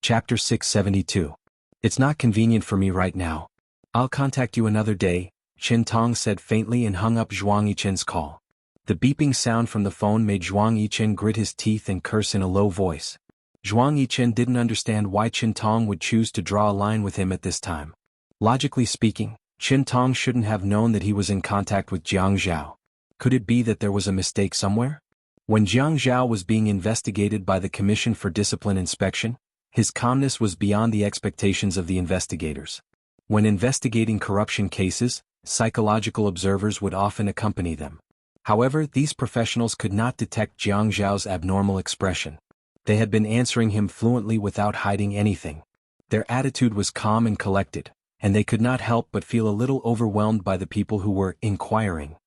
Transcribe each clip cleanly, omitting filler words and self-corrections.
Chapter 672. It's not convenient for me right now. I'll contact you another day, Qin Tong said faintly and hung up Zhuang Yichen's call. The beeping sound from the phone made Zhuang Yichen grit his teeth and curse in a low voice. Zhuang Yichen didn't understand why Qin Tong would choose to draw a line with him at this time. Logically speaking, Qin Tong shouldn't have known that he was in contact with Jiang Zhao. Could it be that there was a mistake somewhere? When Jiang Zhao was being investigated by the Commission for Discipline Inspection, his calmness was beyond the expectations of the investigators. When investigating corruption cases, psychological observers would often accompany them. However, these professionals could not detect Jiang Zhao's abnormal expression. They had been answering him fluently without hiding anything. Their attitude was calm and collected, and they could not help but feel a little overwhelmed by the people who were inquiring.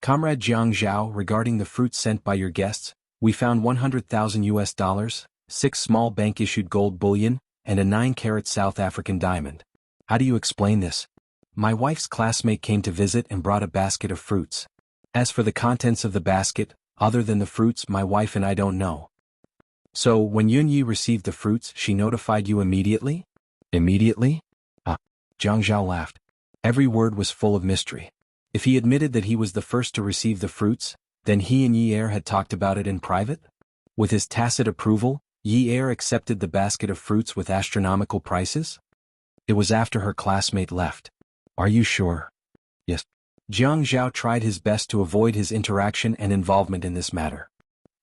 Comrade Jiang Zhao, regarding the fruit sent by your guests, we found $100,000, 6 small bank-issued gold bullion, and a 9-carat South African diamond. How do you explain this? My wife's classmate came to visit and brought a basket of fruits. As for the contents of the basket, other than the fruits, my wife and I don't know. So, when Yunyi received the fruits, she notified you immediately? Immediately? Jiang Zhao laughed. Every word was full of mystery. If he admitted that he was the first to receive the fruits, then he and Yi Er had talked about it in private? With his tacit approval, Yi Er accepted the basket of fruits with astronomical prices? It was after her classmate left. Are you sure? Yes. Jiang Zhao tried his best to avoid his interaction and involvement in this matter.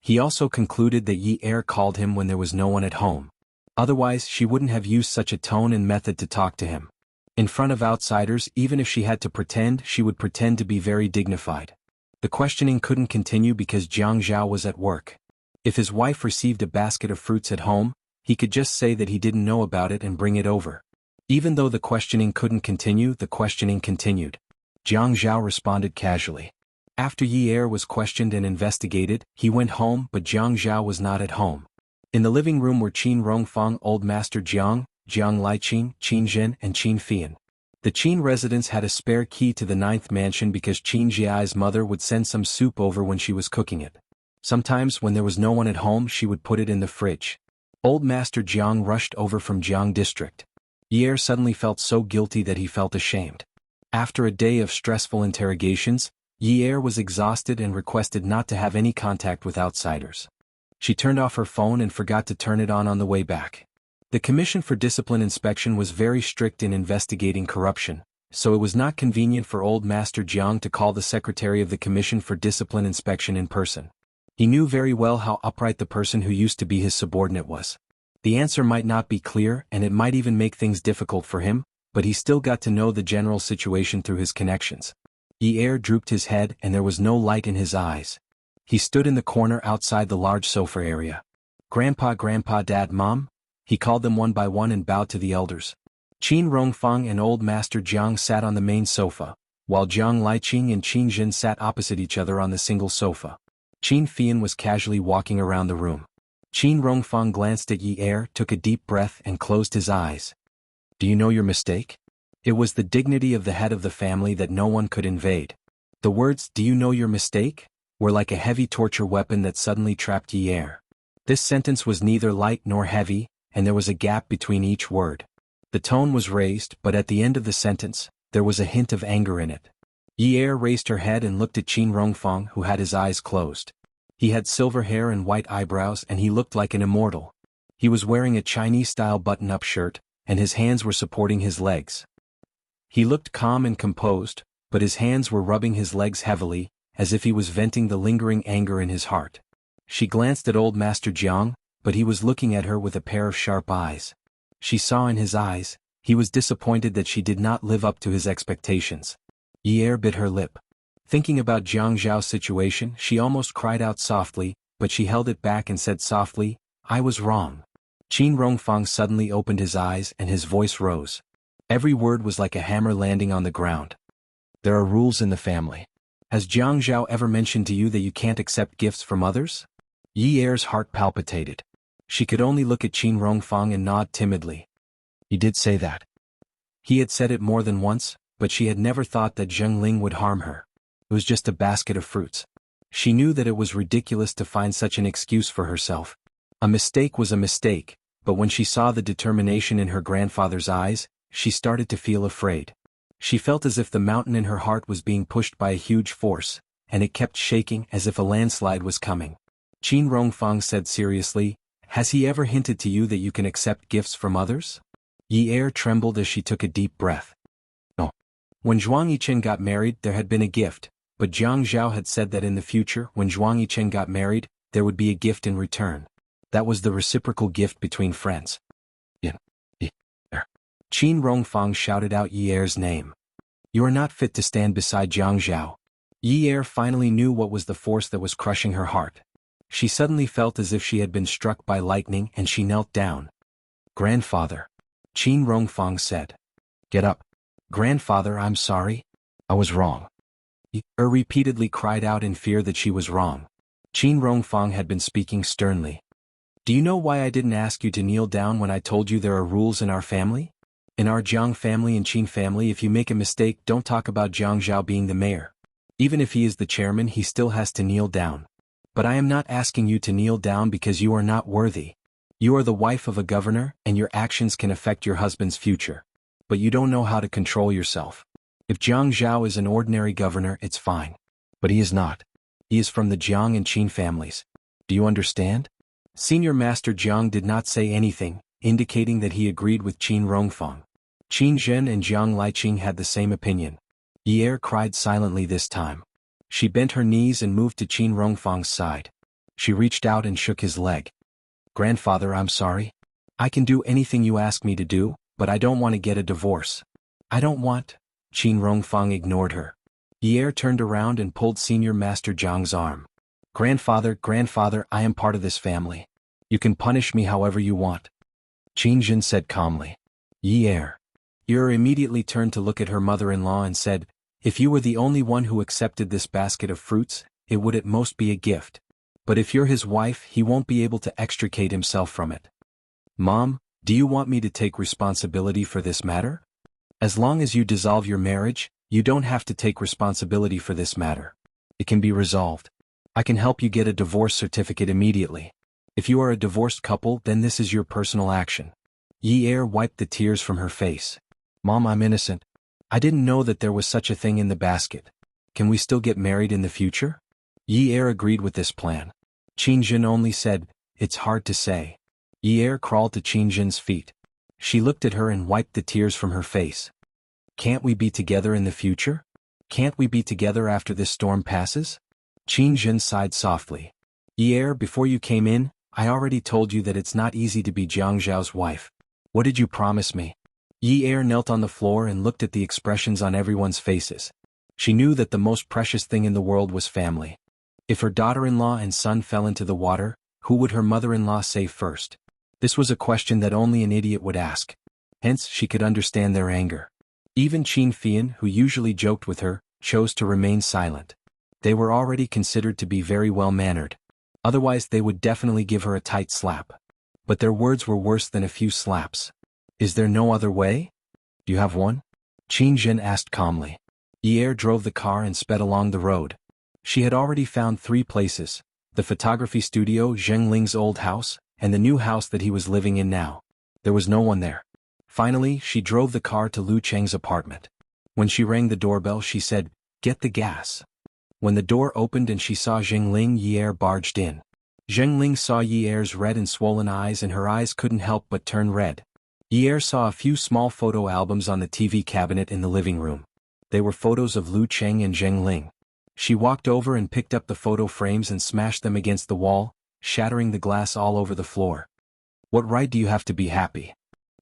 He also concluded that Yi Er called him when there was no one at home. Otherwise, she wouldn't have used such a tone and method to talk to him. In front of outsiders, even if she had to pretend, she would pretend to be very dignified. The questioning couldn't continue because Jiang Zhao was at work. If his wife received a basket of fruits at home, he could just say that he didn't know about it and bring it over. Even though the questioning couldn't continue, the questioning continued. Jiang Zhao responded casually. After Yi Er was questioned and investigated, he went home, but Jiang Zhao was not at home. In the living room were Qin Rongfang, Old Master Jiang, Jiang Liqing, Qin Zhen, and Qin Fian. The Qin residence had a spare key to the 9th mansion because Qin Jiai's mother would send some soup over when she was cooking it. Sometimes, when there was no one at home, she would put it in the fridge. Old Master Jiang rushed over from Jiang District. Yi Er suddenly felt so guilty that he felt ashamed. After a day of stressful interrogations, Yi Er was exhausted and requested not to have any contact with outsiders. She turned off her phone and forgot to turn it on the way back. The Commission for Discipline Inspection was very strict in investigating corruption, so it was not convenient for Old Master Jiang to call the Secretary of the Commission for Discipline Inspection in person. He knew very well how upright the person who used to be his subordinate was. The answer might not be clear and it might even make things difficult for him, but he still got to know the general situation through his connections. Yi Er drooped his head and there was no light in his eyes. He stood in the corner outside the large sofa area. Grandpa, Dad, Mom? He called them one by one and bowed to the elders. Qin Rongfang and Old Master Jiang sat on the main sofa, while Jiang Liqing and Qin Zhen sat opposite each other on the single sofa. Qin Fian was casually walking around the room. Qin Rongfang glanced at Yi Er, took a deep breath and closed his eyes. Do you know your mistake? It was the dignity of the head of the family that no one could invade. The words, "Do you know your mistake?" were like a heavy torture weapon that suddenly trapped Yi Er. This sentence was neither light nor heavy, and there was a gap between each word. The tone was raised, but at the end of the sentence, there was a hint of anger in it. Yi Er raised her head and looked at Qin Rongfang, who had his eyes closed. He had silver hair and white eyebrows and he looked like an immortal. He was wearing a Chinese-style button-up shirt, and his hands were supporting his legs. He looked calm and composed, but his hands were rubbing his legs heavily, as if he was venting the lingering anger in his heart. She glanced at Old Master Jiang, but he was looking at her with a pair of sharp eyes. She saw in his eyes, he was disappointed that she did not live up to his expectations. Yi Er bit her lip. Thinking about Jiang Zhao's situation, she almost cried out softly, but she held it back and said softly, "I was wrong." Qin Rongfang suddenly opened his eyes and his voice rose. Every word was like a hammer landing on the ground. There are rules in the family. Has Jiang Zhao ever mentioned to you that you can't accept gifts from others? Yi Er's heart palpitated. She could only look at Qin Rongfang and nod timidly. He did say that. He had said it more than once, but she had never thought that Zheng Ling would harm her. It was just a basket of fruits. She knew that it was ridiculous to find such an excuse for herself. A mistake was a mistake, but when she saw the determination in her grandfather's eyes, she started to feel afraid. She felt as if the mountain in her heart was being pushed by a huge force, and it kept shaking as if a landslide was coming. Qin Rongfang said seriously, "Has he ever hinted to you that you can accept gifts from others?" Yi Er trembled as she took a deep breath. No. When Zhuang Yichen got married, there had been a gift, but Jiang Zhao had said that in the future, when Zhuang Yichen got married, there would be a gift in return. That was the reciprocal gift between friends. Yin. Yi Er. Qin Rongfang shouted out Yi Er's name. "You are not fit to stand beside Jiang Zhao." Yi Er finally knew what was the force that was crushing her heart. She suddenly felt as if she had been struck by lightning and she knelt down. "Grandfather," Qin Rongfang said. "Get up." "Grandfather, I'm sorry. I was wrong." Yi Er repeatedly cried out in fear that she was wrong. Qin Rongfang had been speaking sternly. "Do you know why I didn't ask you to kneel down when I told you there are rules in our family? In our Jiang family and Qin family, if you make a mistake, don't talk about Jiang Zhao being the mayor. Even if he is the chairman, he still has to kneel down. But I am not asking you to kneel down because you are not worthy. You are the wife of a governor, and your actions can affect your husband's future. But you don't know how to control yourself. If Jiang Zhao is an ordinary governor, it's fine. But he is not. He is from the Jiang and Qin families. Do you understand?" Senior Master Jiang did not say anything, indicating that he agreed with Qin Rongfang. Qin Zhen and Jiang Liqing had the same opinion. Yi Er cried silently this time. She bent her knees and moved to Qin Rongfang's side. She reached out and shook his leg. "Grandfather, I'm sorry. I can do anything you ask me to do, but I don't want to get a divorce." "I don't want." Qin Rongfang ignored her. Yi Er turned around and pulled Senior Master Jiang's arm. Grandfather, I am part of this family. You can punish me however you want." Qin Zhen said calmly. Yi Er immediately turned to look at her mother-in-law and said, "If you were the only one who accepted this basket of fruits, it would at most be a gift. But if you're his wife, he won't be able to extricate himself from it." "Mom, do you want me to take responsibility for this matter?" "As long as you dissolve your marriage, you don't have to take responsibility for this matter. It can be resolved. I can help you get a divorce certificate immediately. If you are a divorced couple, then this is your personal action." Yi Er wiped the tears from her face. "Mom, I'm innocent. I didn't know that there was such a thing in the basket. Can we still get married in the future?" Yi Er agreed with this plan. Qin Zhen only said, "It's hard to say." Yi Er crawled to Qin Zhen's feet. She looked at her and wiped the tears from her face. "Can't we be together in the future? Can't we be together after this storm passes?" Qin Zhen sighed softly. "Yi Er, before you came in, I already told you that it's not easy to be Jiang Zhao's wife. What did you promise me?" Yi Er knelt on the floor and looked at the expressions on everyone's faces. She knew that the most precious thing in the world was family. If her daughter-in-law and son fell into the water, who would her mother-in-law save first? This was a question that only an idiot would ask. Hence, she could understand their anger. Even Qin Fian, who usually joked with her, chose to remain silent. They were already considered to be very well-mannered. Otherwise they would definitely give her a tight slap. But their words were worse than a few slaps. "Is there no other way? Do you have one?" Qin Zhen asked calmly. Yi Er drove the car and sped along the road. She had already found 3 places: the photography studio, Zheng Ling's old house, and the new house that he was living in now. There was no one there. Finally, she drove the car to Lu Cheng's apartment. When she rang the doorbell, she said, "Get the gas." When the door opened and she saw Zheng Ling, Yi Er barged in. Zheng Ling saw Yi Er's red and swollen eyes, and her eyes couldn't help but turn red. Yi Er saw a few small photo albums on the TV cabinet in the living room. They were photos of Lu Cheng and Zheng Ling. She walked over and picked up the photo frames and smashed them against the wall, shattering the glass all over the floor. "What right do you have to be happy?"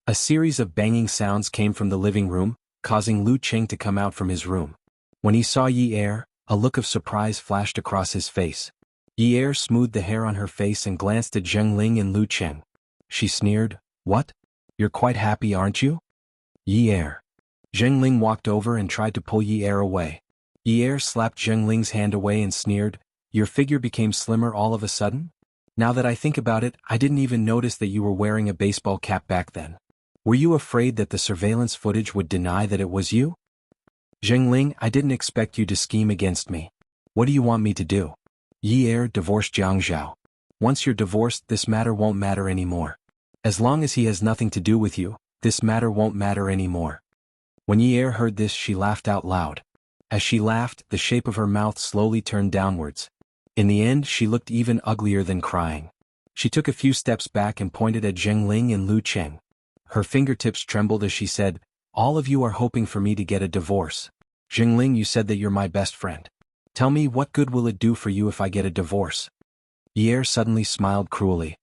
A series of banging sounds came from the living room, causing Lu Cheng to come out from his room. When he saw Yi Er, a look of surprise flashed across his face. Yi Er smoothed the hair on her face and glanced at Zheng Ling and Lu Cheng. She sneered, "What? You're quite happy, aren't you?" "Yi Er." Zheng Ling walked over and tried to pull Yi Er away. Yi Er slapped Zheng Ling's hand away and sneered, "Your figure became slimmer all of a sudden? Now that I think about it, I didn't even notice that you were wearing a baseball cap back then. Were you afraid that the surveillance footage would deny that it was you?" "Zheng Ling, I didn't expect you to scheme against me. What do you want me to do?" "Yi Er, divorce Jiang Zhao. Once you're divorced, this matter won't matter anymore. As long as he has nothing to do with you, this matter won't matter anymore. When Yi heard this, she laughed out loud. As she laughed, the shape of her mouth slowly turned downwards. In the end, she looked even uglier than crying. She took a few steps back and pointed at Zhengling and Lu Cheng. Her fingertips trembled as she said, "All of you are hoping for me to get a divorce. Zhengling, you said that you're my best friend. Tell me, what good will it do for you if I get a divorce?" Yi suddenly smiled cruelly.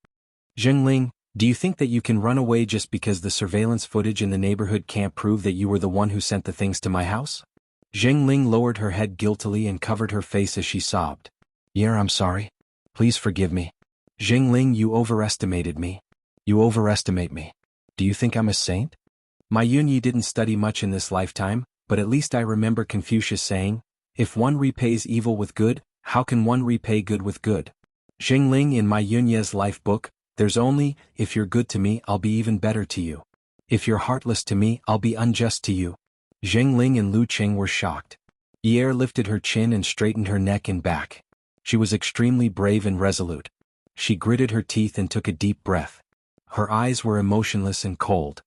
"Zhengling, do you think that you can run away just because the surveillance footage in the neighborhood can't prove that you were the one who sent the things to my house?" Zhengling lowered her head guiltily and covered her face as she sobbed. "Yi, I'm sorry. Please forgive me. Zhengling, you overestimated me. You overestimate me. Do you think I'm a saint? My Yunyi didn't study much in this lifetime, but at least I remember Confucius saying, if one repays evil with good, how can one repay good with good? Zhengling, in my Yunye's life book, there's only, if you're good to me, I'll be even better to you. If you're heartless to me, I'll be unjust to you." Zhengling and Lu Cheng were shocked. Yi lifted her chin and straightened her neck and back. She was extremely brave and resolute. She gritted her teeth and took a deep breath. Her eyes were emotionless and cold.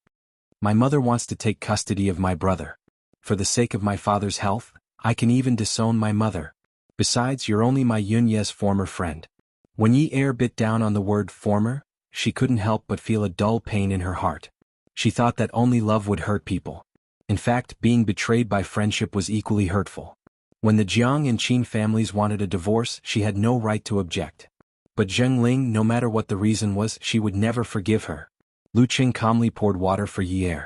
"My mother wants to take custody of my brother. For the sake of my father's health, I can even disown my mother. Besides, you're only my Yunye's former friend." When Yi bit down on the word former, she couldn't help but feel a dull pain in her heart. She thought that only love would hurt people. In fact, being betrayed by friendship was equally hurtful. When the Jiang and Qin families wanted a divorce, she had no right to object. But Zhengling, no matter what the reason was, she would never forgive her. Lu Cheng calmly poured water for Yi.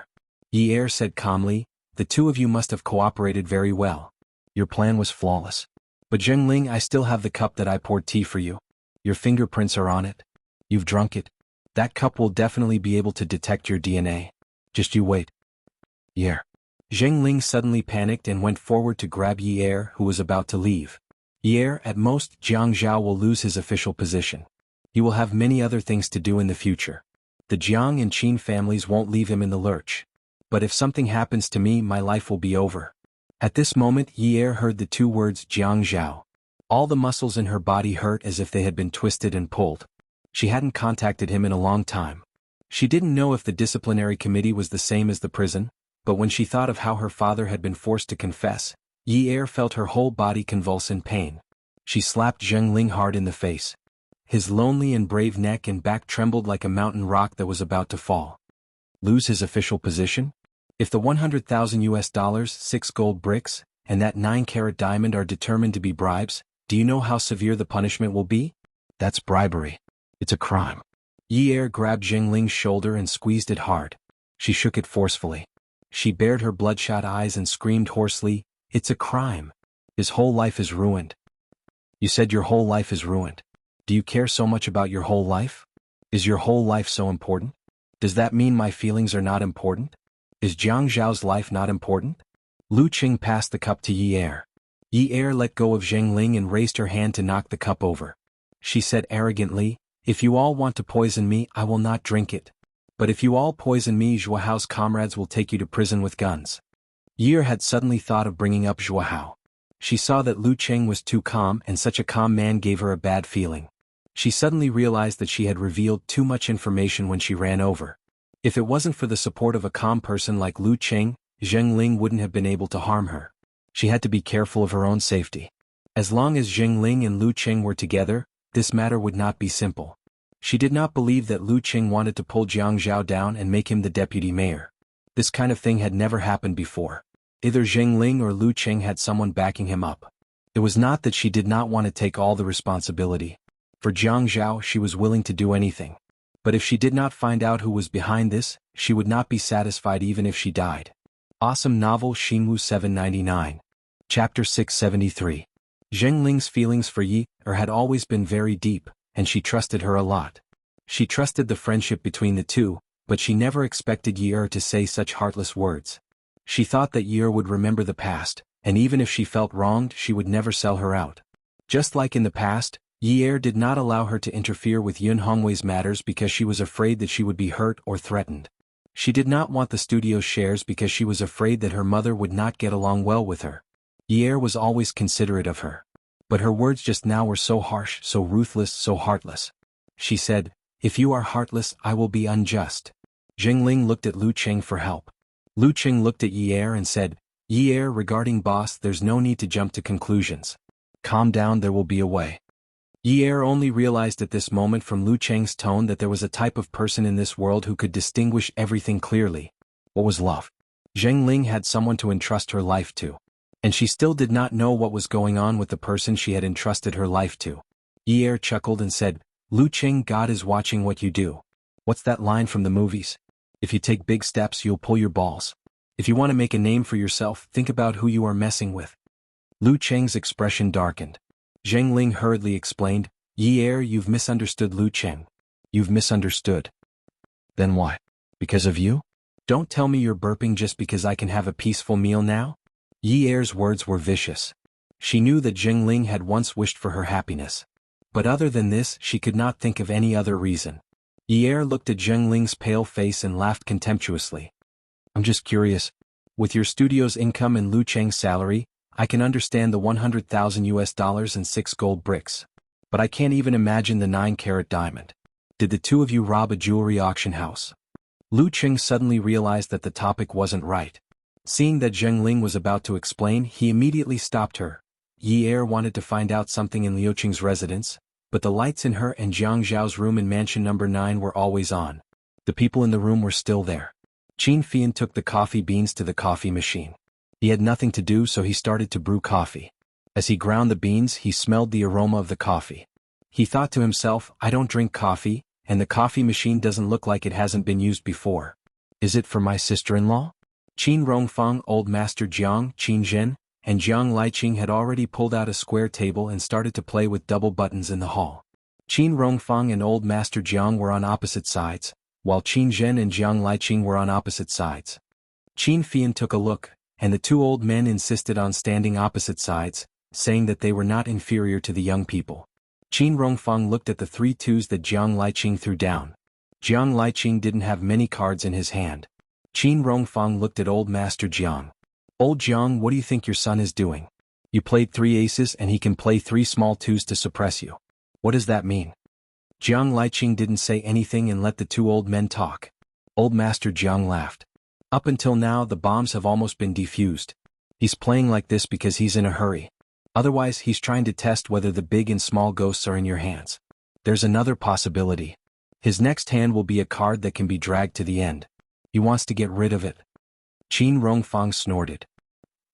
Yi said calmly, "The two of you must have cooperated very well. Your plan was flawless. But Zhengling, I still have the cup that I poured tea for you. Your fingerprints are on it. You've drunk it. That cup will definitely be able to detect your DNA. Just you wait." Yi. Zhengling suddenly panicked and went forward to grab Yi, who was about to leave. Yi, at most, Jianghu will lose his official position. He will have many other things to do in the future. The Jiang and Qin families won't leave him in the lurch. But if something happens to me, my life will be over. At this moment, Yi heard the two words Jianghu. All the muscles in her body hurt as if they had been twisted and pulled. She hadn't contacted him in a long time. She didn't know if the disciplinary committee was the same as the prison, but when she thought of how her father had been forced to confess, Yi felt her whole body convulse in pain. She slapped Zhengling hard in the face. His lonely and brave neck and back trembled like a mountain rock that was about to fall. Lose his official position? If the $100,000, 6 gold bricks, and that 9-carat diamond are determined to be bribes, do you know how severe the punishment will be? That's bribery. It's a crime. Yi grabbed Zhengling's shoulder and squeezed it hard. She shook it forcefully. She bared her bloodshot eyes and screamed hoarsely, "It's a crime. His whole life is ruined." "You said your whole life is ruined. Do you care so much about your whole life? Is your whole life so important? Does that mean my feelings are not important? Is Jiangzhao's life not important?" Lu Cheng passed the cup to Yi. Yi let go of Zhengling and raised her hand to knock the cup over. She said arrogantly, "If you all want to poison me, I will not drink it. But if you all poison me, Xuanhuan's comrades will take you to prison with guns." Yi had suddenly thought of bringing up Xuanhuan. She saw that Lu Cheng was too calm, and such a calm man gave her a bad feeling. She suddenly realized that she had revealed too much information when she ran over. If it wasn't for the support of a calm person like Lu Cheng, Zhengling wouldn't have been able to harm her. She had to be careful of her own safety. As long as Zhengling and Lu Cheng were together, this matter would not be simple. She did not believe that Lu Cheng wanted to pull Jiangzhou down and make him the deputy mayor. This kind of thing had never happened before. Either Zhengling or Lu Cheng had someone backing him up. It was not that she did not want to take all the responsibility. For Jiangzhou, she was willing to do anything. But if she did not find out who was behind this, she would not be satisfied even if she died. Awesome novel Xinwu 799. Chapter 673. Zhengling's feelings for Yi had always been very deep, and she trusted her a lot. She trusted the friendship between the two, but she never expected Yi to say such heartless words. She thought that Yi would remember the past, and even if she felt wronged, she would never sell her out. Just like in the past, Yi did not allow her to interfere with Yun Hongwei's matters because she was afraid that she would be hurt or threatened. She did not want the studio's shares because she was afraid that her mother would not get along well with her. Yi was always considerate of her. But her words just now were so harsh, so ruthless, so heartless. She said, If you are heartless, I will be unjust. Jingling looked at Lu Cheng for help. Lu Cheng looked at Yi Er and said, Yi Er, regarding boss, there's no need to jump to conclusions. Calm down, there will be a way. Yi Er only realized at this moment from Lu Cheng's tone that there was a type of person in this world who could distinguish everything clearly. What was love? Zheng Ling had someone to entrust her life to. And she still did not know what was going on with the person she had entrusted her life to. Yi Er chuckled and said, Lu Cheng, God is watching what you do. What's that line from the movies? If you take big steps, you'll pull your balls. If you want to make a name for yourself, think about who you are messing with. Lu Cheng's expression darkened. Zheng Ling hurriedly explained, Yi Er, you've misunderstood Lu Cheng. You've misunderstood. Then why? Because of you? Don't tell me you're burping just because I can have a peaceful meal now? Yi Er's words were vicious. She knew that Zheng Ling had once wished for her happiness. But other than this, she could not think of any other reason. Yi Er looked at Zheng Ling's pale face and laughed contemptuously. I'm just curious. With your studio's income and Lu Cheng's salary, I can understand the $100,000 and 6 gold bricks. But I can't even imagine the 9-carat diamond. Did the two of you rob a jewelry auction house? Lu Cheng suddenly realized that the topic wasn't right. Seeing that Zheng Ling was about to explain, he immediately stopped her. Yi Er wanted to find out something in Liu Qing's residence, but the lights in her and Jiang Zhao's room in mansion number 9 were always on. The people in the room were still there. Qin Fian took the coffee beans to the coffee machine. He had nothing to do, so he started to brew coffee. As he ground the beans, he smelled the aroma of the coffee. He thought to himself, I don't drink coffee, and the coffee machine doesn't look like it hasn't been used before. Is it for my sister-in-law? Qin Rongfang, old master Jiang, Qin Zhen, and Jiang Liqing had already pulled out a square table and started to play with double buttons in the hall. Qin Rongfang and old master Jiang were on opposite sides, while Qin Zhen and Jiang Liqing were on opposite sides. Qin Fian took a look, and the two old men insisted on standing opposite sides, saying that they were not inferior to the young people. Qin Rongfang looked at the 3 twos that Jiang Liqing threw down. Jiang Liqing didn't have many cards in his hand. Qin Rongfang looked at old master Jiang. Old Jiang, what do you think your son is doing? You played 3 aces and he can play 3 small twos to suppress you. What does that mean? Jiang Liqing didn't say anything and let the 2 old men talk. Old master Jiang laughed. Up until now, the bombs have almost been defused. He's playing like this because he's in a hurry. Otherwise, he's trying to test whether the big and small ghosts are in your hands. There's another possibility. His next hand will be a card that can be dragged to the end. He wants to get rid of it. Qin Rongfang snorted.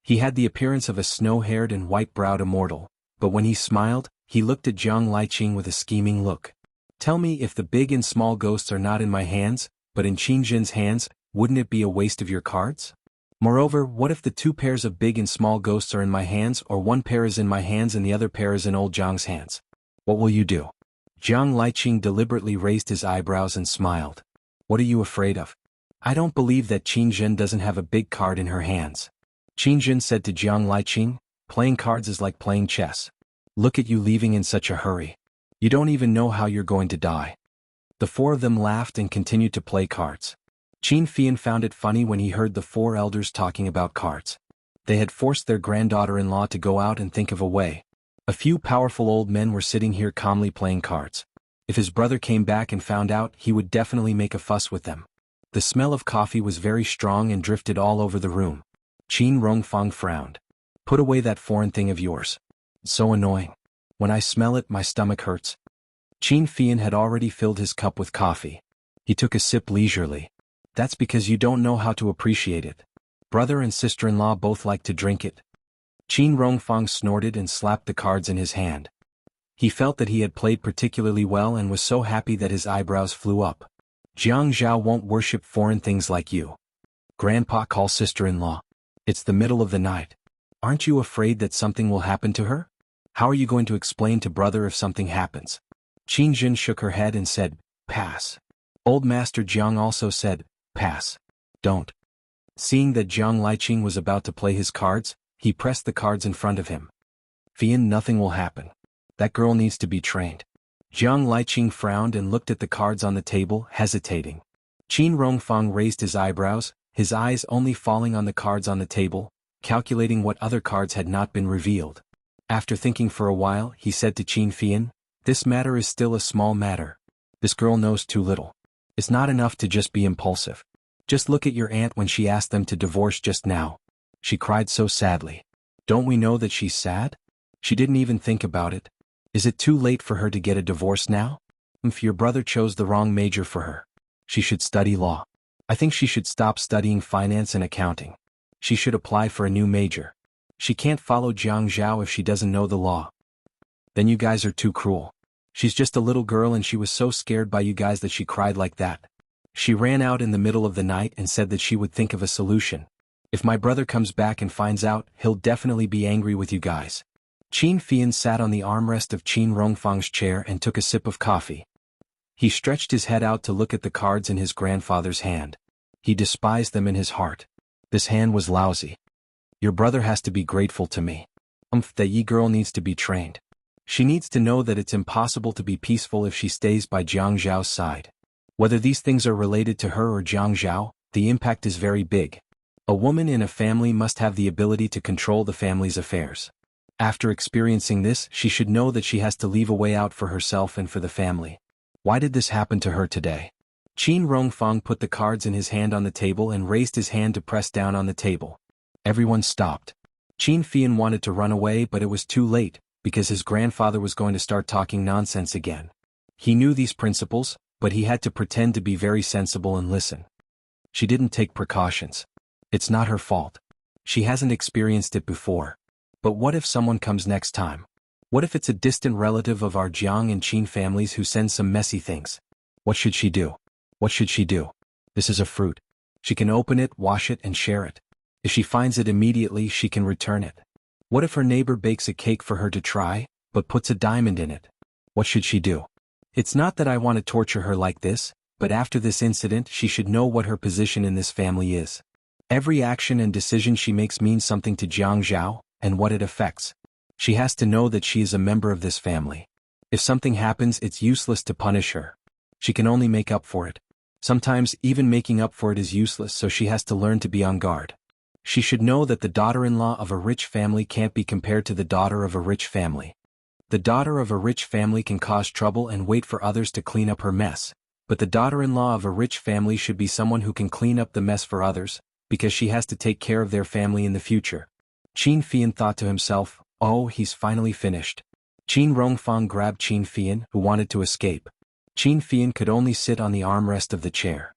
He had the appearance of a snow-haired and white-browed immortal, but when he smiled, he looked at Jiang Liqing with a scheming look. Tell me, if the big and small ghosts are not in my hands, but in Qin Zhen's hands, wouldn't it be a waste of your cards? Moreover, what if the 2 pairs of big and small ghosts are in my hands, or 1 pair is in my hands and the other pair is in old Jiang's hands? What will you do? Jiang Liqing deliberately raised his eyebrows and smiled. What are you afraid of? I don't believe that Qin Zhen doesn't have a big card in her hands. Qin Zhen said to Jiang Liqing, playing cards is like playing chess. Look at you leaving in such a hurry. You don't even know how you're going to die. The 4 of them laughed and continued to play cards. Qin Fian found it funny when he heard the 4 elders talking about cards. They had forced their granddaughter-in-law to go out and think of a way. A few powerful old men were sitting here calmly playing cards. If his brother came back and found out, he would definitely make a fuss with them. The smell of coffee was very strong and drifted all over the room. Qin Rongfang frowned. Put away that foreign thing of yours. It's so annoying. When I smell it, my stomach hurts. Qin Fian had already filled his cup with coffee. He took a sip leisurely. That's because you don't know how to appreciate it. Brother and sister-in-law both like to drink it. Qin Rongfang snorted and slapped the cards in his hand. He felt that he had played particularly well and was so happy that his eyebrows flew up. Jiang Zhao won't worship foreign things like you. Grandpa calls sister-in-law. It's the middle of the night. Aren't you afraid that something will happen to her? How are you going to explain to brother if something happens? Qin Zhen shook her head and said, pass. Old Master Jiang also said, pass. Don't. Seeing that Jiang Liqing was about to play his cards, he pressed the cards in front of him. Fian, nothing will happen. That girl needs to be trained. Jiang Liqing frowned and looked at the cards on the table, hesitating. Qin Rongfang raised his eyebrows, his eyes only falling on the cards on the table, calculating what other cards had not been revealed. After thinking for a while, he said to Qin Fian, this matter is still a small matter. This girl knows too little. It's not enough to just be impulsive. Just look at your aunt when she asked them to divorce just now. She cried so sadly. Don't we know that she's sad? She didn't even think about it. Is it too late for her to get a divorce now? If your brother chose the wrong major for her, she should study law. I think she should stop studying finance and accounting. She should apply for a new major. She can't follow Jianghu if she doesn't know the law. Then you guys are too cruel. She's just a little girl and she was so scared by you guys that she cried like that. She ran out in the middle of the night and said that she would think of a solution. If my brother comes back and finds out, he'll definitely be angry with you guys. Qin Fian sat on the armrest of Qin Rongfang's chair and took a sip of coffee. He stretched his head out to look at the cards in his grandfather's hand. He despised them in his heart. This hand was lousy. Your brother has to be grateful to me. That ye girl needs to be trained. She needs to know that it's impossible to be peaceful if she stays by Jiang Zhao's side. Whether these things are related to her or Jiang Zhao, the impact is very big. A woman in a family must have the ability to control the family's affairs. After experiencing this, she should know that she has to leave a way out for herself and for the family. Why did this happen to her today? Qin Rongfang put the cards in his hand on the table and raised his hand to press down on the table. Everyone stopped. Qin Fian wanted to run away, but it was too late, because his grandfather was going to start talking nonsense again. He knew these principles, but he had to pretend to be very sensible and listen. She didn't take precautions. It's not her fault. She hasn't experienced it before. But what if someone comes next time? What if it's a distant relative of our Jiang and Qin families who sends some messy things? What should she do? What should she do? This is a fruit. She can open it, wash it, and share it. If she finds it immediately, she can return it. What if her neighbor bakes a cake for her to try, but puts a diamond in it? What should she do? It's not that I want to torture her like this, but after this incident she should know what her position in this family is. Every action and decision she makes means something to Jiang Zhao, and what it affects. She has to know that she is a member of this family. If something happens, it's useless to punish her. She can only make up for it. Sometimes even making up for it is useless, so she has to learn to be on guard. She should know that the daughter-in-law of a rich family can't be compared to the daughter of a rich family. The daughter of a rich family can cause trouble and wait for others to clean up her mess, but the daughter-in-law of a rich family should be someone who can clean up the mess for others, because she has to take care of their family in the future. Qin Fian thought to himself, oh, he's finally finished. Qin Rongfang grabbed Qin Fian, who wanted to escape. Qin Fian could only sit on the armrest of the chair.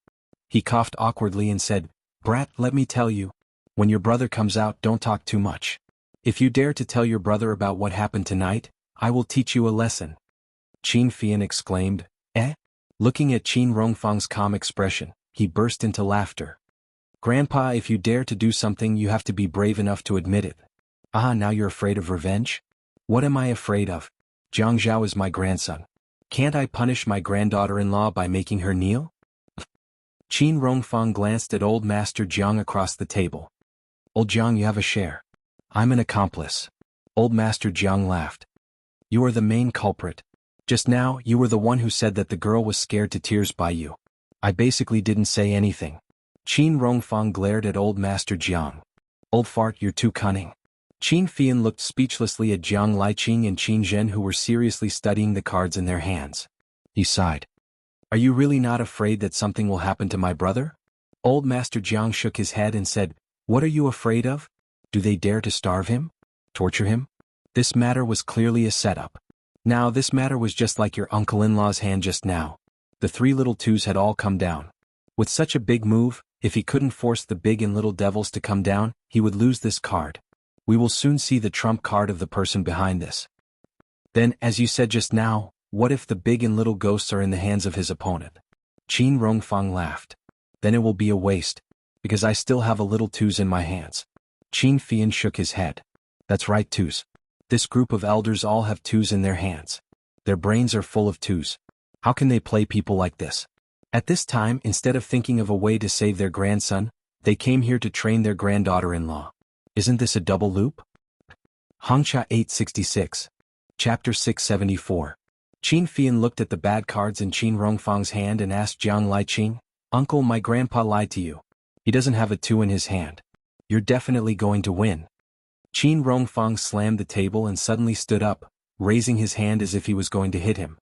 He coughed awkwardly and said, Brat, let me tell you. When your brother comes out, don't talk too much. If you dare to tell your brother about what happened tonight, I will teach you a lesson. Qin Fian exclaimed, Eh? Looking at Qin Rongfang's calm expression, he burst into laughter. Grandpa, if you dare to do something, you have to be brave enough to admit it. Ah, now you're afraid of revenge? What am I afraid of? Jiang Zhao is my grandson. Can't I punish my granddaughter-in-law by making her kneel? Qin Rongfang glanced at old Master Jiang across the table. Old Jiang, you have a share. I'm an accomplice. Old Master Jiang laughed. You are the main culprit. Just now, you were the one who said that the girl was scared to tears by you. I basically didn't say anything. Qin Rongfang glared at old Master Jiang. Old fart, you're too cunning. Qin Fian looked speechlessly at Jiang Liqing and Qin Zhen, who were seriously studying the cards in their hands. He sighed. Are you really not afraid that something will happen to my brother? Old Master Jiang shook his head and said, What are you afraid of? Do they dare to starve him? Torture him? This matter was clearly a setup. Now this matter was just like your uncle-in-law's hand just now. The three little twos had all come down. With such a big move, if he couldn't force the big and little devils to come down, he would lose this card. We will soon see the trump card of the person behind this. Then, as you said just now, what if the big and little ghosts are in the hands of his opponent? Qin Rongfang laughed. Then it will be a waste, because I still have a little twos in my hands. Qin Fian shook his head. That's right, twos. This group of elders all have twos in their hands. Their brains are full of twos. How can they play people like this? At this time, instead of thinking of a way to save their grandson, they came here to train their granddaughter-in-law. Isn't this a double loop? Hangcha 866. Chapter 674. Qin Fian looked at the bad cards in Qin Rongfang's hand and asked Jiang Liqing, Uncle, my grandpa lied to you. He doesn't have a two in his hand. You're definitely going to win. Qin Rongfang slammed the table and suddenly stood up, raising his hand as if he was going to hit him.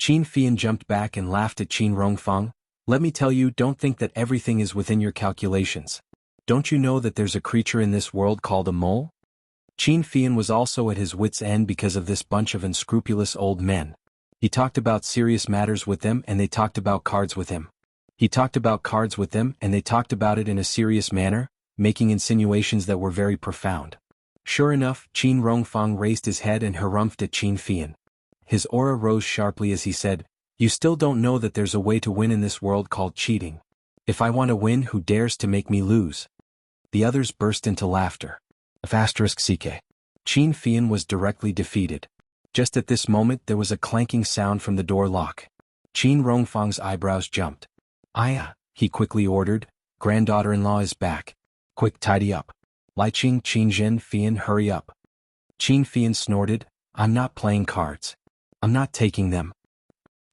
Qin Fian jumped back and laughed at Qin Rongfang. Let me tell you, don't think that everything is within your calculations. Don't you know that there's a creature in this world called a mole? Qin Fian was also at his wits' end because of this bunch of unscrupulous old men. He talked about serious matters with them and they talked about cards with him. He talked about cards with them and they talked about it in a serious manner, making insinuations that were very profound. Sure enough, Qin Rongfang raised his head and harumphed at Qin Fian. His aura rose sharply as he said, "You still don't know that there's a way to win in this world called cheating. If I want to win, who dares to make me lose?" The others burst into laughter. *CK. Qin Fian was directly defeated. Just at this moment there was a clanking sound from the door lock. Qin Rongfang's eyebrows jumped. "Aya," he quickly ordered, "granddaughter-in-law is back. Quick, tidy up. Li Qing Qin Fian, hurry up." Qin Fian snorted, "I'm not playing cards. I'm not taking them.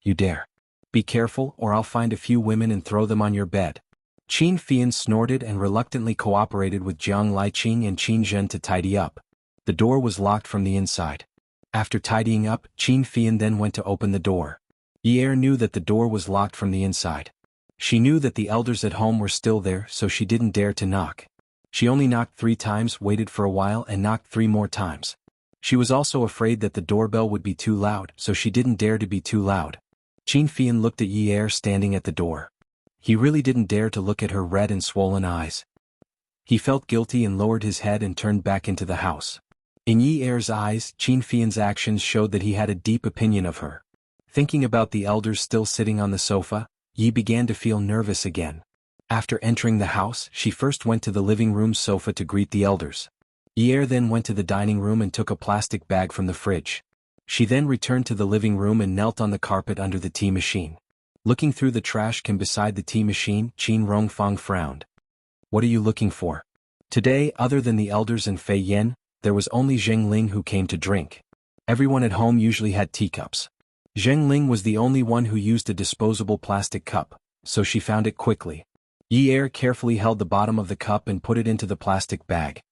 You dare. Be careful or I'll find a few women and throw them on your bed." Qin Fian snorted and reluctantly cooperated with Jiang Li Qing and Qin Zhen to tidy up. The door was locked from the inside. After tidying up, Qin Fian then went to open the door. Yi knew that the door was locked from the inside. She knew that the elders at home were still there, so she didn't dare to knock. She only knocked 3 times, waited for a while and knocked 3 more times. She was also afraid that the doorbell would be too loud, so she didn't dare to be too loud. Qin Fian looked at Yi standing at the door. He really didn't dare to look at her red and swollen eyes. He felt guilty and lowered his head and turned back into the house. In Yi's eyes, Qin Fian's actions showed that he had a deep opinion of her. Thinking about the elders still sitting on the sofa, Yi began to feel nervous again. After entering the house, she first went to the living room sofa to greet the elders. Yi then went to the dining room and took a plastic bag from the fridge. She then returned to the living room and knelt on the carpet under the tea machine. Looking through the trash can beside the tea machine, Qin Rongfang frowned. "What are you looking for?" Today, other than the elders and Fei Yan, there was only Zheng Ling who came to drink. Everyone at home usually had teacups. Zheng Ling was the only one who used a disposable plastic cup, so she found it quickly. Yi carefully held the bottom of the cup and put it into the plastic bag.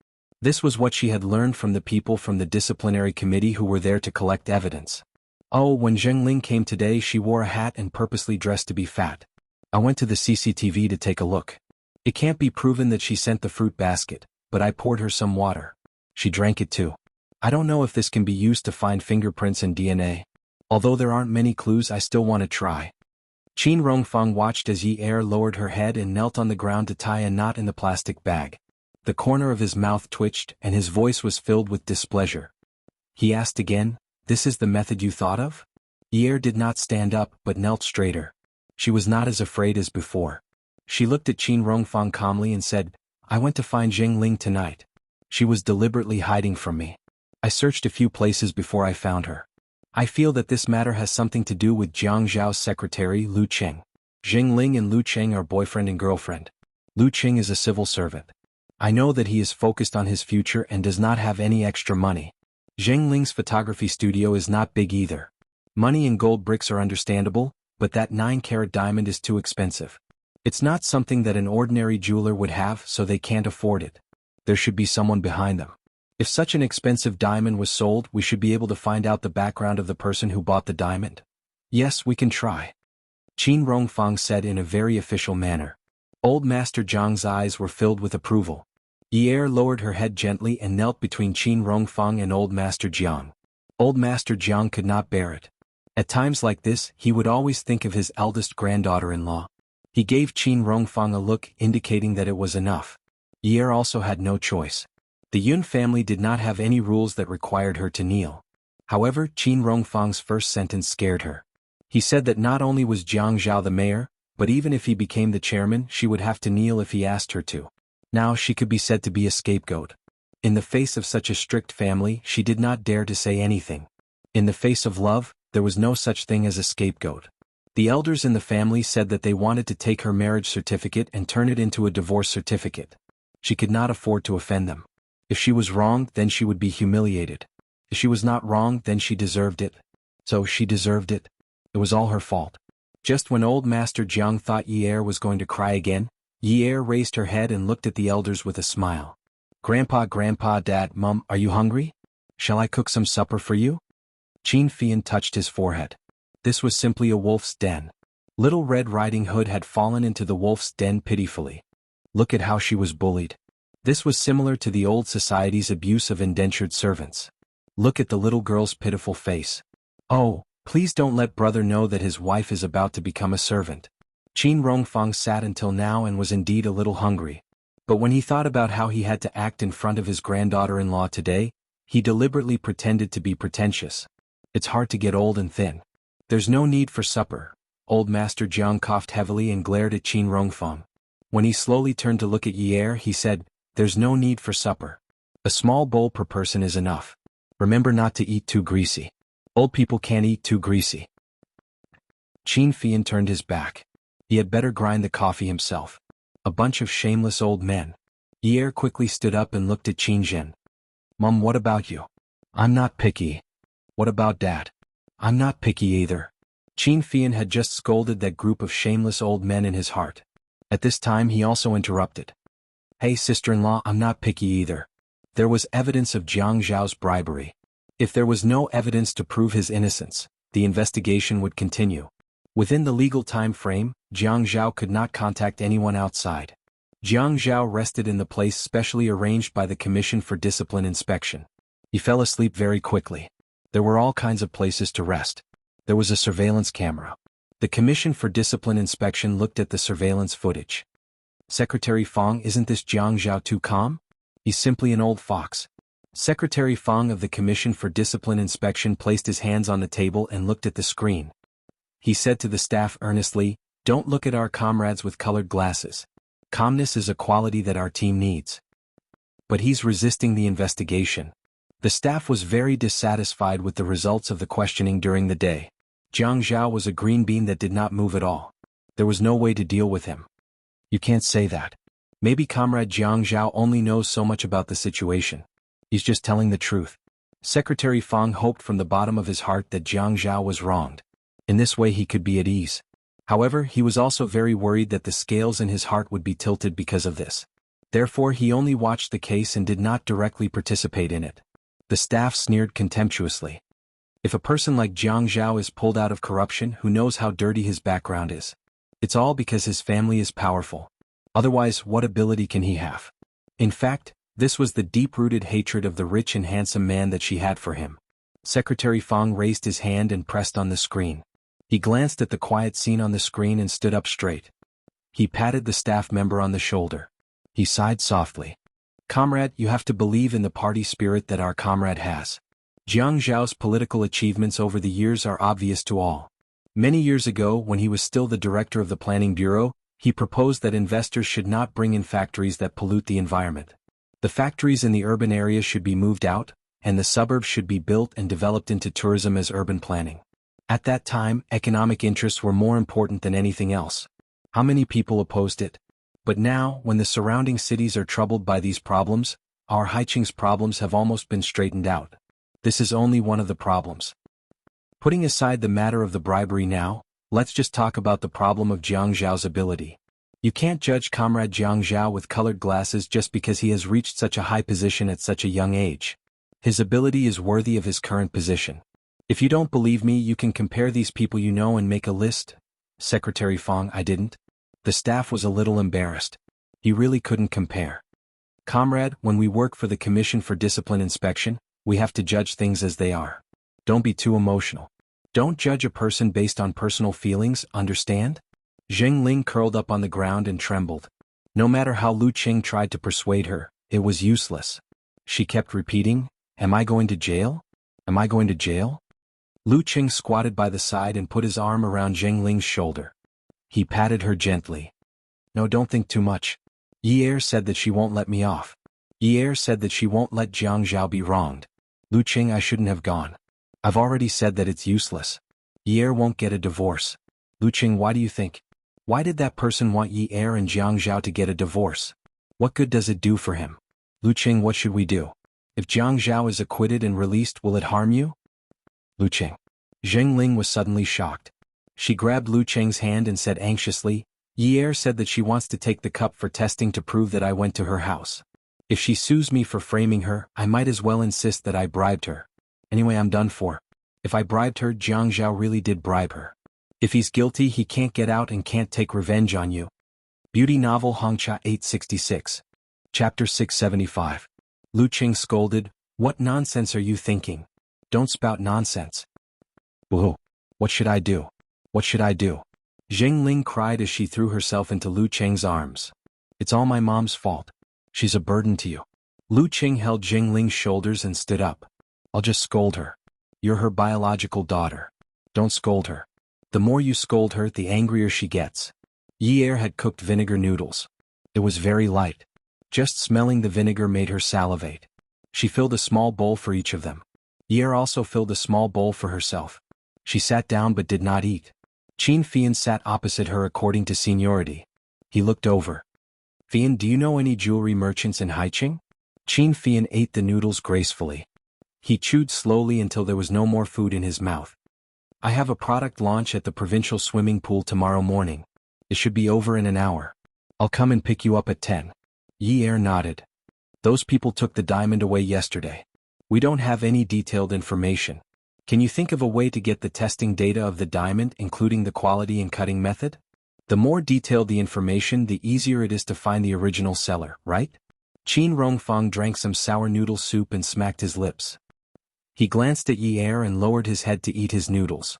This was what she had learned from the people from the disciplinary committee who were there to collect evidence. Oh, when Zheng Ling came today she wore a hat and purposely dressed to be fat. I went to the CCTV to take a look. It can't be proven that she sent the fruit basket, but I poured her some water. She drank it too. I don't know if this can be used to find fingerprints and DNA. Although there aren't many clues, I still want to try. Qin Rongfang watched as Yi lowered her head and knelt on the ground to tie a knot in the plastic bag. The corner of his mouth twitched and his voice was filled with displeasure. He asked again, "This is the method you thought of?" Yi did not stand up but knelt straighter. She was not as afraid as before. She looked at Qin Rongfang calmly and said, "I went to find Zheng Ling tonight. She was deliberately hiding from me. I searched a few places before I found her. I feel that this matter has something to do with Jiang Zhao's secretary Lu Cheng. Zheng Ling and Lu Cheng are boyfriend and girlfriend. Lu Cheng is a civil servant. I know that he is focused on his future and does not have any extra money. Zheng Ling's photography studio is not big either. Money and gold bricks are understandable, but that 9-carat diamond is too expensive. It's not something that an ordinary jeweler would have, so they can't afford it. There should be someone behind them. If such an expensive diamond was sold, we should be able to find out the background of the person who bought the diamond. Yes, we can try," Qin Rongfang said in a very official manner. Old Master Jiang's eyes were filled with approval. Yi lowered her head gently and knelt between Qin Rongfang and Old Master Jiang. Old Master Jiang could not bear it. At times like this, he would always think of his eldest granddaughter-in-law. He gave Qin Rongfang a look indicating that it was enough. Yi also had no choice. The Yun family did not have any rules that required her to kneel. However, Qin Rongfang's first sentence scared her. He said that not only was Jiang Zhao the mayor, but even if he became the chairman, she would have to kneel if he asked her to. Now she could be said to be a scapegoat. In the face of such a strict family, she did not dare to say anything. In the face of love, there was no such thing as a scapegoat. The elders in the family said that they wanted to take her marriage certificate and turn it into a divorce certificate. She could not afford to offend them. If she was wrong, then she would be humiliated. If she was not wrong, then she deserved it. So she deserved it. It was all her fault. Just when old Master Jiang thought Yi was going to cry again, Yi raised her head and looked at the elders with a smile. "Grandpa, Dad, Mum, are you hungry? Shall I cook some supper for you?" Qin Fian touched his forehead. This was simply a wolf's den. Little Red Riding Hood had fallen into the wolf's den pitifully. Look at how she was bullied. This was similar to the old society's abuse of indentured servants. Look at the little girl's pitiful face. Oh, please don't let brother know that his wife is about to become a servant. Qin Rongfang sat until now and was indeed a little hungry. But when he thought about how he had to act in front of his granddaughter-in-law today, he deliberately pretended to be pretentious. It's hard to get old and thin. There's no need for supper. Old Master Jiang coughed heavily and glared at Qin Rongfang. When he slowly turned to look at Yi, he said, "There's no need for supper. A small bowl per person is enough. Remember not to eat too greasy. Old people can't eat too greasy." Qin Fian turned his back. He had better grind the coffee himself. A bunch of shameless old men. Yi quickly stood up and looked at Qin Zhen. "Mum, what about you?" "I'm not picky." "What about Dad?" "I'm not picky either." Qin Fian had just scolded that group of shameless old men in his heart. At this time he also interrupted. "Hey sister-in-law, I'm not picky either." There was evidence of Jiang Zhao's bribery. If there was no evidence to prove his innocence, the investigation would continue. Within the legal time frame, Jiang Zhao could not contact anyone outside. Jiang Zhao rested in the place specially arranged by the Commission for Discipline Inspection. He fell asleep very quickly. There were all kinds of places to rest. There was a surveillance camera. The Commission for Discipline Inspection looked at the surveillance footage. "Secretary Fang, isn't this Jiang Zhao too calm? He's simply an old fox." Secretary Fang of the Commission for Discipline Inspection placed his hands on the table and looked at the screen. He said to the staff earnestly, "Don't look at our comrades with colored glasses. Calmness is a quality that our team needs." But he's resisting the investigation. The staff was very dissatisfied with the results of the questioning during the day. Jiang Zhao was a green bean that did not move at all. There was no way to deal with him. "You can't say that. Maybe Comrade Jiang Zhao only knows so much about the situation. He's just telling the truth." Secretary Fang hoped from the bottom of his heart that Jiang Zhao was wronged. In this way he could be at ease. However, he was also very worried that the scales in his heart would be tilted because of this. Therefore he only watched the case and did not directly participate in it. The staff sneered contemptuously. If a person like Jiang Zhao is pulled out of corruption, who knows how dirty his background is? It's all because his family is powerful. Otherwise, what ability can he have? In fact, this was the deep-rooted hatred of the rich and handsome man that she had for him. Secretary Fang raised his hand and pressed on the screen. He glanced at the quiet scene on the screen and stood up straight. He patted the staff member on the shoulder. He sighed softly. "Comrade, you have to believe in the party spirit that our comrade has. Jiang Zhao's political achievements over the years are obvious to all. Many years ago, when he was still the director of the Planning Bureau, he proposed that investors should not bring in factories that pollute the environment. The factories in the urban areas should be moved out, and the suburbs should be built and developed into tourism as urban planning. At that time, economic interests were more important than anything else. How many people opposed it? But now, when the surrounding cities are troubled by these problems, our Haiqing's problems have almost been straightened out. This is only one of the problems. Putting aside the matter of the bribery now, let's just talk about the problem of Jiang Zhao's ability. You can't judge Comrade Jiang Zhao with colored glasses just because he has reached such a high position at such a young age. His ability is worthy of his current position. If you don't believe me, you can compare these people you know and make a list." Secretary Fang, "I didn't." The staff was a little embarrassed. He really couldn't compare. "Comrade, when we work for the Commission for Discipline Inspection, we have to judge things as they are. Don't be too emotional. Don't judge a person based on personal feelings, understand?" Zheng Ling curled up on the ground and trembled. No matter how Lu Qing tried to persuade her, it was useless. She kept repeating, "Am I going to jail? Am I going to jail?" Lu Qing squatted by the side and put his arm around Zheng Ling's shoulder. He patted her gently. "No, don't think too much. Yi said that she won't let me off. Yi said that she won't let Jiang Zhao be wronged. Lu Qing, I shouldn't have gone. I've already said that it's useless. Yi won't get a divorce. Lu Qing, why do you think? Why did that person want Yi and Jiang Zhao to get a divorce? What good does it do for him? Lu Qing, what should we do? If Jiang Zhao is acquitted and released, will it harm you?" Lu Qing. Zheng Ling was suddenly shocked. She grabbed Lu Qing's hand and said anxiously, "Yi said that she wants to take the cup for testing to prove that I went to her house. If she sues me for framing her, I might as well insist that I bribed her. Anyway, I'm done for. If I bribed her, Jianghu really did bribe her. If he's guilty, he can't get out and can't take revenge on you. Beauty novel Hongxia 866. Chapter 675. Lu Qing scolded, "What nonsense are you thinking? Don't spout nonsense." "Whoa. What should I do? What should I do?" Jing Ling cried as she threw herself into Lu Qing's arms. "It's all my mom's fault. She's a burden to you." Lu Qing held Jing Ling's shoulders and stood up. "I'll just scold her. You're her biological daughter. Don't scold her. The more you scold her, the angrier she gets." Yi had cooked vinegar noodles. It was very light. Just smelling the vinegar made her salivate. She filled a small bowl for each of them. Yi also filled a small bowl for herself. She sat down but did not eat. Qin Fian sat opposite her according to seniority. He looked over. "Fian, do you know any jewelry merchants in Haiqing?" Qin Fian ate the noodles gracefully. He chewed slowly until there was no more food in his mouth. "I have a product launch at the provincial swimming pool tomorrow morning. It should be over in an hour. I'll come and pick you up at 10. Yi nodded. "Those people took the diamond away yesterday. We don't have any detailed information. Can you think of a way to get the testing data of the diamond, including the quality and cutting method? The more detailed the information, the easier it is to find the original seller, right?" Qin Rongfang drank some sour noodle soup and smacked his lips. He glanced at Yi and lowered his head to eat his noodles.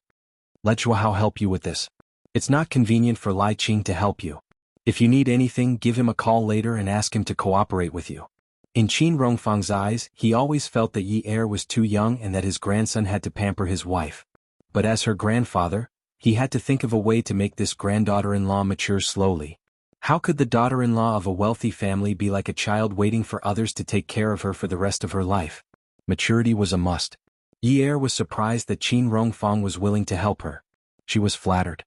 "Let Zhuahao help you with this. It's not convenient for Lai Qing to help you. If you need anything, give him a call later and ask him to cooperate with you." In Qin Rongfang's eyes, he always felt that Yi was too young and that his grandson had to pamper his wife. But as her grandfather, he had to think of a way to make this granddaughter-in-law mature slowly. How could the daughter-in-law of a wealthy family be like a child waiting for others to take care of her for the rest of her life? Maturity was a must. Yi was surprised that Qin Rongfang was willing to help her. She was flattered.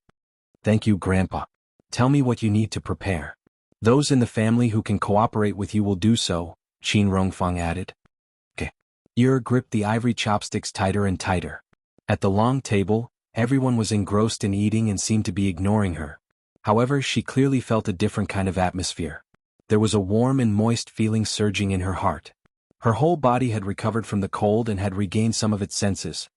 "Thank you, Grandpa. Tell me what you need to prepare. Those in the family who can cooperate with you will do so," Qin Rongfang added. "Okay." Yi gripped the ivory chopsticks tighter and tighter. At the long table, everyone was engrossed in eating and seemed to be ignoring her. However, she clearly felt a different kind of atmosphere. There was a warm and moist feeling surging in her heart. Her whole body had recovered from the cold and had regained some of its senses.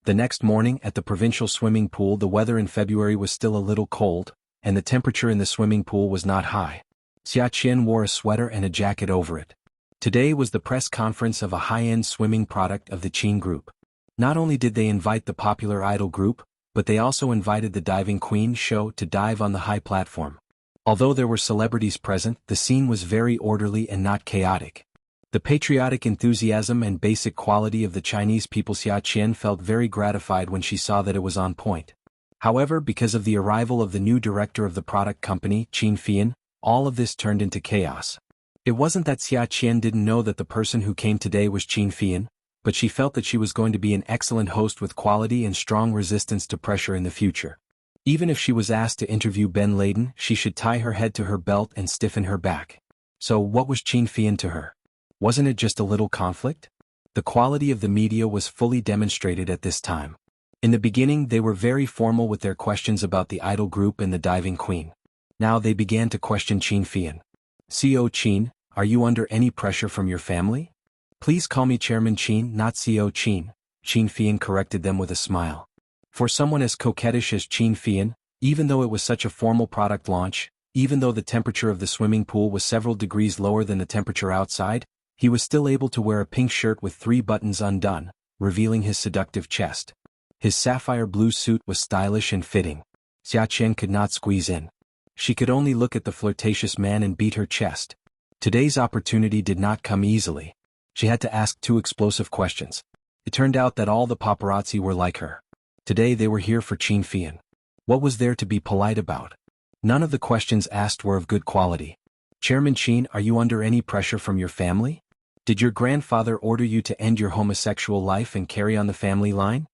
The next morning, at the provincial swimming pool, the weather in February was still a little cold, and the temperature in the swimming pool was not high. Xia Qian wore a sweater and a jacket over it. Today was the press conference of a high-end swimming product of the Qin Group. Not only did they invite the popular idol group, but they also invited the diving queen show to dive on the high platform. Although there were celebrities present, the scene was very orderly and not chaotic. The patriotic enthusiasm and basic quality of the Chinese people. Xia Qian felt very gratified when she saw that it was on point. However, because of the arrival of the new director of the product company, Qin Fian, all of this turned into chaos. It wasn't that Xia Qian didn't know that the person who came today was Qin Fian, but she felt that she was going to be an excellent host with quality and strong resistance to pressure in the future. Even if she was asked to interview Ben Laden, she should tie her head to her belt and stiffen her back. So what was Qin Fian to her? Wasn't it just a little conflict? The quality of the media was fully demonstrated at this time. In the beginning, they were very formal with their questions about the idol group and the diving queen. Now they began to question Qin Fian. "CO Qin, are you under any pressure from your family?" "Please call me Chairman Qin, not CO Qin," Qin Fian corrected them with a smile. For someone as coquettish as Qin Fian, even though it was such a formal product launch, even though the temperature of the swimming pool was several degrees lower than the temperature outside, he was still able to wear a pink shirt with 3 buttons undone, revealing his seductive chest. His sapphire blue suit was stylish and fitting. Xia Qian could not squeeze in. She could only look at the flirtatious man and beat her chest. Today's opportunity did not come easily. She had to ask 2 explosive questions. It turned out that all the paparazzi were like her. Today they were here for Qin Fian. What was there to be polite about? None of the questions asked were of good quality. "Chairman Qin, are you under any pressure from your family? Did your grandfather order you to end your homosexual life and carry on the family line?"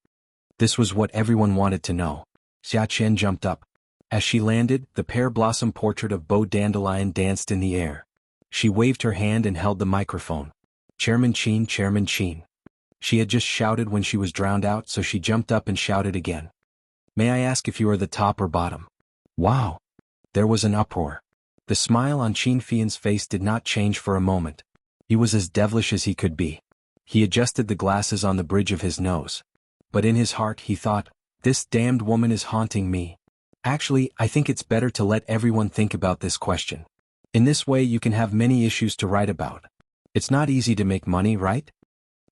This was what everyone wanted to know. Xia Qian jumped up. As she landed, the pear-blossom portrait of Beau Dandelion danced in the air. She waved her hand and held the microphone. "Chairman Qin, Chairman Qin." She had just shouted when she was drowned out, so she jumped up and shouted again. "May I ask if you are the top or bottom?" "Wow!" There was an uproar. The smile on Qin Fian's face did not change for a moment. He was as devilish as he could be. He adjusted the glasses on the bridge of his nose. but in his heart he thought, this damned woman is haunting me. Actually, I think it's better to let everyone think about this question. In this way you can have many issues to write about. It's not easy to make money, right?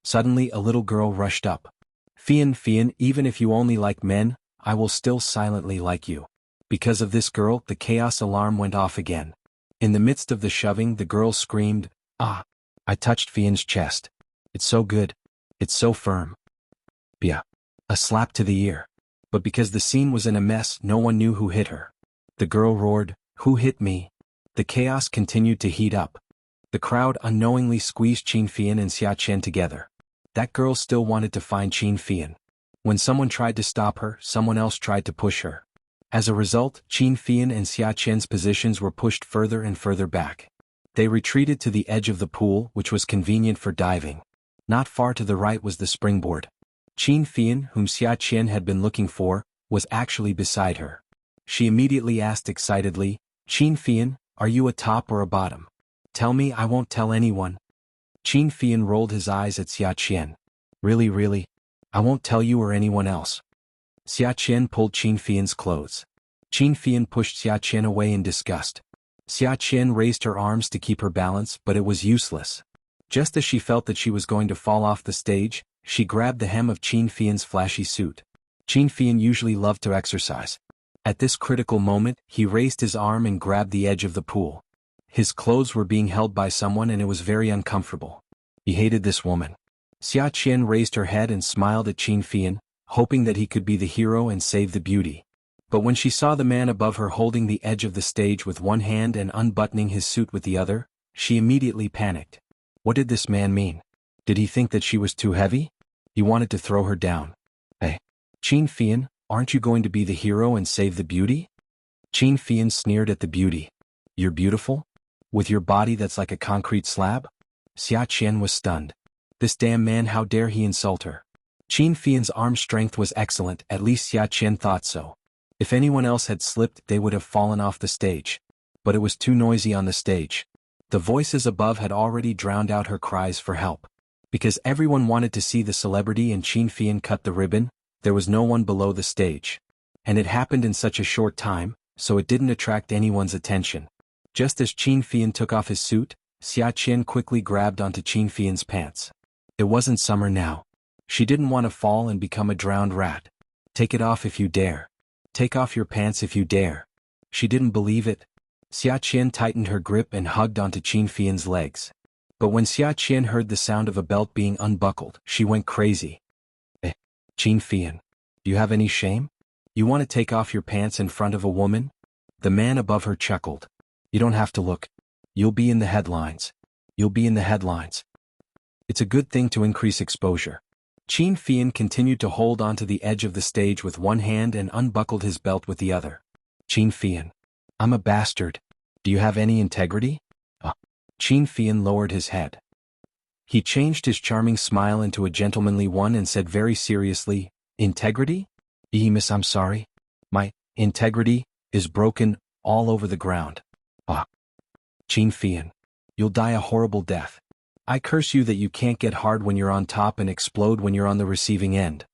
Suddenly a little girl rushed up. Fian, even if you only like men, I will still silently like you. Because of this girl, the chaos alarm went off again. In the midst of the shoving, the girl screamed, ah! I touched Fian's chest. It's so good. It's so firm. Yeah. A slap to the ear. But because the scene was in a mess, no one knew who hit her. The girl roared, who hit me? The chaos continued to heat up. The crowd unknowingly squeezed Qin Fian and Xia Qian together. That girl still wanted to find Qin Fian. When someone tried to stop her, someone else tried to push her. As a result, Qin Fian and Xia Qian's positions were pushed further and further back. They retreated to the edge of the pool, which was convenient for diving. Not far to the right was the springboard. Qin Fian, whom Xia Qian had been looking for, was actually beside her. She immediately asked excitedly, Qin Fian, are you a top or a bottom? Tell me, I won't tell anyone. Qin Fian rolled his eyes at Xia Qian. Really? I won't tell you or anyone else. Xia Qian pulled Qin Fian's clothes. Qin Fian pushed Xia Qian away in disgust. Xia Qian raised her arms to keep her balance, but it was useless. Just as she felt that she was going to fall off the stage, she grabbed the hem of Qin Fian's flashy suit. Qin Fian usually loved to exercise. At this critical moment, he raised his arm and grabbed the edge of the pool. His clothes were being held by someone and it was very uncomfortable. He hated this woman. Xia Qian raised her head and smiled at Qin Fian, hoping that he could be the hero and save the beauty. But when she saw the man above her holding the edge of the stage with one hand and unbuttoning his suit with the other, she immediately panicked. What did this man mean? Did he think that she was too heavy? He wanted to throw her down. Hey, Qin Fian, aren't you going to be the hero and save the beauty? Qin Fian sneered at the beauty. You're beautiful? With your body that's like a concrete slab? Xia Qian was stunned. This damn man, how dare he insult her? Qin Fian's arm strength was excellent, at least Xia Qian thought so. If anyone else had slipped, they would have fallen off the stage. But it was too noisy on the stage. The voices above had already drowned out her cries for help. Because everyone wanted to see the celebrity and Qin Fian cut the ribbon, there was no one below the stage. And it happened in such a short time, so it didn't attract anyone's attention. Just as Qin Fian took off his suit, Xia Qian quickly grabbed onto Qin Fian's pants. It wasn't summer now. She didn't want to fall and become a drowned rat. Take it off if you dare. Take off your pants if you dare. She didn't believe it. Xia Qian tightened her grip and hugged onto Qin Fian's legs. But when Xia Qian heard the sound of a belt being unbuckled, she went crazy. Qin Fian, do you have any shame? You want to take off your pants in front of a woman? The man above her chuckled. You don't have to look. You'll be in the headlines. You'll be in the headlines. It's a good thing to increase exposure. Qin Fian continued to hold onto the edge of the stage with one hand and unbuckled his belt with the other. Qin Fian, I'm a bastard. Do you have any integrity? Qin Fian lowered his head. He changed his charming smile into a gentlemanly one and said very seriously, Integrity? Miss, I'm sorry. My integrity is broken all over the ground. Qin Fian, you'll die a horrible death. I curse you that you can't get hard when you're on top and explode when you're on the receiving end.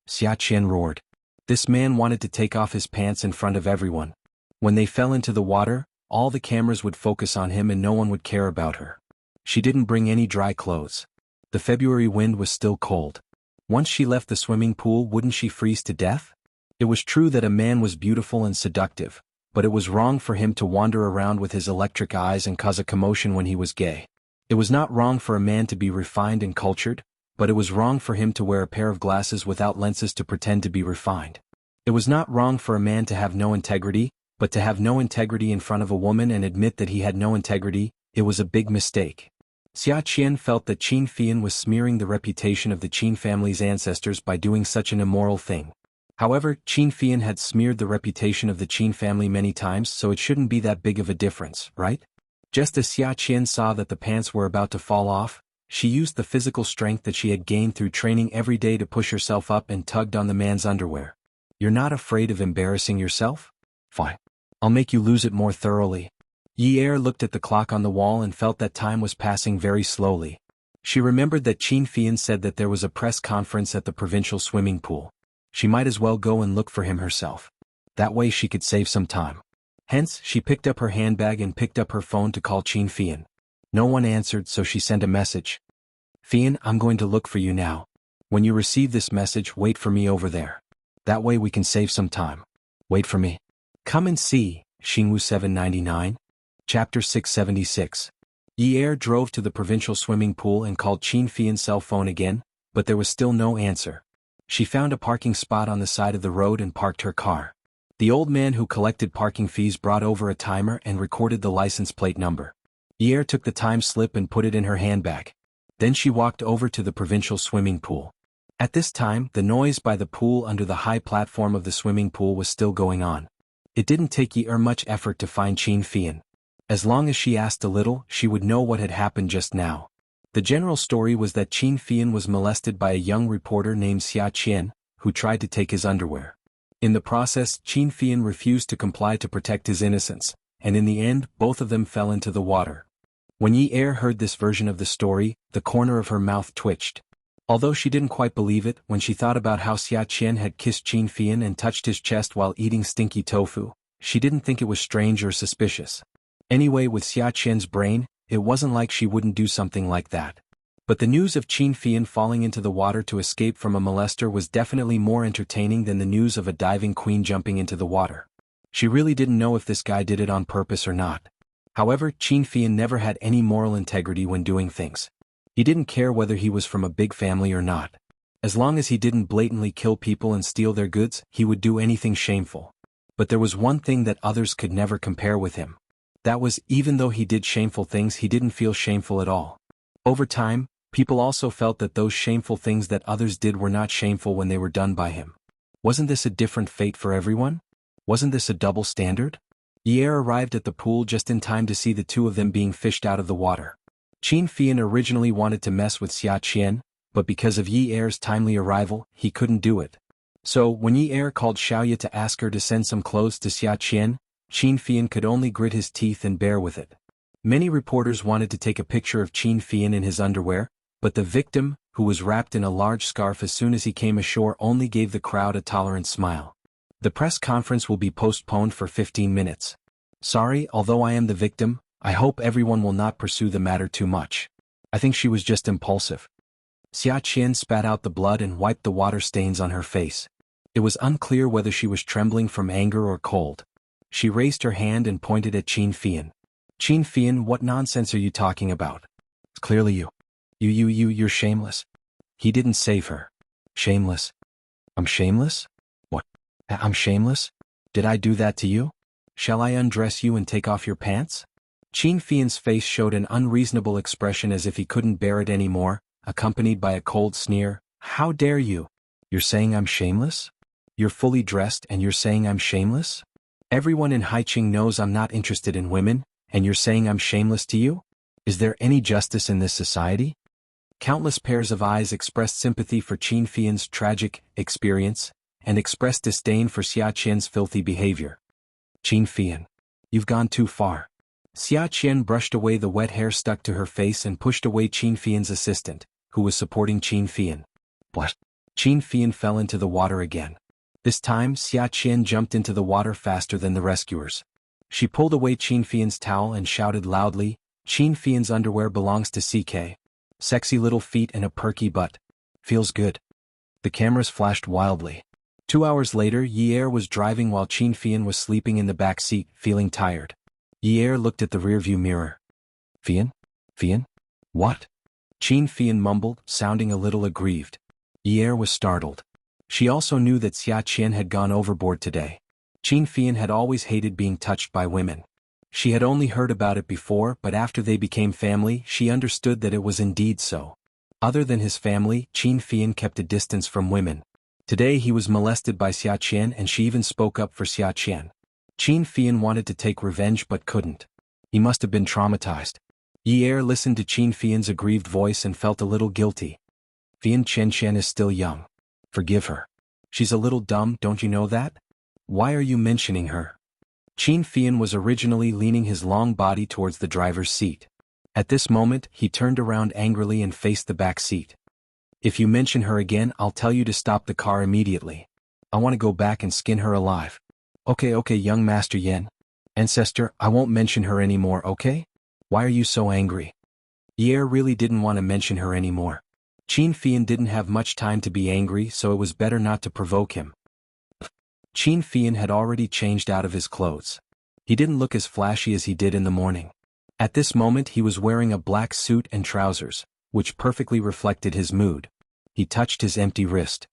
Xia Qian roared. This man wanted to take off his pants in front of everyone. When they fell into the water, all the cameras would focus on him and no one would care about her. She didn't bring any dry clothes. The February wind was still cold. Once she left the swimming pool, wouldn't she freeze to death? It was true that a man was beautiful and seductive, but it was wrong for him to wander around with his electric eyes and cause a commotion when he was gay. It was not wrong for a man to be refined and cultured, but it was wrong for him to wear a pair of glasses without lenses to pretend to be refined. It was not wrong for a man to have no integrity, but to have no integrity in front of a woman and admit that he had no integrity, it was a big mistake. Xia Qian felt that Qin Fian was smearing the reputation of the Qin family's ancestors by doing such an immoral thing. However, Qin Fian had smeared the reputation of the Qin family many times, so it shouldn't be that big of a difference, right? Just as Xia Qian saw that the pants were about to fall off, she used the physical strength that she had gained through training every day to push herself up and tugged on the man's underwear. You're not afraid of embarrassing yourself? Fine. I'll make you lose it more thoroughly. Yi Er looked at the clock on the wall and felt that time was passing very slowly. She remembered that Qin Fian said that there was a press conference at the provincial swimming pool. She might as well go and look for him herself. That way she could save some time. Hence, she picked up her handbag and picked up her phone to call Qin Fian. No one answered, so she sent a message. Fian, I'm going to look for you now. When you receive this message, wait for me over there. That way we can save some time. Wait for me. Come and see, Xingwu 799. Chapter 676. Yi Er drove to the provincial swimming pool and called Qin Fian's cell phone again, but there was still no answer. She found a parking spot on the side of the road and parked her car. The old man who collected parking fees brought over a timer and recorded the license plate number. Yi Er took the time slip and put it in her handbag. Then she walked over to the provincial swimming pool. At this time, the noise by the pool under the high platform of the swimming pool was still going on. It didn't take Yi Er much effort to find Qin Fian. As long as she asked a little, she would know what had happened just now. The general story was that Qin Fian was molested by a young reporter named Xianxia, who tried to take his underwear. In the process, Qin Fian refused to comply to protect his innocence, and in the end, both of them fell into the water. When Yi Er heard this version of the story, the corner of her mouth twitched. Although she didn't quite believe it, when she thought about how Xianxia had kissed Qin Fian and touched his chest while eating stinky tofu, she didn't think it was strange or suspicious. Anyway, with Xiaoqian's brain, it wasn't like she wouldn't do something like that. But the news of Qin Fian falling into the water to escape from a molester was definitely more entertaining than the news of a diving queen jumping into the water. She really didn't know if this guy did it on purpose or not. However, Qin Fian never had any moral integrity when doing things. He didn't care whether he was from a big family or not. As long as he didn't blatantly kill people and steal their goods, he would do anything shameful. But there was one thing that others could never compare with him. That was, even though he did shameful things, he didn't feel shameful at all. Over time, people also felt that those shameful things that others did were not shameful when they were done by him. Wasn't this a different fate for everyone? Wasn't this a double standard? Yi Er arrived at the pool just in time to see the two of them being fished out of the water. Qin Fian originally wanted to mess with Xiaoqian, but because of Yi Er's timely arrival, he couldn't do it. So, when Yi Er called Xiaoya to ask her to send some clothes to Xiaoqian, Qin Fian could only grit his teeth and bear with it. Many reporters wanted to take a picture of Qin Fian in his underwear, but the victim, who was wrapped in a large scarf as soon as he came ashore, only gave the crowd a tolerant smile. The press conference will be postponed for 15 minutes. Sorry, although I am the victim, I hope everyone will not pursue the matter too much. I think she was just impulsive. Xiaoqian spat out the blood and wiped the water stains on her face. It was unclear whether she was trembling from anger or cold. She raised her hand and pointed at Qin Fian. Qin Fian, what nonsense are you talking about? It's clearly you. You're shameless. He didn't save her. Shameless? I'm shameless? What? I'm shameless? Did I do that to you? Shall I undress you and take off your pants? Qin Fian's face showed an unreasonable expression as if he couldn't bear it anymore, accompanied by a cold sneer. How dare you? You're saying I'm shameless? You're fully dressed and you're saying I'm shameless? Everyone in Haiqing knows I'm not interested in women, and you're saying I'm shameless to you? Is there any justice in this society? Countless pairs of eyes expressed sympathy for Qin Fian's tragic experience, and expressed disdain for Xiaoqian's filthy behavior. Qin Fian, you've gone too far. Xiaoqian brushed away the wet hair stuck to her face and pushed away Qin Fian's assistant, who was supporting Qin Fian. What? Qin Fian fell into the water again. This time, Xiaoqian jumped into the water faster than the rescuers. She pulled away Qin Fian's towel and shouted loudly, Qin Fian's underwear belongs to CK. Sexy little feet and a perky butt. Feels good. The cameras flashed wildly. 2 hours later, Yi Er was driving while Qin Fian was sleeping in the back seat, feeling tired. Yi Er looked at the rearview mirror. Fian? Fian? What? Qin Fian mumbled, sounding a little aggrieved. Yi Er was startled. She also knew that Xiaoqian had gone overboard today. Qin Fian had always hated being touched by women. She had only heard about it before, but after they became family, she understood that it was indeed so. Other than his family, Qin Fian kept a distance from women. Today he was molested by Xiaoqian and she even spoke up for Xiaoqian. Qin Fian wanted to take revenge but couldn't. He must have been traumatized. Yi Er listened to Qin Fian's aggrieved voice and felt a little guilty. Fian Qianxian is still young. Forgive her. She's a little dumb, don't you know that? Why are you mentioning her? Qin Fian was originally leaning his long body towards the driver's seat. At this moment, he turned around angrily and faced the back seat. If you mention her again, I'll tell you to stop the car immediately. I want to go back and skin her alive. Okay, young Master Yen. Ancestor, I won't mention her anymore, okay? Why are you so angry? Ye really didn't want to mention her anymore. Qin Fian didn't have much time to be angry, so it was better not to provoke him. Qin Fian had already changed out of his clothes. He didn't look as flashy as he did in the morning. At this moment he was wearing a black suit and trousers, which perfectly reflected his mood. He touched his empty wrist.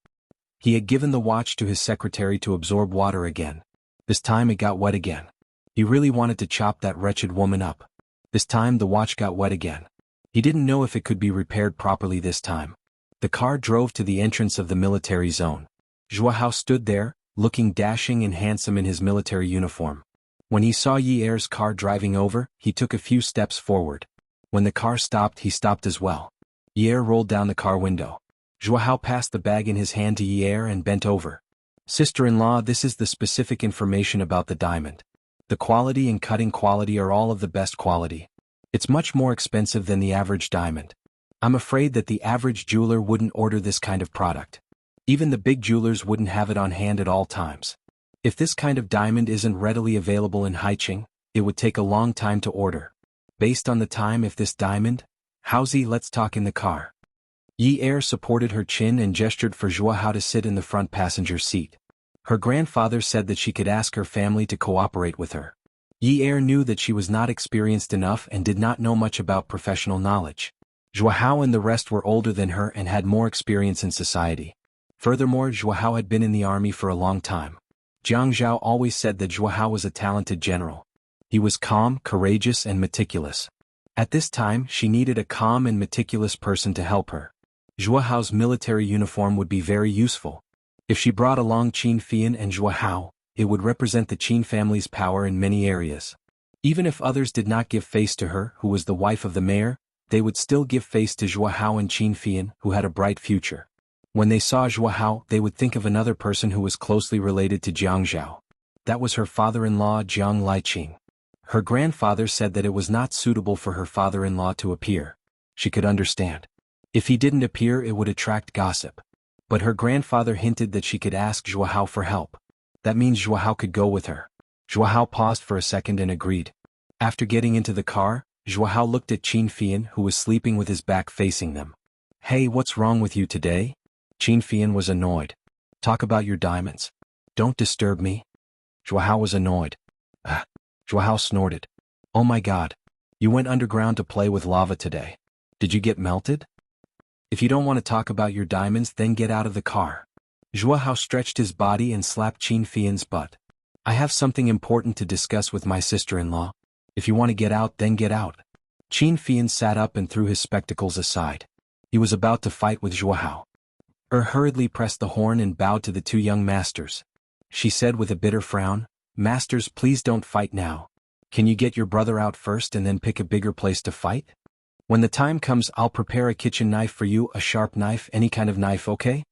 He had given the watch to his secretary to absorb water again. This time it got wet again. He really wanted to chop that wretched woman up. This time the watch got wet again. He didn't know if it could be repaired properly this time. The car drove to the entrance of the military zone. Xuanhuan stood there, looking dashing and handsome in his military uniform. When he saw Yi Er's car driving over, he took a few steps forward. When the car stopped, he stopped as well. Yi Er rolled down the car window. Xuanhuan passed the bag in his hand to Yi Er and bent over. Sister-in-law, this is the specific information about the diamond. The quality and cutting quality are all of the best quality. It's much more expensive than the average diamond. I'm afraid that the average jeweler wouldn't order this kind of product. Even the big jewelers wouldn't have it on hand at all times. If this kind of diamond isn't readily available in Haicheng, it would take a long time to order. Based on the time, if this diamond, Howzy, let's talk in the car. Yi Er supported her chin and gestured for Xuanhuan to sit in the front passenger seat. Her grandfather said that she could ask her family to cooperate with her. Yi Er knew that she was not experienced enough and did not know much about professional knowledge. Xuanhuan and the rest were older than her and had more experience in society. Furthermore, Xuanhuan had been in the army for a long time. Jianghu always said that Xuanhuan was a talented general. He was calm, courageous, and meticulous. At this time, she needed a calm and meticulous person to help her. Xuanhuan's military uniform would be very useful. If she brought along Qin Fian and Xuanhuan, it would represent the Qin family's power in many areas. Even if others did not give face to her, who was the wife of the mayor, they would still give face to Xuanhuan and Qin Fian, who had a bright future. When they saw Xuanhuan, they would think of another person who was closely related to Jianghu. That was her father-in-law Jiang Liqing. Her grandfather said that it was not suitable for her father-in-law to appear. She could understand. If he didn't appear, it would attract gossip. But her grandfather hinted that she could ask Xuanhuan for help. That means Xuanhuan could go with her. Xuanhuan paused for a second and agreed. After getting into the car, Xuanhuan looked at Qin Fian, who was sleeping with his back facing them. Hey, what's wrong with you today? Qin Fian was annoyed. Talk about your diamonds. Don't disturb me. Xuanhuan was annoyed. Xuanhuan snorted. Oh my god. You went underground to play with lava today. Did you get melted? If you don't want to talk about your diamonds, then get out of the car. Xuanhuan stretched his body and slapped Qin Fian's butt. I have something important to discuss with my sister-in-law. If you want to get out, then get out. Qin Fian sat up and threw his spectacles aside. He was about to fight with Xuanhuan. Hurriedly pressed the horn and bowed to the two young masters. She said with a bitter frown, Masters, please don't fight now. Can you get your brother out first and then pick a bigger place to fight? When the time comes, I'll prepare a kitchen knife for you, a sharp knife, any kind of knife, okay?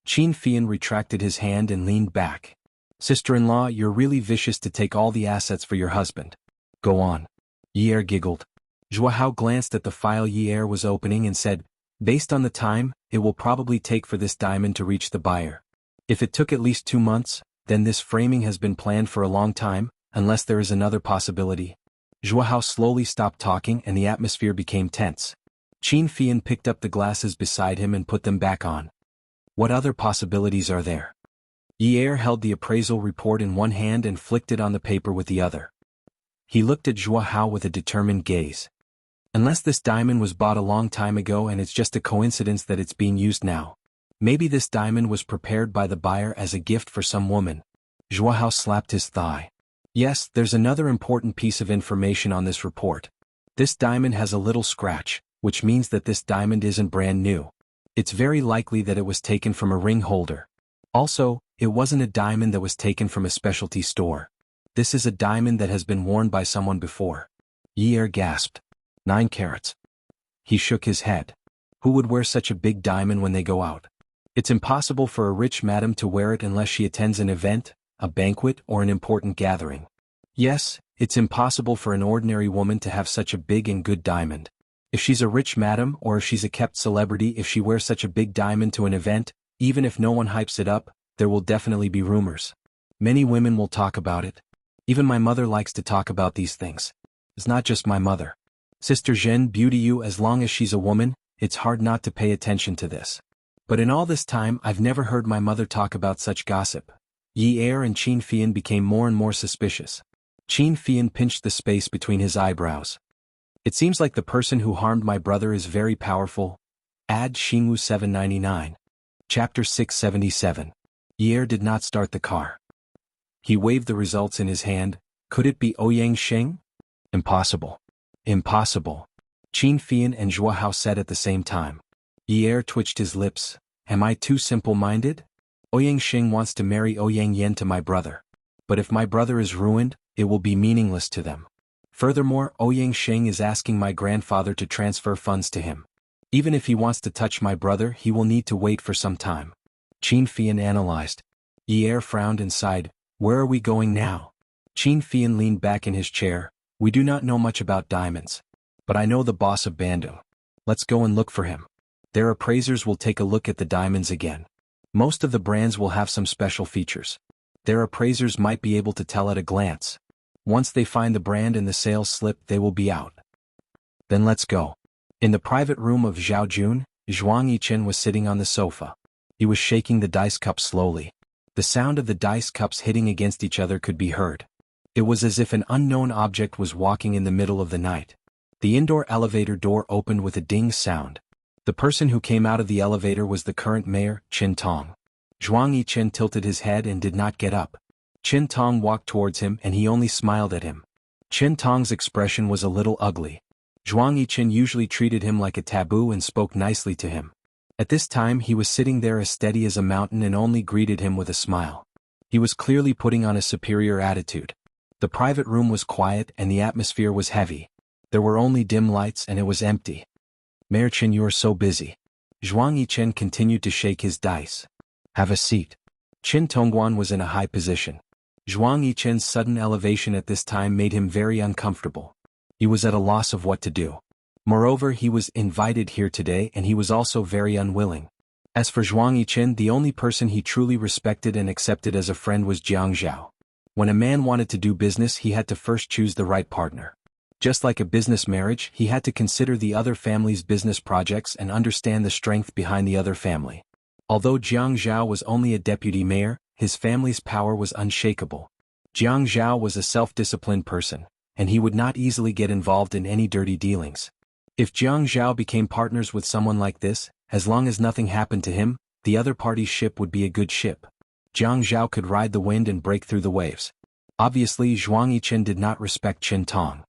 Qin Fian retracted his hand and leaned back. Sister-in-law, you're really vicious to take all the assets for your husband. Go on. Yi Er giggled. Xuanhuan glanced at the file Yi Er was opening and said, Based on the time, it will probably take for this diamond to reach the buyer. If it took at least 2 months, then this framing has been planned for a long time, unless there is another possibility. Xuanhuan slowly stopped talking and the atmosphere became tense. Qin Fian picked up the glasses beside him and put them back on. What other possibilities are there? Yi Er held the appraisal report in one hand and flicked it on the paper with the other. He looked at Xuanhuan with a determined gaze. Unless this diamond was bought a long time ago and it's just a coincidence that it's being used now. Maybe this diamond was prepared by the buyer as a gift for some woman. Xuanhuan slapped his thigh. Yes, there's another important piece of information on this report. This diamond has a little scratch, which means that this diamond isn't brand new. It's very likely that it was taken from a ring holder. Also, it wasn't a diamond that was taken from a specialty store. This is a diamond that has been worn by someone before. Yi Er gasped. 9 carats. He shook his head. Who would wear such a big diamond when they go out? It's impossible for a rich madam to wear it unless she attends an event, a banquet, or an important gathering. Yes, it's impossible for an ordinary woman to have such a big and good diamond. If she's a rich madam or if she's a kept celebrity, if she wears such a big diamond to an event, even if no one hypes it up, there will definitely be rumors. Many women will talk about it. Even my mother likes to talk about these things. It's not just my mother. Sister Zhen, beauty you, as long as she's a woman, it's hard not to pay attention to this. But in all this time I've never heard my mother talk about such gossip. Yi Er and Qin Fian became more and more suspicious. Qin Fian pinched the space between his eyebrows. It seems like the person who harmed my brother is very powerful. Ad Xingwu 799. Chapter 677. Yi Er did not start the car. He waved the results in his hand. Could it be Ouyang Sheng? Impossible. Impossible. Qin Fian and Zhuo said at the same time. Yi Er twitched his lips. Am I too simple-minded? Ouyang Sheng wants to marry Ouyang Yan to my brother. But if my brother is ruined, it will be meaningless to them. Furthermore, Ouyang Sheng is asking my grandfather to transfer funds to him. Even if he wants to touch my brother, he will need to wait for some time. Qin Fian analyzed. Yi Er frowned and sighed. Where are we going now? Qin Fian leaned back in his chair. We do not know much about diamonds. But I know the boss of Bandung. Let's go and look for him. Their appraisers will take a look at the diamonds again. Most of the brands will have some special features. Their appraisers might be able to tell at a glance. Once they find the brand and the sales slip, they will be out. Then let's go. In the private room of Zhao Jun, Zhuang Yichen was sitting on the sofa. He was shaking the dice cup slowly. The sound of the dice cups hitting against each other could be heard. It was as if an unknown object was walking in the middle of the night. The indoor elevator door opened with a ding sound. The person who came out of the elevator was the current mayor, Qin Tong. Zhuang Yichen tilted his head and did not get up. Qin Tong walked towards him and he only smiled at him. Qin Tong's expression was a little ugly. Zhuang Yichen usually treated him like a taboo and spoke nicely to him. At this time he was sitting there as steady as a mountain and only greeted him with a smile. He was clearly putting on a superior attitude. The private room was quiet and the atmosphere was heavy. There were only dim lights and it was empty. Mayor Qin, you are so busy. Zhuang Yichen continued to shake his dice. Have a seat. Qin Tongguan was in a high position. Zhuang Yichen's sudden elevation at this time made him very uncomfortable. He was at a loss of what to do. Moreover, he was invited here today and he was also very unwilling. As for Zhuang Yichen, the only person he truly respected and accepted as a friend was Jianghu. When a man wanted to do business, he had to first choose the right partner. Just like a business marriage, he had to consider the other family's business projects and understand the strength behind the other family. Although Jianghu was only a deputy mayor, his family's power was unshakable. Jianghu was a self-disciplined person, and he would not easily get involved in any dirty dealings. If Jianghu became partners with someone like this, as long as nothing happened to him, the other party's ship would be a good ship. Jianghu could ride the wind and break through the waves. Obviously, Zhuang Yichen did not respect Qin Tong.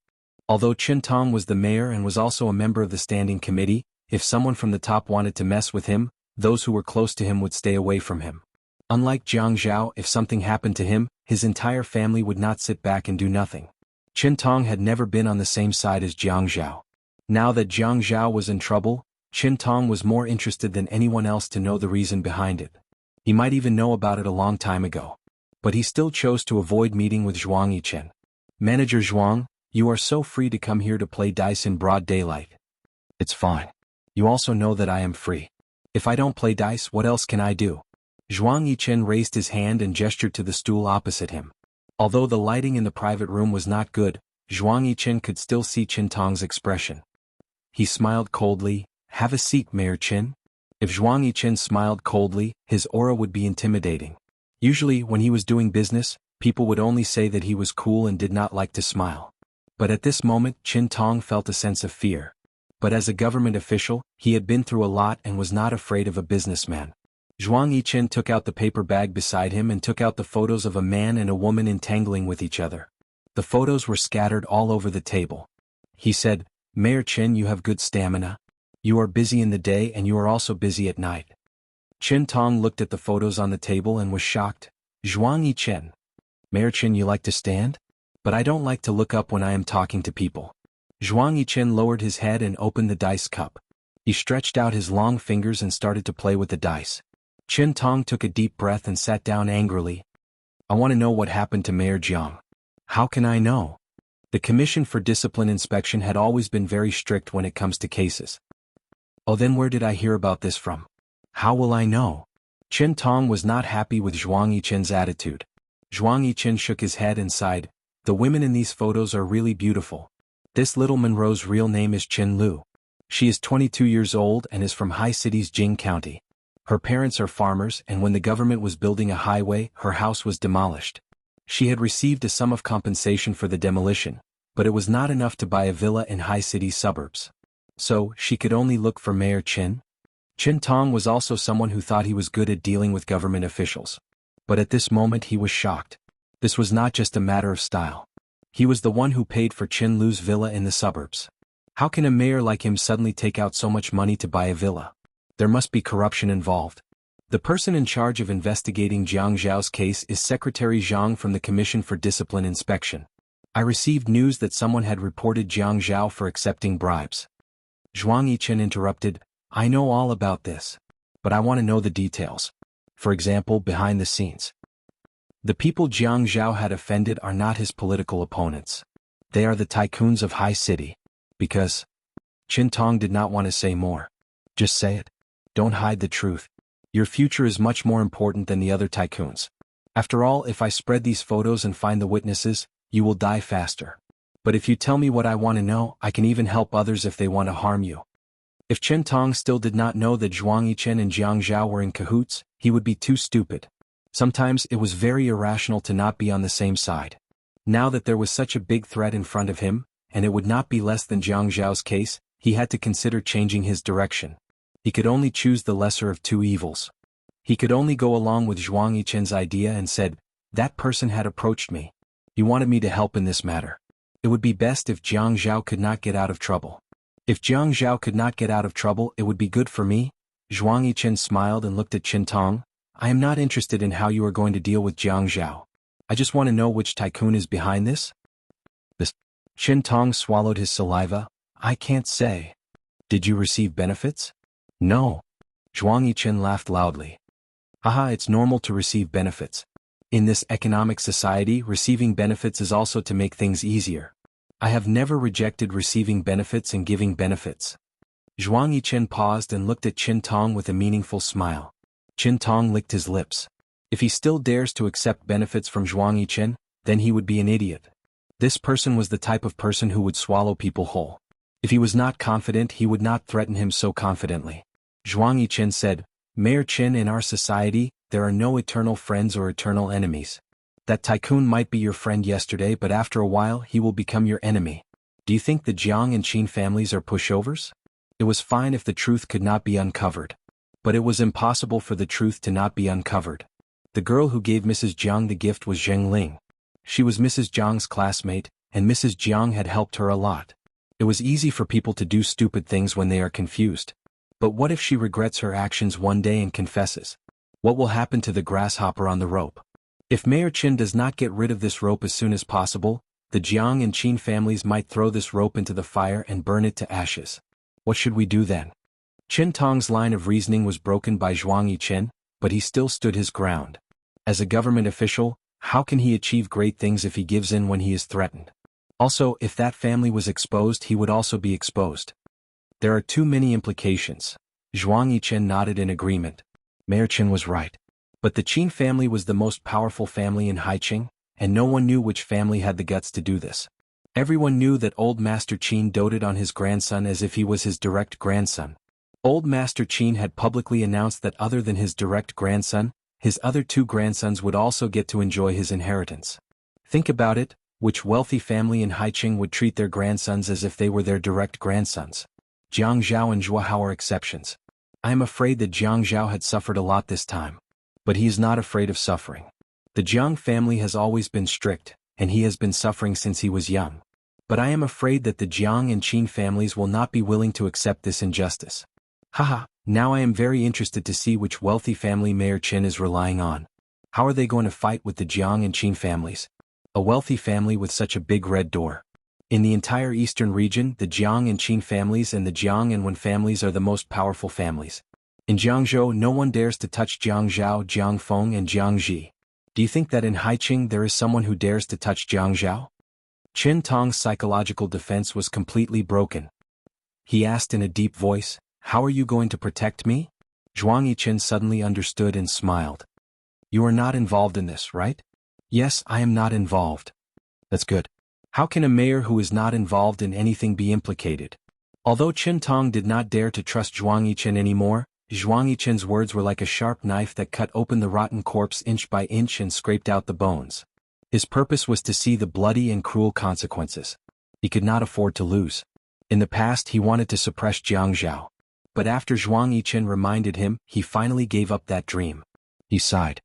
Although Qin Tong was the mayor and was also a member of the standing committee, if someone from the top wanted to mess with him, those who were close to him would stay away from him. Unlike Jianghu, if something happened to him, his entire family would not sit back and do nothing. Qin Tong had never been on the same side as Jianghu. Now that Jianghu was in trouble, Qin Tong was more interested than anyone else to know the reason behind it. He might even know about it a long time ago. But he still chose to avoid meeting with Zhuang Yichen. Manager Zhuang, you are so free to come here to play dice in broad daylight. It's fine. You also know that I am free. If I don't play dice, what else can I do? Zhuang Yichen raised his hand and gestured to the stool opposite him. Although the lighting in the private room was not good, Zhuang Yichen could still see Qin Tong's expression. He smiled coldly. Have a seat, Mayor Qin. If Zhuang Yichen smiled coldly, his aura would be intimidating. Usually, when he was doing business, people would only say that he was cool and did not like to smile. But at this moment, Qin Tong felt a sense of fear. But as a government official, he had been through a lot and was not afraid of a businessman. Zhuang Yichen took out the paper bag beside him and took out the photos of a man and a woman entangling with each other. The photos were scattered all over the table. He said, Mayor Qin, you have good stamina. You are busy in the day and you are also busy at night. Qin Tong looked at the photos on the table and was shocked. Zhuang Yichen. Mayor Qin, you like to stand? But I don't like to look up when I am talking to people. Zhuang Yichen lowered his head and opened the dice cup. He stretched out his long fingers and started to play with the dice. Qin Tong took a deep breath and sat down angrily. I want to know what happened to Mayor Jiang. How can I know? The Commission for Discipline Inspection had always been very strict when it comes to cases. Oh, then where did I hear about this from? How will I know? Chen Tong was not happy with Zhuang Yichen's attitude. Zhuang Yichen shook his head and sighed. The women in these photos are really beautiful. This little Monroe's real name is Chen Lu. She is 22 years old and is from High City's Jing County. Her parents are farmers, and when the government was building a highway, her house was demolished. She had received a sum of compensation for the demolition, but it was not enough to buy a villa in High City's suburbs. So, she could only look for Mayor Chen. Chen Tong was also someone who thought he was good at dealing with government officials. But at this moment he was shocked. This was not just a matter of style. He was the one who paid for Chen Lu's villa in the suburbs. How can a mayor like him suddenly take out so much money to buy a villa? There must be corruption involved. The person in charge of investigating Jiang Zhao's case is Secretary Zhang from the Commission for Discipline Inspection. I received news that someone had reported Jiang Zhao for accepting bribes. Zhuang Yichen interrupted, I know all about this. But I want to know the details. For example, behind the scenes. The people Jiang Zhao had offended are not his political opponents. They are the tycoons of High City. Because... Chen Tong did not want to say more. Just say it. Don't hide the truth. Your future is much more important than the other tycoons. After all, if I spread these photos and find the witnesses, you will die faster. But if you tell me what I want to know, I can even help others if they want to harm you. If Chen Tong still did not know that Zhuang Yichen and Jiang Zhao were in cahoots, he would be too stupid. Sometimes it was very irrational to not be on the same side. Now that there was such a big threat in front of him, and it would not be less than Jiang Zhao's case, he had to consider changing his direction. He could only choose the lesser of two evils. He could only go along with Zhuang Yichen's idea and said, that person had approached me. He wanted me to help in this matter. It would be best if Jiang Zhao could not get out of trouble. If Jiang Zhao could not get out of trouble, it would be good for me. Zhuang Yichen smiled and looked at Chen Tong. I am not interested in how you are going to deal with Jiang Zhao. I just want to know which tycoon is behind this. Chen Tong swallowed his saliva. I can't say. Did you receive benefits? No. Zhuang Yichen laughed loudly. Haha, it's normal to receive benefits. In this economic society, receiving benefits is also to make things easier. I have never rejected receiving benefits and giving benefits. Zhuang Yichen paused and looked at Chen Tong with a meaningful smile. Chen Tong licked his lips. If he still dares to accept benefits from Zhuang Yichen, then he would be an idiot. This person was the type of person who would swallow people whole. If he was not confident, he would not threaten him so confidently. Zhuang Yichen said, Mayor Chen, in our society, there are no eternal friends or eternal enemies. That tycoon might be your friend yesterday, but after a while he will become your enemy. Do you think the Jiang and Qin families are pushovers? It was fine if the truth could not be uncovered. But it was impossible for the truth to not be uncovered. The girl who gave Mrs. Jiang the gift was Zheng Ling. She was Mrs. Jiang's classmate, and Mrs. Jiang had helped her a lot. It was easy for people to do stupid things when they are confused. But what if she regrets her actions one day and confesses? What will happen to the grasshopper on the rope? If Mayor Chen does not get rid of this rope as soon as possible, the Jiang and Qin families might throw this rope into the fire and burn it to ashes. What should we do then? Chen Tong's line of reasoning was broken by Zhuang Yichen, but he still stood his ground. As a government official, how can he achieve great things if he gives in when he is threatened? Also, if that family was exposed, he would also be exposed. There are too many implications. Zhuang Yichen nodded in agreement. Mayor Chen was right. But the Qin family was the most powerful family in Haiqing, and no one knew which family had the guts to do this. Everyone knew that Old Master Qin doted on his grandson as if he was his direct grandson. Old Master Qin had publicly announced that other than his direct grandson, his other two grandsons would also get to enjoy his inheritance. Think about it, which wealthy family in Haiqing would treat their grandsons as if they were their direct grandsons? Jiang Zhao and Zhuahao are exceptions. I am afraid that Jiang Zhao had suffered a lot this time. But he is not afraid of suffering. The Jiang family has always been strict, and he has been suffering since he was young. But I am afraid that the Jiang and Qin families will not be willing to accept this injustice. Haha, now I am very interested to see which wealthy family Mayor Chen is relying on. How are they going to fight with the Jiang and Qin families? A wealthy family with such a big red door. In the entire eastern region, the Jiang and Qin families and the Jiang and Wen families are the most powerful families. In Jiangzhou, no one dares to touch Jiang Zhao, Jiang Feng and Jiang Ji. Do you think that in Haiqing there is someone who dares to touch Jiang Zhao? Qin Tong's psychological defense was completely broken. He asked in a deep voice, "How are you going to protect me?" Zhuang Yiqin suddenly understood and smiled. "You are not involved in this, right?" "Yes, I am not involved." "That's good. How can a mayor who is not involved in anything be implicated?" Although Qin Tong did not dare to trust Zhuang Yiqin anymore, Zhuang Yiqin's words were like a sharp knife that cut open the rotten corpse inch by inch and scraped out the bones. His purpose was to see the bloody and cruel consequences. He could not afford to lose. In the past he wanted to suppress Jianghu. But after Zhuang Yiqin reminded him, he finally gave up that dream. He sighed.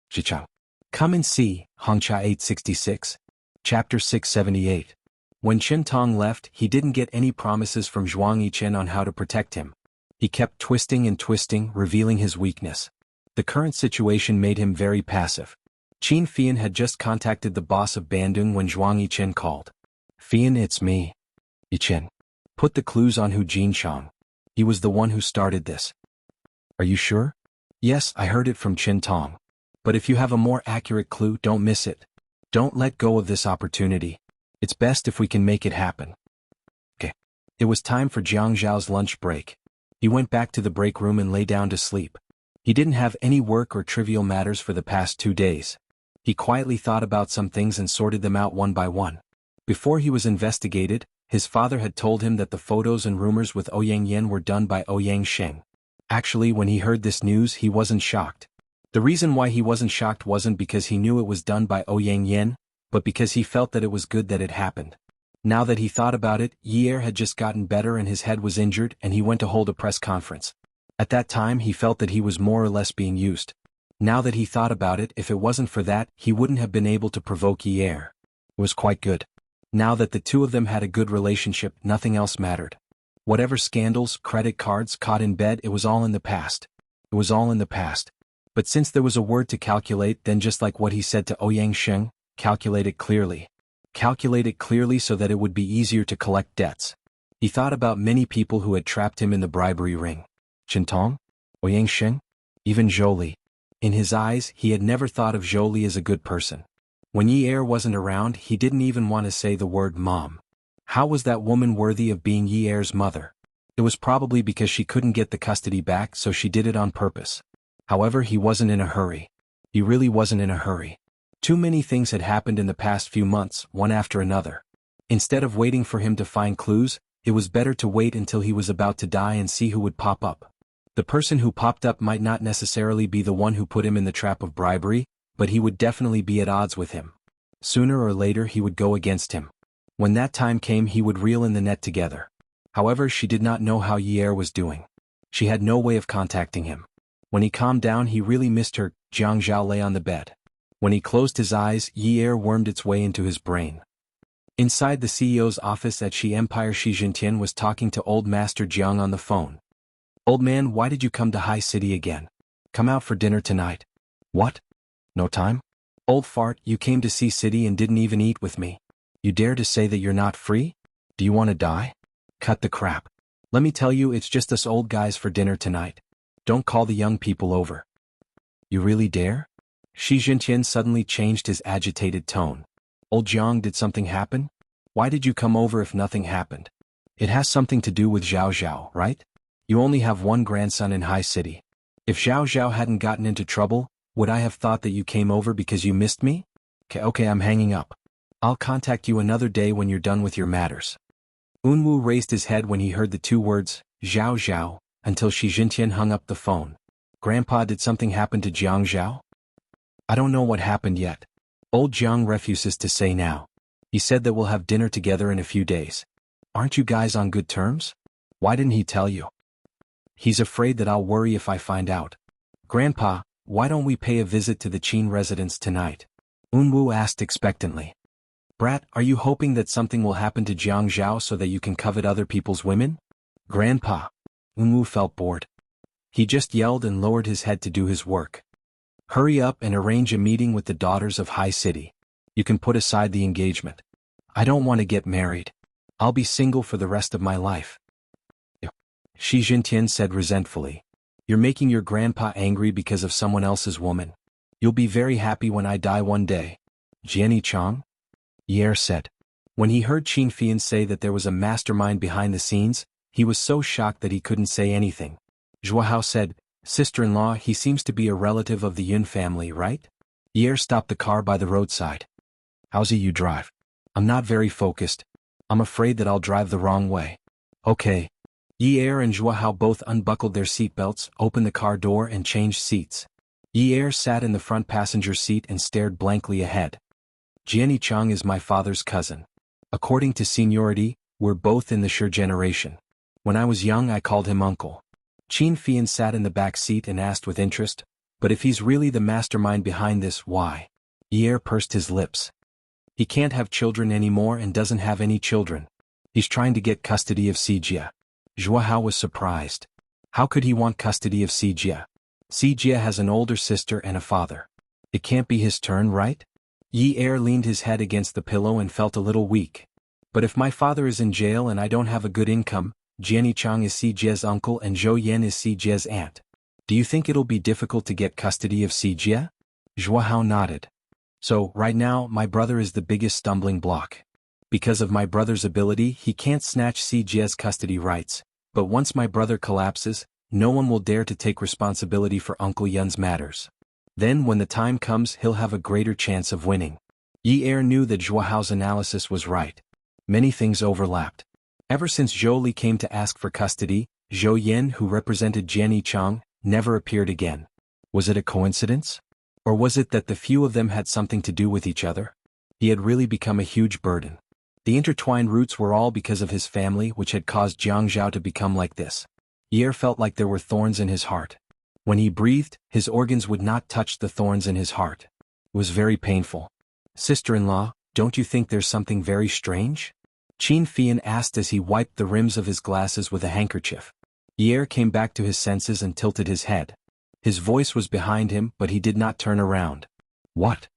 "Zhichao. Come and see." Hongcha 866. Chapter 678. When Qin Tong left, he didn't get any promises from Zhuang Yiqin on how to protect him. He kept twisting and twisting, revealing his weakness. The current situation made him very passive. Qin Fian had just contacted the boss of Bandung when Zhuang Yiqin called. "Fian, it's me." "Yiqin. Put the clues on Hu Jinchang. He was the one who started this." "Are you sure?" "Yes, I heard it from Qin Tong. But if you have a more accurate clue, don't miss it. Don't let go of this opportunity. It's best if we can make it happen." Okay. It was time for Jiang Zhao's lunch break. He went back to the break room and lay down to sleep. He didn't have any work or trivial matters for the past 2 days. He quietly thought about some things and sorted them out one by one. Before he was investigated, his father had told him that the photos and rumors with Ouyang Yan were done by Ouyang Sheng. Actually, when he heard this news, he wasn't shocked. The reason why he wasn't shocked wasn't because he knew it was done by Ouyang Yan, but because he felt that it was good that it happened. Now that he thought about it, Yi Er had just gotten better and his head was injured and he went to hold a press conference. At that time he felt that he was more or less being used. Now that he thought about it, if it wasn't for that, he wouldn't have been able to provoke Yi Er. It was quite good. Now that the two of them had a good relationship, nothing else mattered. Whatever scandals, credit cards, caught in bed, it was all in the past. It was all in the past. But since there was a word to calculate, then just like what he said to Ouyang Sheng, calculate it clearly. Calculate it clearly so that it would be easier to collect debts. He thought about many people who had trapped him in the bribery ring. Qin Tong? Ouyang Sheng? Even Zhou. In his eyes, he had never thought of Zhou as a good person. When Yi Er wasn't around, he didn't even want to say the word mom. How was that woman worthy of being Yi Er's mother? It was probably because she couldn't get the custody back, so she did it on purpose. However, he wasn't in a hurry. He really wasn't in a hurry. Too many things had happened in the past few months, one after another. Instead of waiting for him to find clues, it was better to wait until he was about to die and see who would pop up. The person who popped up might not necessarily be the one who put him in the trap of bribery, but he would definitely be at odds with him. Sooner or later he would go against him. When that time came, he would reel in the net together. However, she did not know how Yi Er was doing. She had no way of contacting him. When he calmed down, he really missed her. Jiang Zhao lay on the bed. When he closed his eyes, Yi Er wormed its way into his brain. Inside the CEO's office at Shi Empire, Shi Jintian was talking to old Master Jiang on the phone. "Old man, why did you come to High City again? Come out for dinner tonight." "What? No time?" "Old fart, you came to see City and didn't even eat with me. You dare to say that you're not free? Do you want to die? Cut the crap. Let me tell you, it's just us old guys for dinner tonight. Don't call the young people over." "You really dare?" Shi Jintian suddenly changed his agitated tone. "Old Jiang, did something happen? Why did you come over if nothing happened? It has something to do with Zhao Zhao, right? You only have one grandson in High City. If Zhao Zhao hadn't gotten into trouble, would I have thought that you came over because you missed me? Okay, I'm hanging up. I'll contact you another day when you're done with your matters." Unwu raised his head when he heard the two words, Zhao Zhao, until Shi Jintian hung up the phone. "Grandpa, did something happen to Jiang Zhao?" "I don't know what happened yet. Old Jiang refuses to say now. He said that we'll have dinner together in a few days. Aren't you guys on good terms? Why didn't he tell you?" "He's afraid that I'll worry if I find out." "Grandpa, why don't we pay a visit to the Qin residence tonight?" Unwu asked expectantly. "Brat, are you hoping that something will happen to Jiang Zhao so that you can covet other people's women?" "Grandpa." Unwu felt bored. He just yelled and lowered his head to do his work. "Hurry up and arrange a meeting with the daughters of High City. You can put aside the engagement. I don't want to get married. I'll be single for the rest of my life." Shi Jintian said resentfully. "You're making your grandpa angry because of someone else's woman. You'll be very happy when I die one day." "Jianyi Chang?" Yi Er said. When he heard Qin Fian say that there was a mastermind behind the scenes, he was so shocked that he couldn't say anything. Xuanhuan said, "Sister-in-law, he seems to be a relative of the Yun family, right?" Ye stopped the car by the roadside. "How's you drive?" "I'm not very focused. I'm afraid that I'll drive the wrong way." "Okay." Ye and Xuanhuan both unbuckled their seatbelts, opened the car door and changed seats. Ye sat in the front passenger seat and stared blankly ahead. "Jianghu is my father's cousin. According to seniority, we're both in the Shi generation. When I was young I called him uncle." Qin Fian sat in the back seat and asked with interest, "But if he's really the mastermind behind this, why?" Ye pursed his lips. "He can't have children anymore and doesn't have any children. He's trying to get custody of xianxia." Xuanhuan was surprised. How could he want custody of xianxia? Xianxia has an older sister and a father. It can't be his turn, right? Ye leaned his head against the pillow and felt a little weak. "But if my father is in jail and I don't have a good income, Jianghu is Xianxia's uncle and Zhou Yan is Xianxia's aunt. Do you think it'll be difficult to get custody of xianxia?" Xuanhuan nodded. "So, right now, my brother is the biggest stumbling block. Because of my brother's ability, he can't snatch xianxia's custody rights, but once my brother collapses, no one will dare to take responsibility for Uncle Yun's matters. Then when the time comes he'll have a greater chance of winning." Ye knew that Xuanhuan's analysis was right. Many things overlapped. Ever since Zhou Li came to ask for custody, Zhou Yan, who represented Jianghu, never appeared again. Was it a coincidence? Or was it that the few of them had something to do with each other? He had really become a huge burden. The intertwined roots were all because of his family, which had caused Jianghu to become like this. Ye felt like there were thorns in his heart. When he breathed, his organs would not touch the thorns in his heart. It was very painful. "Sister-in-law, don't you think there's something very strange?" Qin Fian asked as he wiped the rims of his glasses with a handkerchief. Ye came back to his senses and tilted his head. His voice was behind him, but he did not turn around. "What?"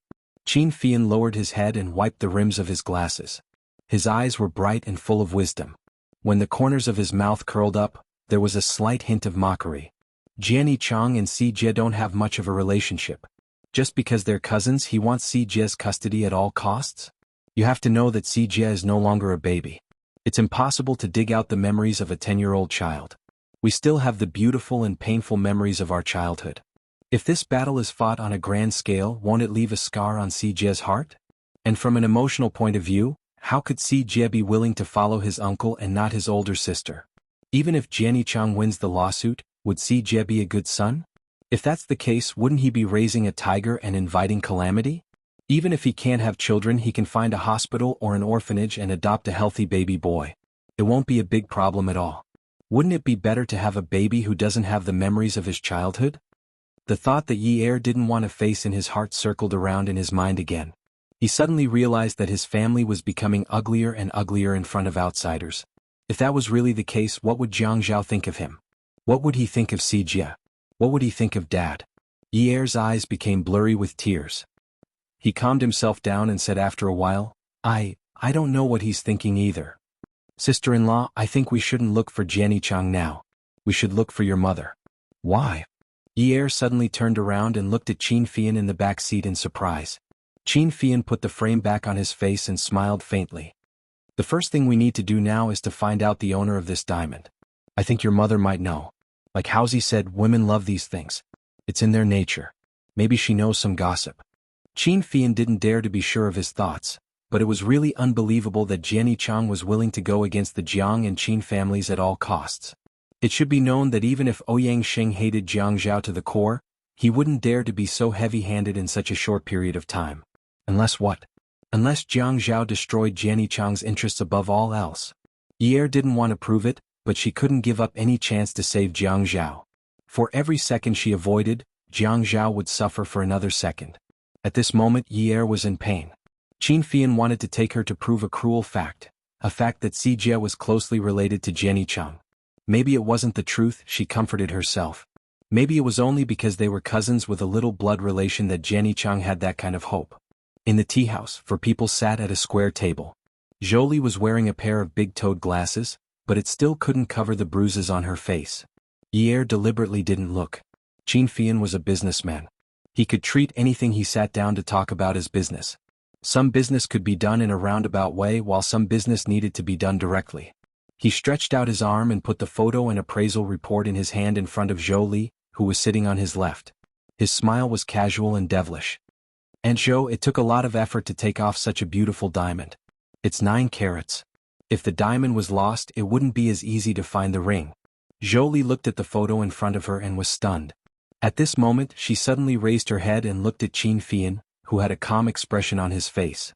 Qin Fian lowered his head and wiped the rims of his glasses. His eyes were bright and full of wisdom. When the corners of his mouth curled up, there was a slight hint of mockery. "Jianghu and Xianxia don't have much of a relationship. Just because they're cousins he wants Xianxia's custody at all costs? You have to know that Xianxia is no longer a baby. It's impossible to dig out the memories of a 10-year-old child. We still have the beautiful and painful memories of our childhood. If this battle is fought on a grand scale, won't it leave a scar on Xianxia's heart? And from an emotional point of view, how could Xianxia be willing to follow his uncle and not his older sister? Even if Jianghu wins the lawsuit, would Xianxia be a good son? If that's the case, wouldn't he be raising a tiger and inviting calamity? Even if he can't have children, he can find a hospital or an orphanage and adopt a healthy baby boy. It won't be a big problem at all. Wouldn't it be better to have a baby who doesn't have the memories of his childhood? The thought that Ye didn't want to face in his heart circled around in his mind again. He suddenly realized that his family was becoming uglier and uglier in front of outsiders. If that was really the case, what would Jianghu think of him? What would he think of Xianxia? What would he think of Dad? Ye's eyes became blurry with tears. He calmed himself down and said after a while, I don't know what he's thinking either. Sister-in-law, I think we shouldn't look for Jianghu now. We should look for your mother." "Why?" Ye suddenly turned around and looked at Qin Fian in the back seat in surprise. Qin Fian put the frame back on his face and smiled faintly. "The first thing we need to do now is to find out the owner of this diamond. I think your mother might know. Like Hausi said, women love these things. It's in their nature. Maybe she knows some gossip." Qin Fian didn't dare to be sure of his thoughts, but it was really unbelievable that Jianghu was willing to go against the Jiang and Qin families at all costs. It should be known that even if Ouyang Sheng hated Jianghu to the core, he wouldn't dare to be so heavy-handed in such a short period of time. Unless what? Unless Jianghu destroyed Jianghu's interests above all else. Ye didn't want to prove it, but she couldn't give up any chance to save Jianghu. For every second she avoided, Jianghu would suffer for another second. At this moment Ye was in pain. Qin Fian wanted to take her to prove a cruel fact, a fact that Xianxia was closely related to Jianghu. Maybe it wasn't the truth, she comforted herself. Maybe it was only because they were cousins with a little blood relation that Jianghu had that kind of hope. In the tea house, four people sat at a square table. Zhou Li was wearing a pair of big-toed glasses, but it still couldn't cover the bruises on her face. Ye deliberately didn't look. Qin Fian was a businessman. He could treat anything he sat down to talk about as business. Some business could be done in a roundabout way while some business needed to be done directly. He stretched out his arm and put the photo and appraisal report in his hand in front of Zhou Li, who was sitting on his left. His smile was casual and devilish. "And Zhou, it took a lot of effort to take off such a beautiful diamond. It's 9 carats. If the diamond was lost, it wouldn't be as easy to find the ring." Zhou Li looked at the photo in front of her and was stunned. At this moment, she suddenly raised her head and looked at Qin Fian, who had a calm expression on his face.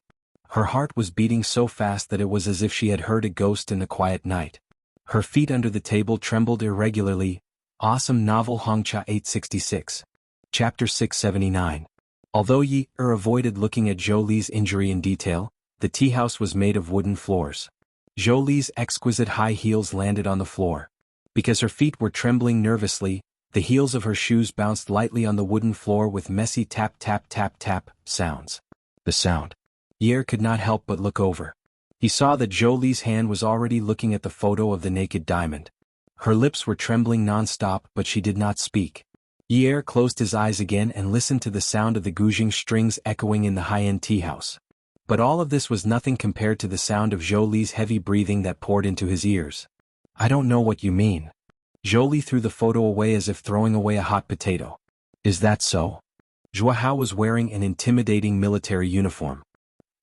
Her heart was beating so fast that it was as if she had heard a ghost in the quiet night. Her feet under the table trembled irregularly. Awesome novel Hongcha 866. Chapter 679. Although Yi avoided looking at Zhou Li's injury in detail, the tea house was made of wooden floors. Zhou Li's exquisite high heels landed on the floor. Because her feet were trembling nervously, the heels of her shoes bounced lightly on the wooden floor with messy tap tap tap tap sounds. The sound. Yi could not help but look over. He saw that Zhou Li's hand was already looking at the photo of the naked diamond. Her lips were trembling non-stop, but she did not speak. Yi closed his eyes again and listened to the sound of the guzheng strings echoing in the high-end tea house. But all of this was nothing compared to the sound of Zhou Li's heavy breathing that poured into his ears. "I don't know what you mean." Zhou Li threw the photo away as if throwing away a hot potato. "Is that so?" Xuanhuan was wearing an intimidating military uniform.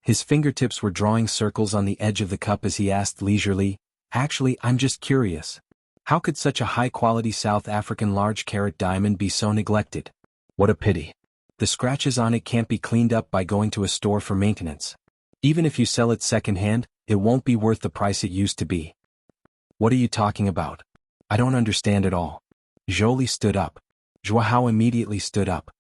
His fingertips were drawing circles on the edge of the cup as he asked leisurely, "Actually, I'm just curious. How could such a high-quality South African large-carat diamond be so neglected? What a pity. The scratches on it can't be cleaned up by going to a store for maintenance. Even if you sell it second-hand, it won't be worth the price it used to be." "What are you talking about? I don't understand at all." Zhou Li stood up. Xuanhuan immediately stood up.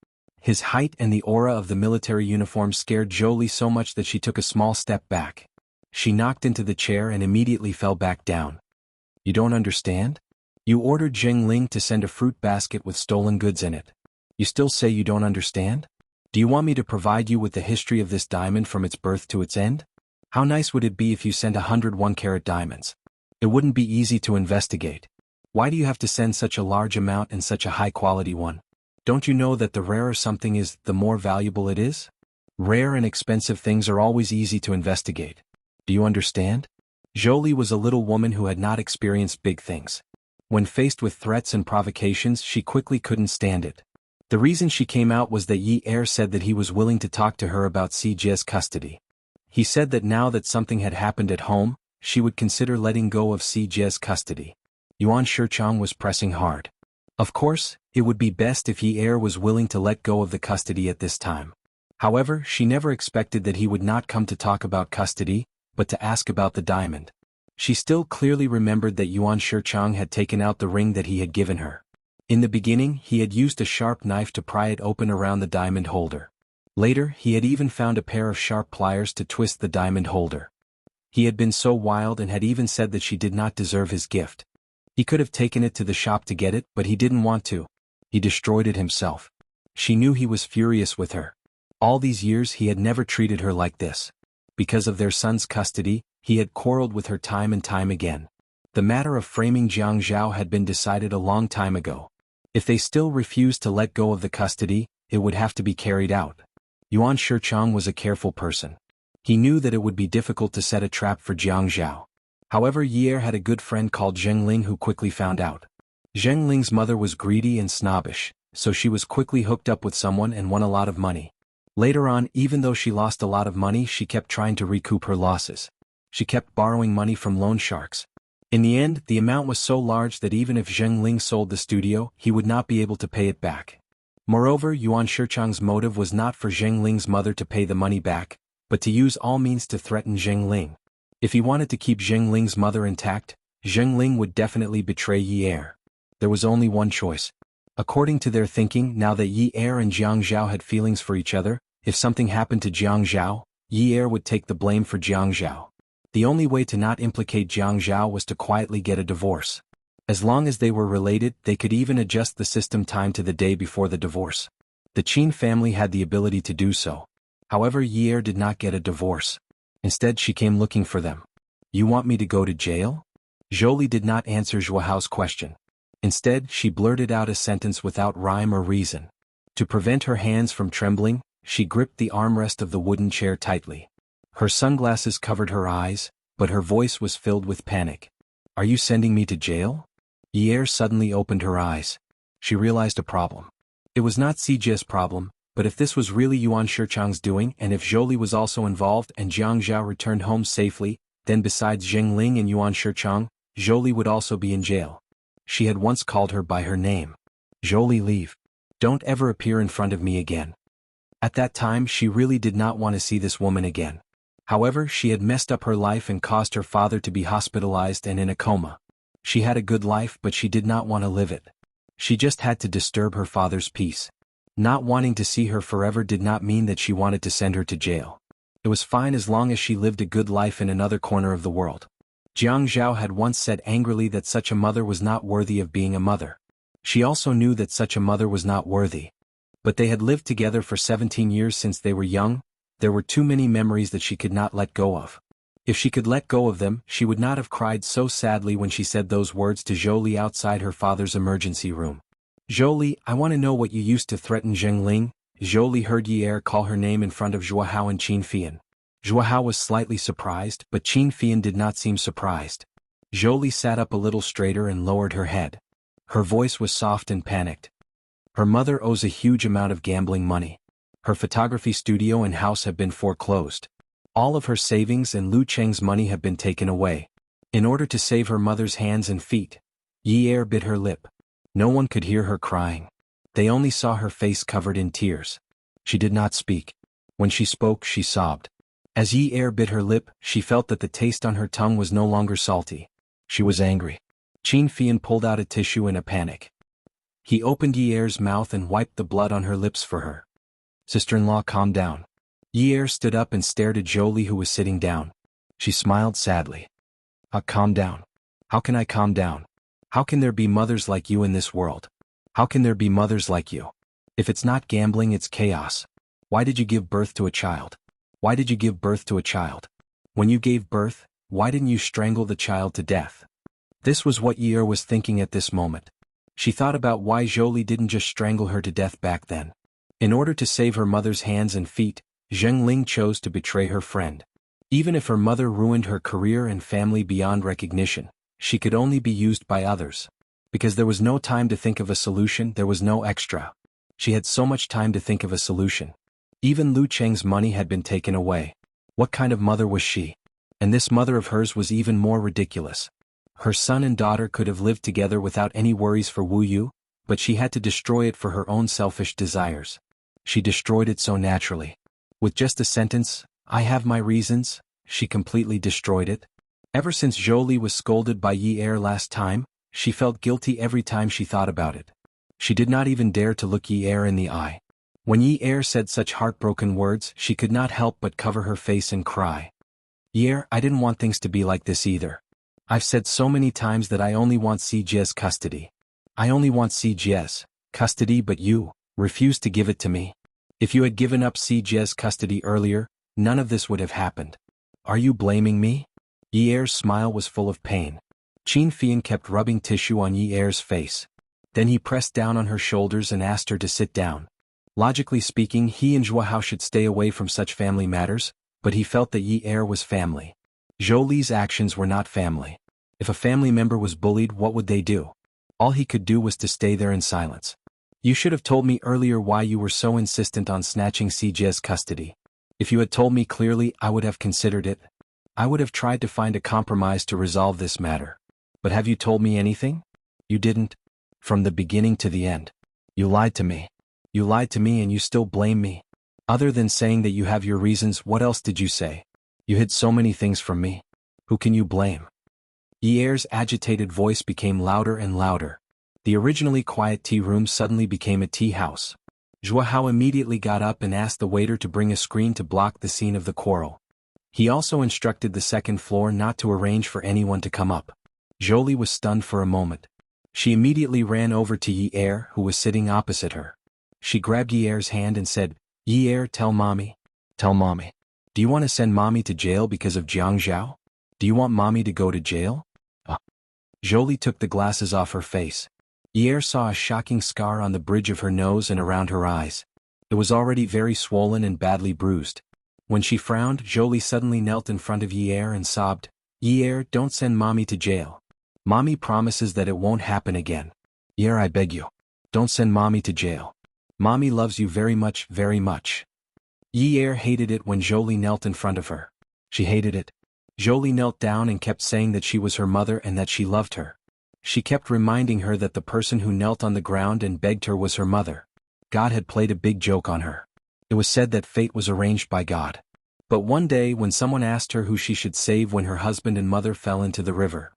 His height and the aura of the military uniform scared Zhou Li so much that she took a small step back. She knocked into the chair and immediately fell back down. "You don't understand? You ordered Zheng Ling to send a fruit basket with stolen goods in it. You still say you don't understand? Do you want me to provide you with the history of this diamond from its birth to its end? How nice would it be if you sent 100 1-carat diamonds? It wouldn't be easy to investigate. Why do you have to send such a large amount and such a high-quality one? Don't you know that the rarer something is, the more valuable it is? Rare and expensive things are always easy to investigate. Do you understand?" Zhou Li was a little woman who had not experienced big things. When faced with threats and provocations, she quickly couldn't stand it. The reason she came out was that Yi said that he was willing to talk to her about Si Jie's custody. He said that now that something had happened at home, she would consider letting go of Si Jie's custody. Yuan Shichang was pressing hard. Of course, it would be best if Yi was willing to let go of the custody at this time. However, she never expected that he would not come to talk about custody, but to ask about the diamond. She still clearly remembered that Yuan Shichang had taken out the ring that he had given her. In the beginning, he had used a sharp knife to pry it open around the diamond holder. Later, he had even found a pair of sharp pliers to twist the diamond holder. He had been so wild and had even said that she did not deserve his gift. He could have taken it to the shop to get it, but he didn't want to. He destroyed it himself. She knew he was furious with her. All these years he had never treated her like this. Because of their son's custody, he had quarreled with her time and time again. The matter of framing Jianghu had been decided a long time ago. If they still refused to let go of the custody, it would have to be carried out. Yuan Shichang was a careful person. He knew that it would be difficult to set a trap for Jianghu. However, Yi had a good friend called Zheng Ling who quickly found out. Zheng Ling's mother was greedy and snobbish, so she was quickly hooked up with someone and won a lot of money. Later on, even though she lost a lot of money, she kept trying to recoup her losses. She kept borrowing money from loan sharks. In the end, the amount was so large that even if Zheng Ling sold the studio, he would not be able to pay it back. Moreover, Yuan Shichang's motive was not for Zheng Ling's mother to pay the money back, but to use all means to threaten Zheng Ling. If he wanted to keep Zheng Ling's mother intact, Zheng Ling would definitely betray Yi. There was only one choice. According to their thinking, now that Yi and Jianghu had feelings for each other, if something happened to Jianghu, Yi would take the blame for Jianghu. The only way to not implicate Jianghu was to quietly get a divorce. As long as they were related, they could even adjust the system time to the day before the divorce. The Qin family had the ability to do so. However, Yi did not get a divorce. Instead, she came looking for them. "You want me to go to jail?" Zhou Li did not answer Xuanhuan's question. Instead, she blurted out a sentence without rhyme or reason. To prevent her hands from trembling, she gripped the armrest of the wooden chair tightly. Her sunglasses covered her eyes, but her voice was filled with panic. Are you sending me to jail? Yi suddenly opened her eyes. She realized a problem. It was not Sijia's problem, but if this was really Yuan Shichang's doing and if Zhou Li was also involved and Jiang Zhao returned home safely, then besides Zheng Ling and Yuan Shichang, Zhou Li would also be in jail. She had once called her by her name. Zhou Li, leave. Don't ever appear in front of me again. At that time she really did not want to see this woman again. However, she had messed up her life and caused her father to be hospitalized and in a coma. She had a good life but she did not want to live it. She just had to disturb her father's peace. Not wanting to see her forever did not mean that she wanted to send her to jail. It was fine as long as she lived a good life in another corner of the world. Jiang Zhao had once said angrily that such a mother was not worthy of being a mother. She also knew that such a mother was not worthy. But they had lived together for 17 years since they were young. There were too many memories that she could not let go of. If she could let go of them, she would not have cried so sadly when she said those words to Zhou Li outside her father's emergency room. Zhou Li, I want to know what you used to threaten Zheng Ling. Zhou Li heard Yi call her name in front of Xuanhuan and Qin Fian. Xuanhuan was slightly surprised, but Qin Fian did not seem surprised. Zhou Li sat up a little straighter and lowered her head. Her voice was soft and panicked. Her mother owes a huge amount of gambling money. Her photography studio and house have been foreclosed. All of her savings and Lu Cheng's money have been taken away. In order to save her mother's hands and feet, Yi bit her lip. No one could hear her crying. They only saw her face covered in tears. She did not speak. When she spoke, she sobbed. As Yi bit her lip, she felt that the taste on her tongue was no longer salty. She was angry. Qin Fian pulled out a tissue in a panic. He opened Yi's mouth and wiped the blood on her lips for her. Sister-in-law, calm down. Yi stood up and stared at Zhou Li, who was sitting down. She smiled sadly. Calm down. How can I calm down? How can there be mothers like you in this world? How can there be mothers like you? If it's not gambling, it's chaos. Why did you give birth to a child? Why did you give birth to a child? When you gave birth, why didn't you strangle the child to death? This was what Yi was thinking at this moment. She thought about why Zhou Li didn't just strangle her to death back then. In order to save her mother's hands and feet, Zheng Ling chose to betray her friend. Even if her mother ruined her career and family beyond recognition, she could only be used by others. Because there was no time to think of a solution, there was no extra. She had so much time to think of a solution. Even Lu Cheng's money had been taken away. What kind of mother was she? And this mother of hers was even more ridiculous. Her son and daughter could have lived together without any worries for Wu Yu, but she had to destroy it for her own selfish desires. She destroyed it so naturally. With just a sentence, I have my reasons, she completely destroyed it. Ever since Zhou Li was scolded by Yi last time, she felt guilty every time she thought about it. She did not even dare to look Yi in the eye. When Yi said such heartbroken words, she could not help but cover her face and cry. Yi, I didn't want things to be like this either. I've said so many times that I only want Sijia's custody. I only want Sijia's custody, but you refused to give it to me. If you had given up Sijia's custody earlier, none of this would have happened. Are you blaming me? Yi's smile was full of pain. Qin Fian kept rubbing tissue on Yi's face. Then he pressed down on her shoulders and asked her to sit down. Logically speaking, he and Xuanhuan should stay away from such family matters, but he felt that Yi was family. Zhou Li's actions were not family. If a family member was bullied, what would they do? All he could do was to stay there in silence. You should have told me earlier why you were so insistent on snatching Sijia's custody. If you had told me clearly, I would have considered it. I would have tried to find a compromise to resolve this matter. But have you told me anything? You didn't. From the beginning to the end. You lied to me. You lied to me and you still blame me. Other than saying that you have your reasons, what else did you say? You hid so many things from me. Who can you blame? Yi's agitated voice became louder and louder. The originally quiet tea room suddenly became a tea house. Xuanhuan immediately got up and asked the waiter to bring a screen to block the scene of the quarrel. He also instructed the second floor not to arrange for anyone to come up. Zhou Li was stunned for a moment. She immediately ran over to Yi, who was sitting opposite her. She grabbed Yi's hand and said, Yi, tell mommy. Tell mommy. Do you want to send mommy to jail because of Jiang Zhao? Do you want mommy to go to jail? Zhou Li took the glasses off her face. Yi saw a shocking scar on the bridge of her nose and around her eyes. It was already very swollen and badly bruised. When she frowned, Jolie suddenly knelt in front of Yi'er and sobbed, "Yi'er, don't send Mommy to jail. Mommy promises that it won't happen again. Yi'er, I beg you. Don't send Mommy to jail. Mommy loves you very much, very much." Yi'er hated it when Jolie knelt in front of her. She hated it. Jolie knelt down and kept saying that she was her mother and that she loved her. She kept reminding her that the person who knelt on the ground and begged her was her mother. God had played a big joke on her. It was said that fate was arranged by God. But one day when someone asked her who she should save when her husband and mother fell into the river,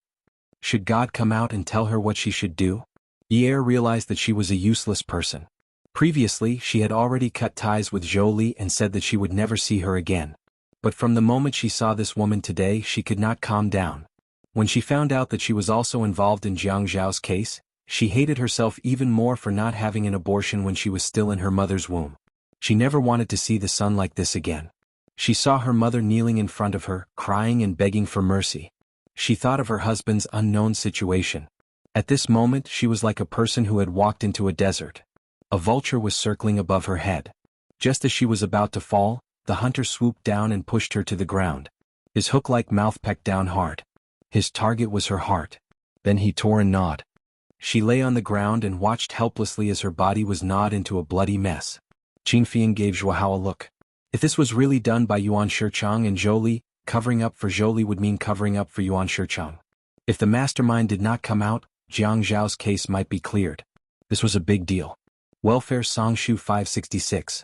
should God come out and tell her what she should do? Yi'er realized that she was a useless person. Previously, she had already cut ties with Jolie and said that she would never see her again. But from the moment she saw this woman today, she could not calm down. When she found out that she was also involved in Jiang Zhao's case, she hated herself even more for not having an abortion when she was still in her mother's womb. She never wanted to see the sun like this again. She saw her mother kneeling in front of her, crying and begging for mercy. She thought of her husband's unknown situation. At this moment, she was like a person who had walked into a desert. A vulture was circling above her head. Just as she was about to fall, the hunter swooped down and pushed her to the ground. His hook-like mouth pecked down hard. His target was her heart. Then he tore and gnawed. She lay on the ground and watched helplessly as her body was gnawed into a bloody mess. Qin Fian gave Zhuahao a look. If this was really done by Yuan Shichang and Jolie, covering up for Jolie would mean covering up for Yuan Shichang. If the mastermind did not come out, Jiang Zhao's case might be cleared. This was a big deal. Welfare Songshu 566.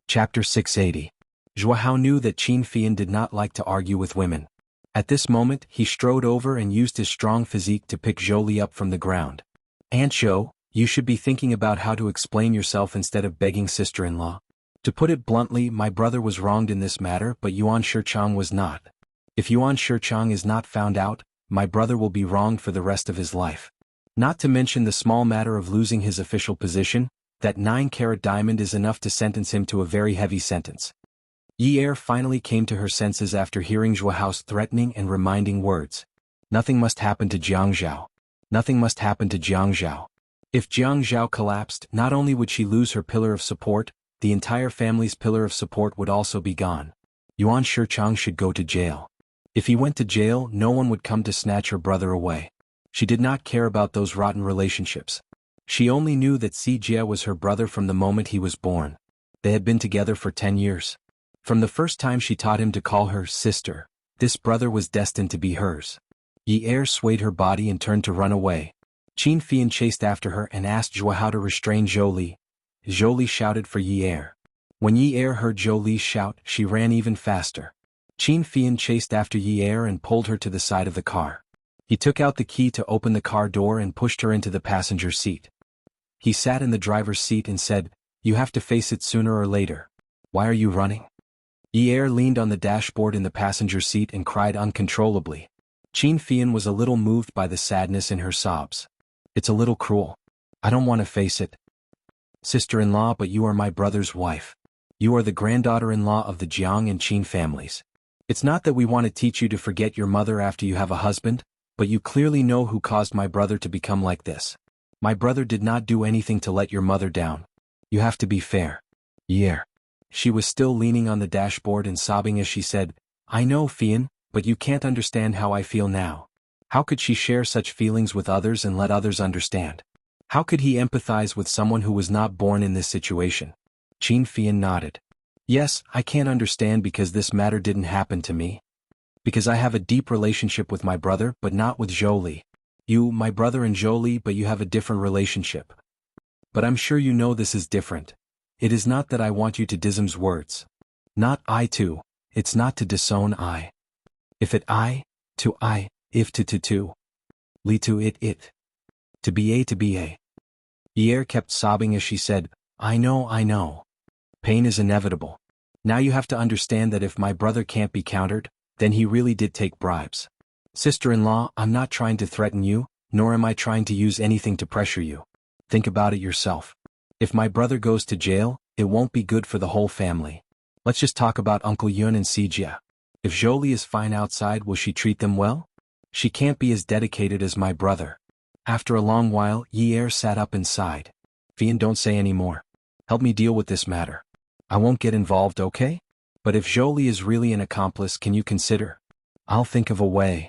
Chapter 680. Zhuahao knew that Qin Fian did not like to argue with women. At this moment, he strode over and used his strong physique to pick Jolie up from the ground. "Aunt Jo, you should be thinking about how to explain yourself instead of begging sister-in-law. To put it bluntly, my brother was wronged in this matter, but Yuan Shichang was not. If Yuan Shichang is not found out, my brother will be wronged for the rest of his life. Not to mention the small matter of losing his official position, that 9-carat diamond is enough to sentence him to a very heavy sentence." Yi'er finally came to her senses after hearing Zhuahao's threatening and reminding words. Nothing must happen to Jiang Zhao. Nothing must happen to Jiang Zhao. If Jiang Zhao collapsed, not only would she lose her pillar of support, the entire family's pillar of support would also be gone. Yuan Shichang should go to jail. If he went to jail, no one would come to snatch her brother away. She did not care about those rotten relationships. She only knew that Si Jie was her brother from the moment he was born. They had been together for 10 years. From the first time she taught him to call her sister, this brother was destined to be hers. Yi'er swayed her body and turned to run away. Qin Fian chased after her and asked Zhuahao to restrain Jolie. Jolie shouted for Yi'er. When Yi'er heard Jolie's shout, she ran even faster. Qin Fian chased after Yi'er and pulled her to the side of the car. He took out the key to open the car door and pushed her into the passenger seat. He sat in the driver's seat and said, "You have to face it sooner or later. Why are you running?" Yi'er leaned on the dashboard in the passenger seat and cried uncontrollably. Qin Fian was a little moved by the sadness in her sobs. "It's a little cruel. I don't want to face it. Sister-in-law, but you are my brother's wife. You are the granddaughter-in-law of the Jiang and Qin families. It's not that we want to teach you to forget your mother after you have a husband, but you clearly know who caused my brother to become like this. My brother did not do anything to let your mother down. You have to be fair." Yi'er. She was still leaning on the dashboard and sobbing as she said, "I know, Fian, but you can't understand how I feel now." How could she share such feelings with others and let others understand? How could he empathize with someone who was not born in this situation? Qin Fian nodded. "Yes, I can't understand because this matter didn't happen to me. Because I have a deep relationship with my brother, but not with Jolie. You, my brother and Jolie, but you have a different relationship. But I'm sure you know this is different. It is not that I want you to dism's words. Not I too, it's not to disown I. If it I, to I, if to, li to it. To be a. Yi'er kept sobbing as she said, I know. Pain is inevitable. Now you have to understand that if my brother can't be countered, then he really did take bribes. Sister-in-law, I'm not trying to threaten you, nor am I trying to use anything to pressure you. Think about it yourself. If my brother goes to jail, it won't be good for the whole family. Let's just talk about Uncle Yun and Si Jie. If Jolie is fine outside, will she treat them well? She can't be as dedicated as my brother. After a long while, Yi'er sat up and sighed. Fian, don't say any more. Help me deal with this matter. I won't get involved, okay? But if Zhou is really an accomplice, can you consider? I'll think of a way.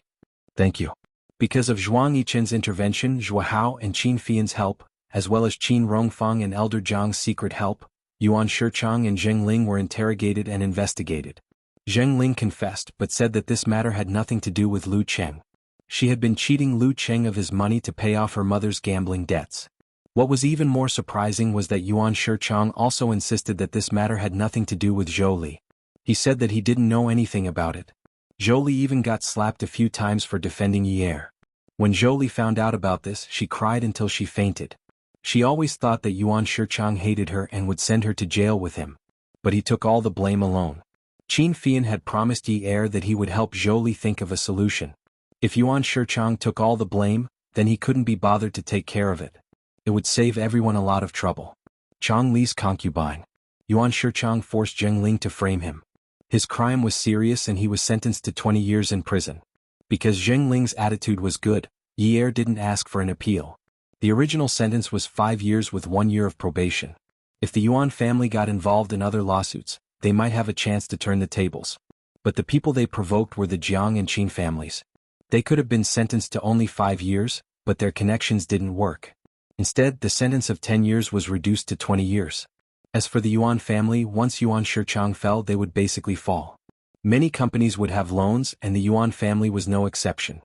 Thank you. Because of Zhuang Yichen's intervention, Zhou Hao and Qin Fian's help, as well as Qin Rongfang and Elder Zhang's secret help, Yuan Shichang and Zheng Ling were interrogated and investigated. Zheng Ling confessed but said that this matter had nothing to do with Lu Cheng. She had been cheating Lu Cheng of his money to pay off her mother's gambling debts. What was even more surprising was that Yuan Shichang also insisted that this matter had nothing to do with Zhou Li. He said that he didn't know anything about it. Zhou Li even got slapped a few times for defending Yi'er. When Zhou Li found out about this, she cried until she fainted. She always thought that Yuan Shichang hated her and would send her to jail with him. But he took all the blame alone. Qin Fian had promised Yi'er that he would help Zhou Li think of a solution. If Yuan Shichang took all the blame, then he couldn't be bothered to take care of it. It would save everyone a lot of trouble. Chang Li's concubine. Yuan Shichang forced Zheng Ling to frame him. His crime was serious and he was sentenced to 20 years in prison. Because Zheng Ling's attitude was good, Yi'er didn't ask for an appeal. The original sentence was 5 years with 1 year of probation. If the Yuan family got involved in other lawsuits, they might have a chance to turn the tables. But the people they provoked were the Jiang and Qin families. They could have been sentenced to only 5 years, but their connections didn't work. Instead, the sentence of 10 years was reduced to 20 years. As for the Yuan family, once Yuan Shichang fell, they would basically fall. Many companies would have loans, and the Yuan family was no exception.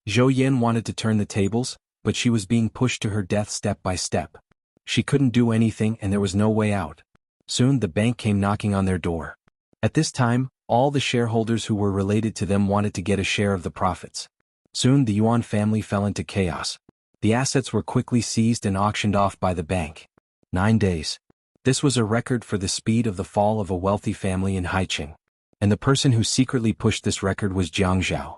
Zhou Yan wanted to turn the tables, but she was being pushed to her death step by step. She couldn't do anything and there was no way out. Soon the bank came knocking on their door. At this time, all the shareholders who were related to them wanted to get a share of the profits. Soon the Yuan family fell into chaos. The assets were quickly seized and auctioned off by the bank. 9 days. This was a record for the speed of the fall of a wealthy family in Haiqing. And the person who secretly pushed this record was Jiang Zhao.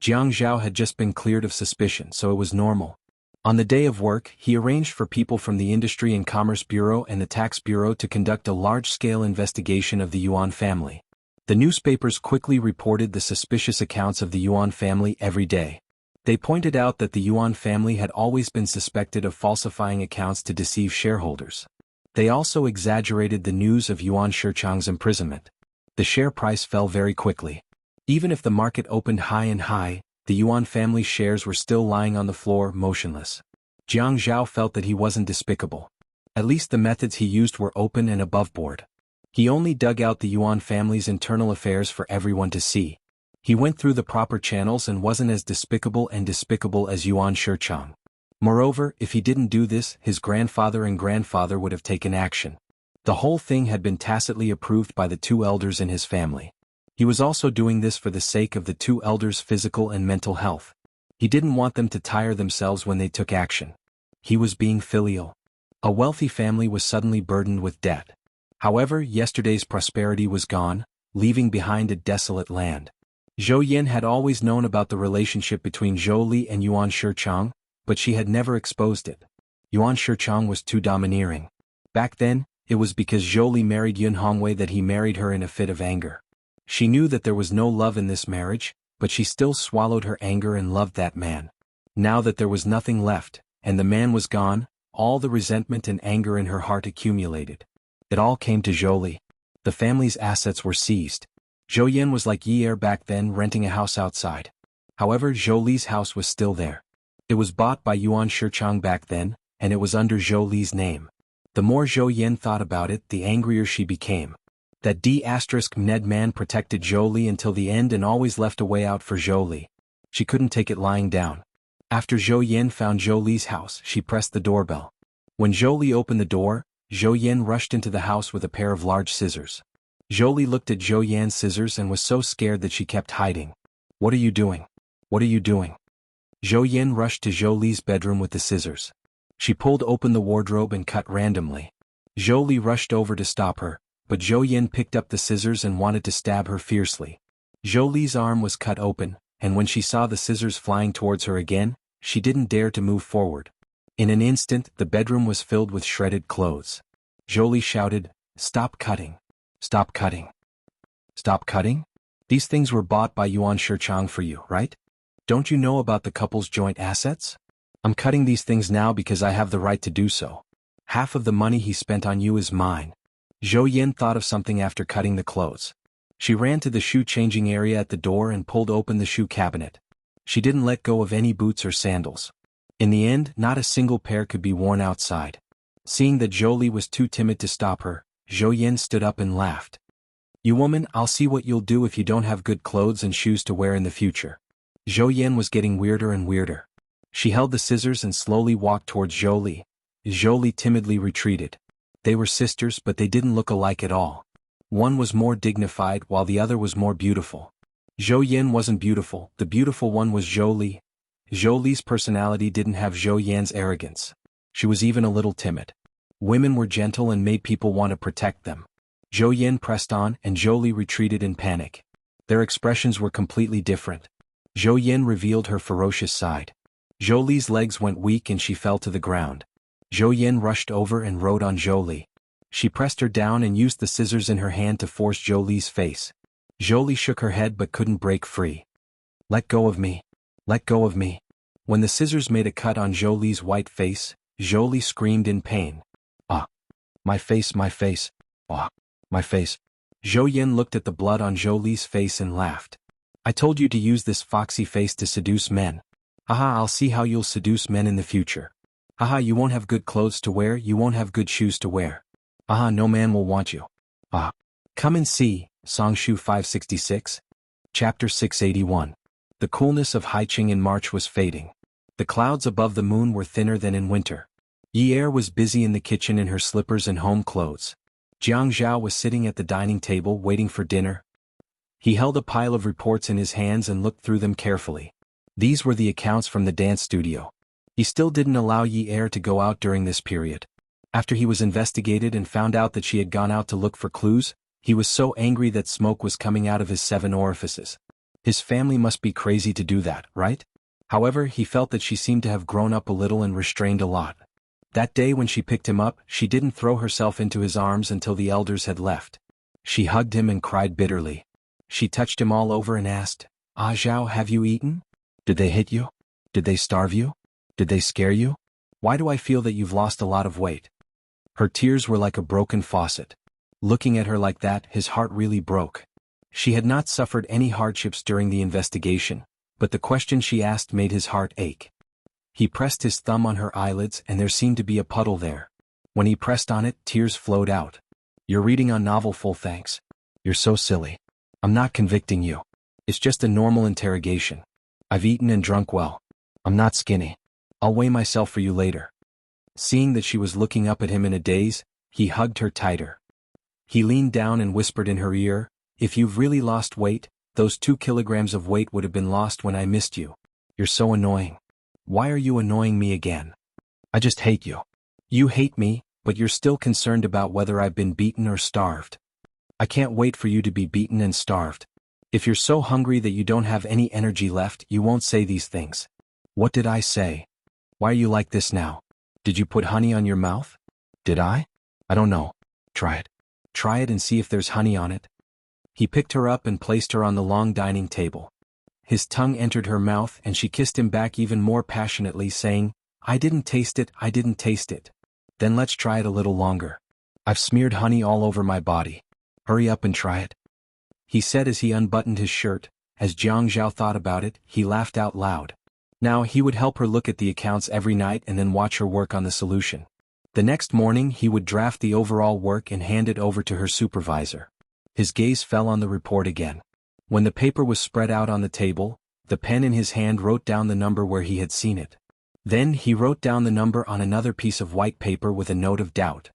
Jiang Zhao had just been cleared of suspicion, so it was normal. On the day of work, he arranged for people from the Industry and Commerce Bureau and the Tax Bureau to conduct a large-scale investigation of the Yuan family. The newspapers quickly reported the suspicious accounts of the Yuan family every day. They pointed out that the Yuan family had always been suspected of falsifying accounts to deceive shareholders. They also exaggerated the news of Yuan Shichang's imprisonment. The share price fell very quickly. Even if the market opened high and high, the Yuan family shares were still lying on the floor, motionless. Jiang Zhao felt that he wasn't despicable. At least the methods he used were open and above board. He only dug out the Yuan family's internal affairs for everyone to see. He went through the proper channels and wasn't as despicable as Yuan Shichang. Moreover, if he didn't do this, his grandfather and grandfather would have taken action. The whole thing had been tacitly approved by the 2 elders in his family. He was also doing this for the sake of the 2 elders' physical and mental health. He didn't want them to tire themselves when they took action. He was being filial. A wealthy family was suddenly burdened with debt. However, yesterday's prosperity was gone, leaving behind a desolate land. Zhou Yan had always known about the relationship between Zhou Li and Yuan Shichang, but she had never exposed it. Yuan Shichang was too domineering. Back then, it was because Zhou Li married Xuanhuan that he married her in a fit of anger. She knew that there was no love in this marriage, but she still swallowed her anger and loved that man. Now that there was nothing left, and the man was gone, all the resentment and anger in her heart accumulated. It all came to Zhou Li. The family's assets were seized. Zhou Yan was like Yi'er back then, renting a house outside. However, Zhou Li's house was still there. It was bought by Yuan Shichang back then, and it was under Zhou Li's name. The more Zhou Yan thought about it, the angrier she became. That D*Ned man protected Zhou Li until the end and always left a way out for Zhou Li. She couldn't take it lying down. After Zhou Yan found Zhou Li's house, she pressed the doorbell. When Zhou Li opened the door, Zhou Yan rushed into the house with a pair of large scissors. Zhou Li looked at Zhou Yan's scissors and was so scared that she kept hiding. "What are you doing? What are you doing?" Zhou Yan rushed to Zhou Li's bedroom with the scissors. She pulled open the wardrobe and cut randomly. Zhou Li rushed over to stop her, but Zhou Yan picked up the scissors and wanted to stab her fiercely. Zhou Li's arm was cut open, and when she saw the scissors flying towards her again, she didn't dare to move forward. In an instant, the bedroom was filled with shredded clothes. Zhou Li shouted, "Stop cutting! Stop cutting! Stop cutting? These things were bought by Yuan Shichang for you, right? Don't you know about the couple's joint assets? I'm cutting these things now because I have the right to do so. Half of the money he spent on you is mine. Zhou Yin thought of something after cutting the clothes. She ran to the shoe-changing area at the door and pulled open the shoe cabinet. She didn't let go of any boots or sandals. In the end, not a single pair could be worn outside. Seeing that Zhou Li was too timid to stop her, Zhou Yin stood up and laughed. "You woman, I'll see what you'll do if you don't have good clothes and shoes to wear in the future." Zhou Yin was getting weirder and weirder. She held the scissors and slowly walked towards Zhou Li. Zhou Li timidly retreated. They were sisters, but they didn't look alike at all. One was more dignified while the other was more beautiful. Zhou Yin wasn't beautiful, the beautiful one was Zhou Li. Zhou Li's personality didn't have Zhou Yan's arrogance. She was even a little timid. Women were gentle and made people want to protect them. Zhou Yin pressed on and Zhou Li retreated in panic. Their expressions were completely different. Zhou Yin revealed her ferocious side. Zhou Li's legs went weak and she fell to the ground. Zhou Yin rushed over and rode on Zhou Li. She pressed her down and used the scissors in her hand to force Zhou Li's face. Zhou Li shook her head but couldn't break free. "Let go of me. Let go of me." When the scissors made a cut on Zhou Li's white face, Zhou Li screamed in pain. "Ah! My face, my face. Ah! My face." Zhou Yin looked at the blood on Zhou Li's face and laughed. "I told you to use this foxy face to seduce men. Haha, I'll see how you'll seduce men in the future. Haha, you won't have good clothes to wear, you won't have good shoes to wear. Haha, no man will want you. Ah. Come and see." Songshu 566. Chapter 681. The coolness of Haiqing in March was fading. The clouds above the moon were thinner than in winter. Yi Er was busy in the kitchen in her slippers and home clothes. Jianghu was sitting at the dining table waiting for dinner. He held a pile of reports in his hands and looked through them carefully. These were the accounts from the dance studio. He still didn't allow Yi Er to go out during this period. After he was investigated and found out that she had gone out to look for clues, he was so angry that smoke was coming out of his 7 orifices. His family must be crazy to do that, right? However, he felt that she seemed to have grown up a little and restrained a lot. That day when she picked him up, she didn't throw herself into his arms until the elders had left. She hugged him and cried bitterly. She touched him all over and asked, "Ah Zhao, have you eaten? Did they hit you? Did they starve you? Did they scare you? Why do I feel that you've lost a lot of weight?" Her tears were like a broken faucet. Looking at her like that, his heart really broke. She had not suffered any hardships during the investigation, but the question she asked made his heart ache. He pressed his thumb on her eyelids and there seemed to be a puddle there. When he pressed on it, tears flowed out. "You're reading on novel full thanks. You're so silly. I'm not convicting you. It's just a normal interrogation. I've eaten and drunk well. I'm not skinny. I'll weigh myself for you later." Seeing that she was looking up at him in a daze, he hugged her tighter. He leaned down and whispered in her ear, "If you've really lost weight, those 2 kilograms of weight would have been lost when I missed you. You're so annoying. Why are you annoying me again? I just hate you. You hate me, but you're still concerned about whether I've been beaten or starved. I can't wait for you to be beaten and starved. If you're so hungry that you don't have any energy left, you won't say these things. What did I say? Why are you like this now? Did you put honey on your mouth? Did I? I don't know. Try it. Try it and see if there's honey on it." He picked her up and placed her on the long dining table. His tongue entered her mouth and she kissed him back even more passionately, saying, "I didn't taste it, I didn't taste it." "Then let's try it a little longer. I've smeared honey all over my body. Hurry up and try it," he said as he unbuttoned his shirt. As Jianghu thought about it, he laughed out loud. Now he would help her look at the accounts every night and then watch her work on the solution. The next morning he would draft the overall work and hand it over to her supervisor. His gaze fell on the report again. When the paper was spread out on the table, the pen in his hand wrote down the number where he had seen it. Then he wrote down the number on another piece of white paper with a note of doubt.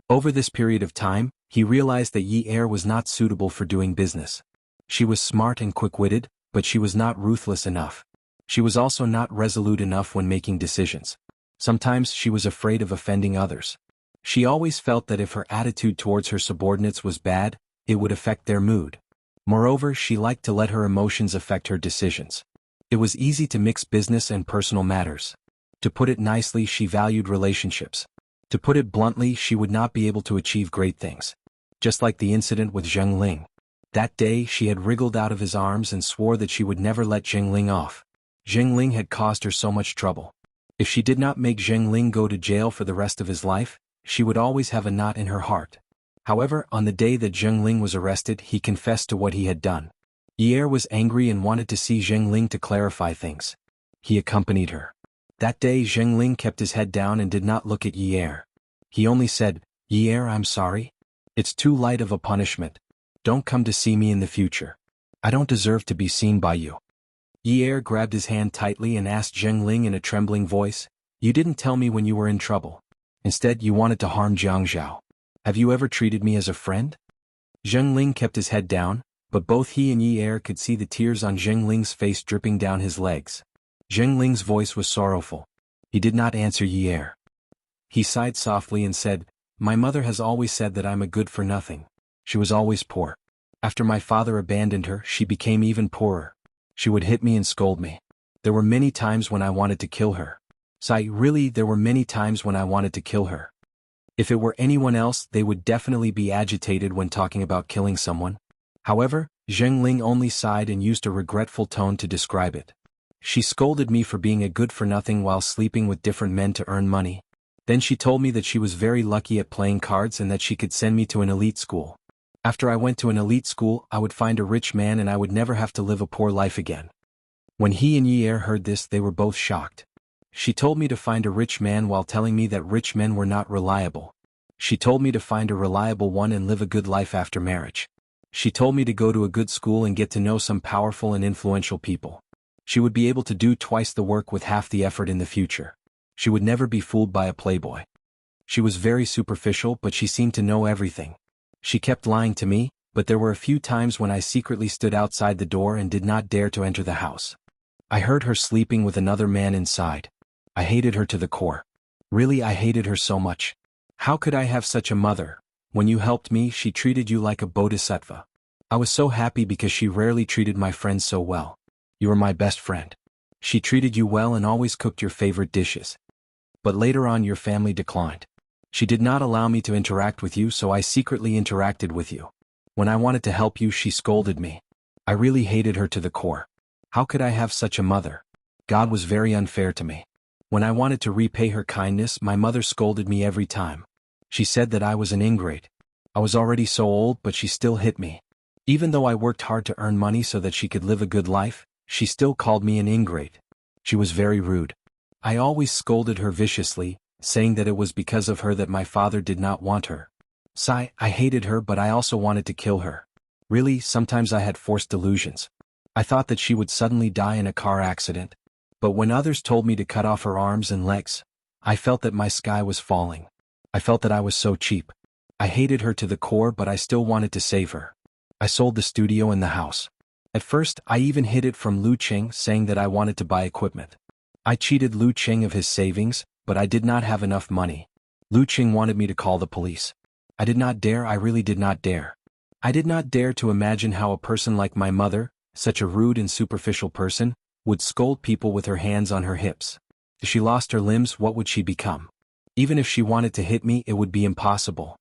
Over this period of time, he realized that Yi Er was not suitable for doing business. She was smart and quick-witted, but she was not ruthless enough. She was also not resolute enough when making decisions. Sometimes she was afraid of offending others. She always felt that if her attitude towards her subordinates was bad, it would affect their mood. Moreover, she liked to let her emotions affect her decisions. It was easy to mix business and personal matters. To put it nicely, she valued relationships. To put it bluntly, she would not be able to achieve great things. Just like the incident with Zheng Ling. That day she had wriggled out of his arms and swore that she would never let Zheng Ling off. Zheng Ling had caused her so much trouble. If she did not make Zheng Ling go to jail for the rest of his life, she would always have a knot in her heart. However, on the day that Zheng Ling was arrested, he confessed to what he had done. Yi Er was angry and wanted to see Zheng Ling to clarify things. He accompanied her. That day Zheng Ling kept his head down and did not look at Yi Er. He only said, "Yi Er, I'm sorry. It's too light of a punishment. Don't come to see me in the future. I don't deserve to be seen by you." Yi Er grabbed his hand tightly and asked Zheng Ling in a trembling voice, "You didn't tell me when you were in trouble. Instead, you wanted to harm Jianghu. Have you ever treated me as a friend?" Zheng Ling kept his head down, but both he and Yi Er could see the tears on Zheng Ling's face dripping down his legs. Zheng Ling's voice was sorrowful. He did not answer Yi Er. He sighed softly and said, "My mother has always said that I'm a good-for-nothing. She was always poor. After my father abandoned her, she became even poorer. She would hit me and scold me. There were many times when I wanted to kill her. Really, there were many times when I wanted to kill her. If it were anyone else, they would definitely be agitated when talking about killing someone." However, Zheng Ling only sighed and used a regretful tone to describe it. "She scolded me for being a good-for-nothing while sleeping with different men to earn money. Then she told me that she was very lucky at playing cards and that she could send me to an elite school. After I went to an elite school, I would find a rich man and I would never have to live a poor life again." When he and Yi Er heard this, they were both shocked. "She told me to find a rich man while telling me that rich men were not reliable. She told me to find a reliable one and live a good life after marriage. She told me to go to a good school and get to know some powerful and influential people. She would be able to do twice the work with half the effort in the future. She would never be fooled by a playboy. She was very superficial, but she seemed to know everything. She kept lying to me, but there were a few times when I secretly stood outside the door and did not dare to enter the house. I heard her sleeping with another man inside. I hated her to the core. Really, I hated her so much. How could I have such a mother? When you helped me, she treated you like a bodhisattva. I was so happy because she rarely treated my friends so well. You were my best friend. She treated you well and always cooked your favorite dishes. But later on your family declined. She did not allow me to interact with you, so I secretly interacted with you. When I wanted to help you, she scolded me. I really hated her to the core. How could I have such a mother? God was very unfair to me. When I wanted to repay her kindness, my mother scolded me every time. She said that I was an ingrate. I was already so old, but she still hit me. Even though I worked hard to earn money so that she could live a good life, she still called me an ingrate. She was very rude. I always scolded her viciously, saying that it was because of her that my father did not want her. I hated her, but I also wanted to kill her. Really, sometimes I had forced delusions. I thought that she would suddenly die in a car accident. But when others told me to cut off her arms and legs, I felt that my sky was falling. I felt that I was so cheap. I hated her to the core, but I still wanted to save her. I sold the studio and the house. At first, I even hid it from Lu Qing, saying that I wanted to buy equipment. I cheated Lu Qing of his savings, but I did not have enough money. Lu Qing wanted me to call the police. I did not dare. I really did not dare. I did not dare to imagine how a person like my mother, such a rude and superficial person, would scold people with her hands on her hips. If she lost her limbs, what would she become? Even if she wanted to hit me, it would be impossible.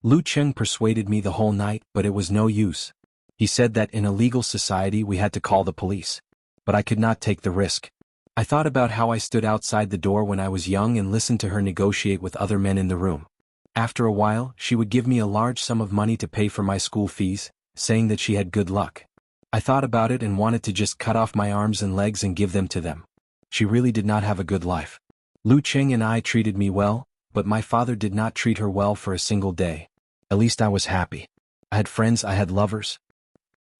Lu Qing persuaded me the whole night, but it was no use. He said that in a legal society we had to call the police. But I could not take the risk. I thought about how I stood outside the door when I was young and listened to her negotiate with other men in the room. After a while, she would give me a large sum of money to pay for my school fees, saying that she had good luck. I thought about it and wanted to just cut off my arms and legs and give them to them. She really did not have a good life. Lu Qing and I treated me well, but my father did not treat her well for a single day. At least I was happy. I had friends, I had lovers.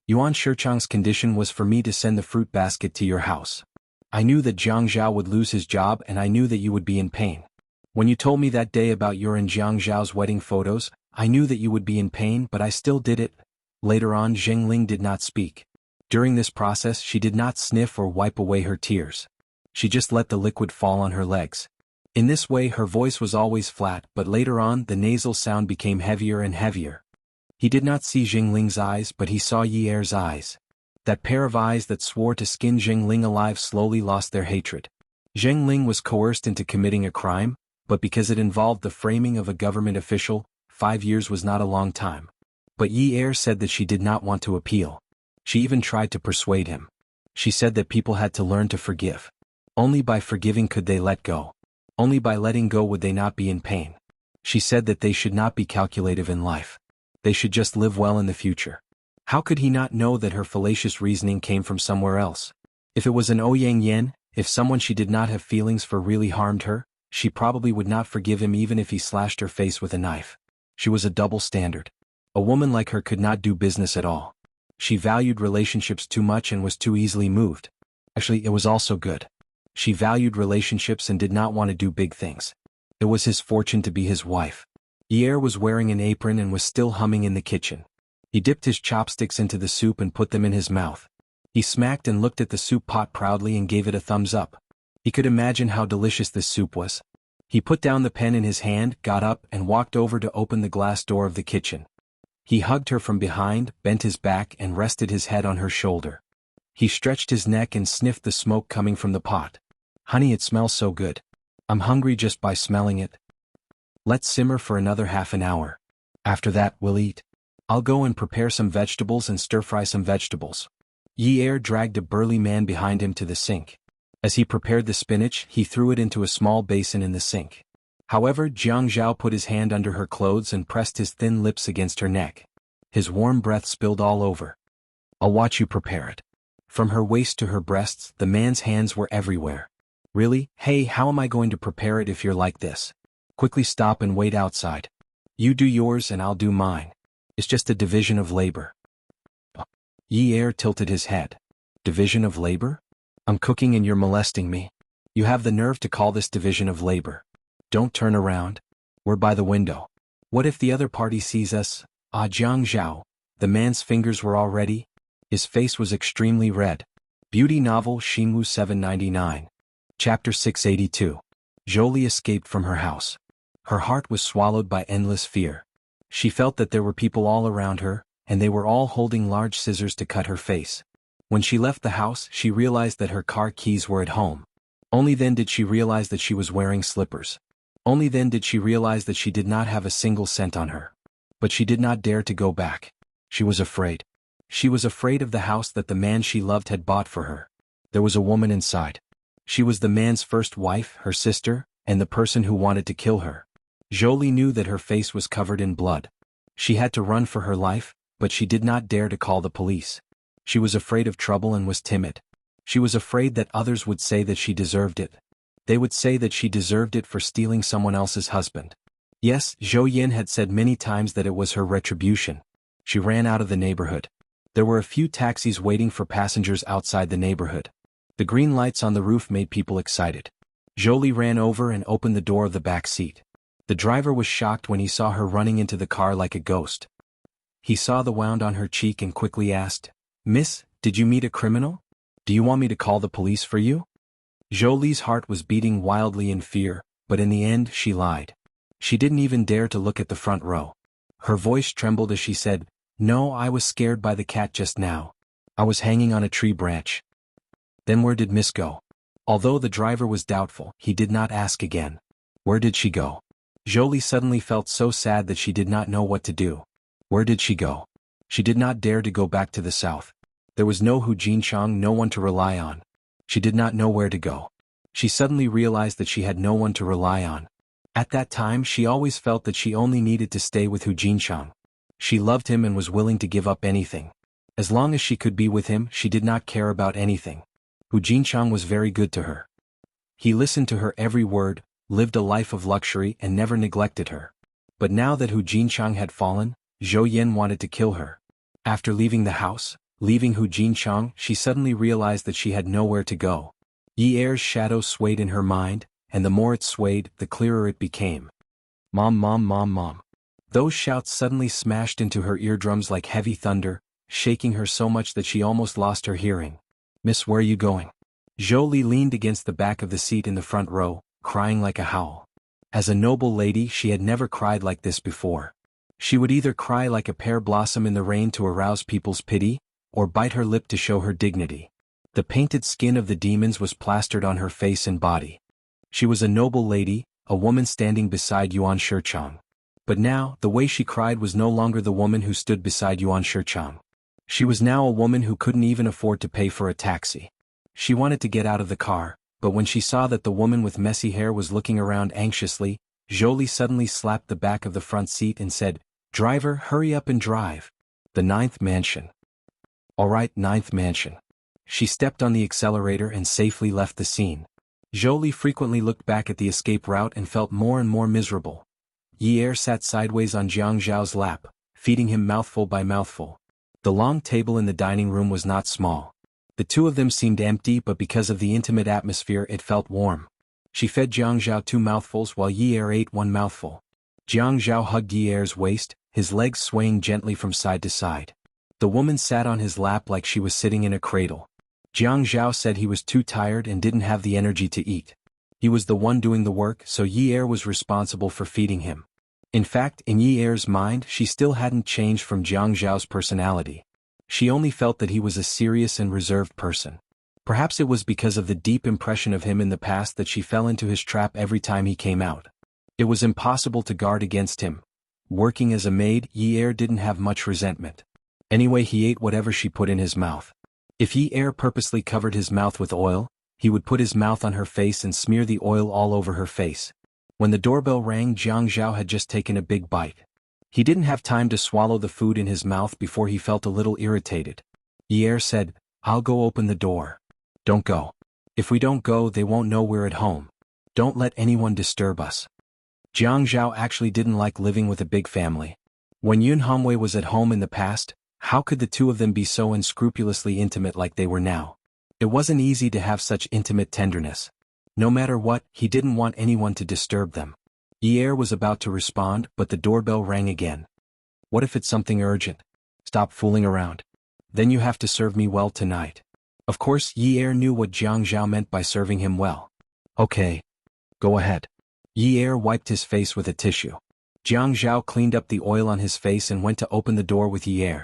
Yuan Shichang's condition was for me to send the fruit basket to your house. I knew that Jianghu would lose his job and I knew that you would be in pain. When you told me that day about your and Jianghu's wedding photos, I knew that you would be in pain, but I still did it. Later on, Zheng Ling did not speak. During this process, she did not sniff or wipe away her tears. She just let the liquid fall on her legs. In this way, her voice was always flat, but later on, the nasal sound became heavier and heavier. He did not see Zheng Ling's eyes, but he saw Yi Er's eyes. That pair of eyes that swore to skin Zheng Ling alive slowly lost their hatred. Zheng Ling was coerced into committing a crime, but because it involved the framing of a government official, 5 years was not a long time. But Yi Er said that she did not want to appeal. She even tried to persuade him. She said that people had to learn to forgive. Only by forgiving could they let go. Only by letting go would they not be in pain. She said that they should not be calculative in life. They should just live well in the future. How could he not know that her fallacious reasoning came from somewhere else? If it was an Ouyang Yen, if someone she did not have feelings for really harmed her, she probably would not forgive him even if he slashed her face with a knife. She was a double standard. A woman like her could not do business at all. She valued relationships too much and was too easily moved. Actually, it was also good. She valued relationships and did not want to do big things. It was his fortune to be his wife. Pierre was wearing an apron and was still humming in the kitchen. He dipped his chopsticks into the soup and put them in his mouth. He smacked and looked at the soup pot proudly and gave it a thumbs up. He could imagine how delicious this soup was. He put down the pen in his hand, got up, and walked over to open the glass door of the kitchen. He hugged her from behind, bent his back, and rested his head on her shoulder. He stretched his neck and sniffed the smoke coming from the pot. "Honey, it smells so good. I'm hungry just by smelling it. Let's simmer for another half an hour. After that, we'll eat. I'll go and prepare some vegetables and stir-fry some vegetables." Pierre dragged a burly man behind him to the sink. As he prepared the spinach, he threw it into a small basin in the sink. However, Jianghu put his hand under her clothes and pressed his thin lips against her neck. His warm breath spilled all over. "I'll watch you prepare it." From her waist to her breasts, the man's hands were everywhere. "Really? Hey, how am I going to prepare it if you're like this? Quickly stop and wait outside. You do yours and I'll do mine. It's just a division of labor." Pierre tilted his head. "Division of labor? I'm cooking and you're molesting me. You have the nerve to call this division of labor. Don't turn around. We're by the window. What if the other party sees us?" Jianghu. The man's fingers were all ready. His face was extremely red. Beauty novel Xianhu 799. Chapter 682. Jolie escaped from her house. Her heart was swallowed by endless fear. She felt that there were people all around her, and they were all holding large scissors to cut her face. When she left the house, she realized that her car keys were at home. Only then did she realize that she was wearing slippers. Only then did she realize that she did not have a single cent on her. But she did not dare to go back. She was afraid. She was afraid of the house that the man she loved had bought for her. There was a woman inside. She was the man's first wife, her sister, and the person who wanted to kill her. Jolie knew that her face was covered in blood. She had to run for her life, but she did not dare to call the police. She was afraid of trouble and was timid. She was afraid that others would say that she deserved it. They would say that she deserved it for stealing someone else's husband. Yes, Zhou Yin had said many times that it was her retribution. She ran out of the neighborhood. There were a few taxis waiting for passengers outside the neighborhood. The green lights on the roof made people excited. Jolie ran over and opened the door of the back seat. The driver was shocked when he saw her running into the car like a ghost. He saw the wound on her cheek and quickly asked, "Miss, did you meet a criminal? Do you want me to call the police for you?" Jolie's heart was beating wildly in fear, but in the end she lied. She didn't even dare to look at the front row. Her voice trembled as she said, "No, I was scared by the cat just now. I was hanging on a tree branch." "Then where did Miss go?" Although the driver was doubtful, he did not ask again. "Where did she go?" Jolie suddenly felt so sad that she did not know what to do. Where did she go? She did not dare to go back to the south. There was no Hu Jinchang, no one to rely on. She did not know where to go. She suddenly realized that she had no one to rely on. At that time she always felt that she only needed to stay with Hu Jinchang. She loved him and was willing to give up anything. As long as she could be with him, she did not care about anything. Hu Jinchang was very good to her. He listened to her every word, lived a life of luxury and never neglected her. But now that Hu Jinchang had fallen, Zhou Yin wanted to kill her. After leaving the house, leaving Hu Jinchang, she suddenly realized that she had nowhere to go. Pierre's shadow swayed in her mind, and the more it swayed, the clearer it became. "Mom, mom, mom, mom." Those shouts suddenly smashed into her eardrums like heavy thunder, shaking her so much that she almost lost her hearing. "Miss, where are you going?" Jolie leaned against the back of the seat in the front row, crying like a howl. As a noble lady, she had never cried like this before. She would either cry like a pear blossom in the rain to arouse people's pity, or bite her lip to show her dignity. The painted skin of the demons was plastered on her face and body. She was a noble lady, a woman standing beside Yuan Shichang. But now, the way she cried was no longer the woman who stood beside Yuan Shichang. She was now a woman who couldn't even afford to pay for a taxi. She wanted to get out of the car, but when she saw that the woman with messy hair was looking around anxiously, Jolie suddenly slapped the back of the front seat and said, Driver, hurry up and drive. The 9th mansion. Alright, 9th mansion. She stepped on the accelerator and safely left the scene. Jolie frequently looked back at the escape route and felt more and more miserable. Yi sat sideways on Jiang Zhao's lap, feeding him mouthful by mouthful. The long table in the dining room was not small. The two of them seemed empty, but because of the intimate atmosphere it felt warm. She fed Jiang Zhao 2 mouthfuls while Yi ate 1 mouthful. Jiang Zhao hugged Yi's waist, his legs swaying gently from side to side. The woman sat on his lap like she was sitting in a cradle. Jiang Zhao said he was too tired and didn't have the energy to eat. He was the one doing the work, so Yi was responsible for feeding him. In fact, in Yi's mind, she still hadn't changed from Jiang Zhao's personality. She only felt that he was a serious and reserved person. Perhaps it was because of the deep impression of him in the past that she fell into his trap every time he came out. It was impossible to guard against him. Working as a maid, Yi didn't have much resentment. Anyway, he ate whatever she put in his mouth. If Yi purposely covered his mouth with oil, he would put his mouth on her face and smear the oil all over her face. When the doorbell rang, Jiang Zhao had just taken a big bite. He didn't have time to swallow the food in his mouth before he felt a little irritated. Yi said, "I'll go open the door." "Don't go. If we don't go, they won't know we're at home. Don't let anyone disturb us." Jiang Zhao actually didn't like living with a big family. When Xuanhuan was at home in the past, how could the two of them be so unscrupulously intimate like they were now? It wasn't easy to have such intimate tenderness. No matter what, he didn't want anyone to disturb them. Yi was about to respond, but the doorbell rang again. "What if it's something urgent? Stop fooling around. Then you have to serve me well tonight." Of course, Yi knew what Jiang Zhao meant by serving him well. "Okay. Go ahead." Yi wiped his face with a tissue. Jiang Zhao cleaned up the oil on his face and went to open the door with Yi.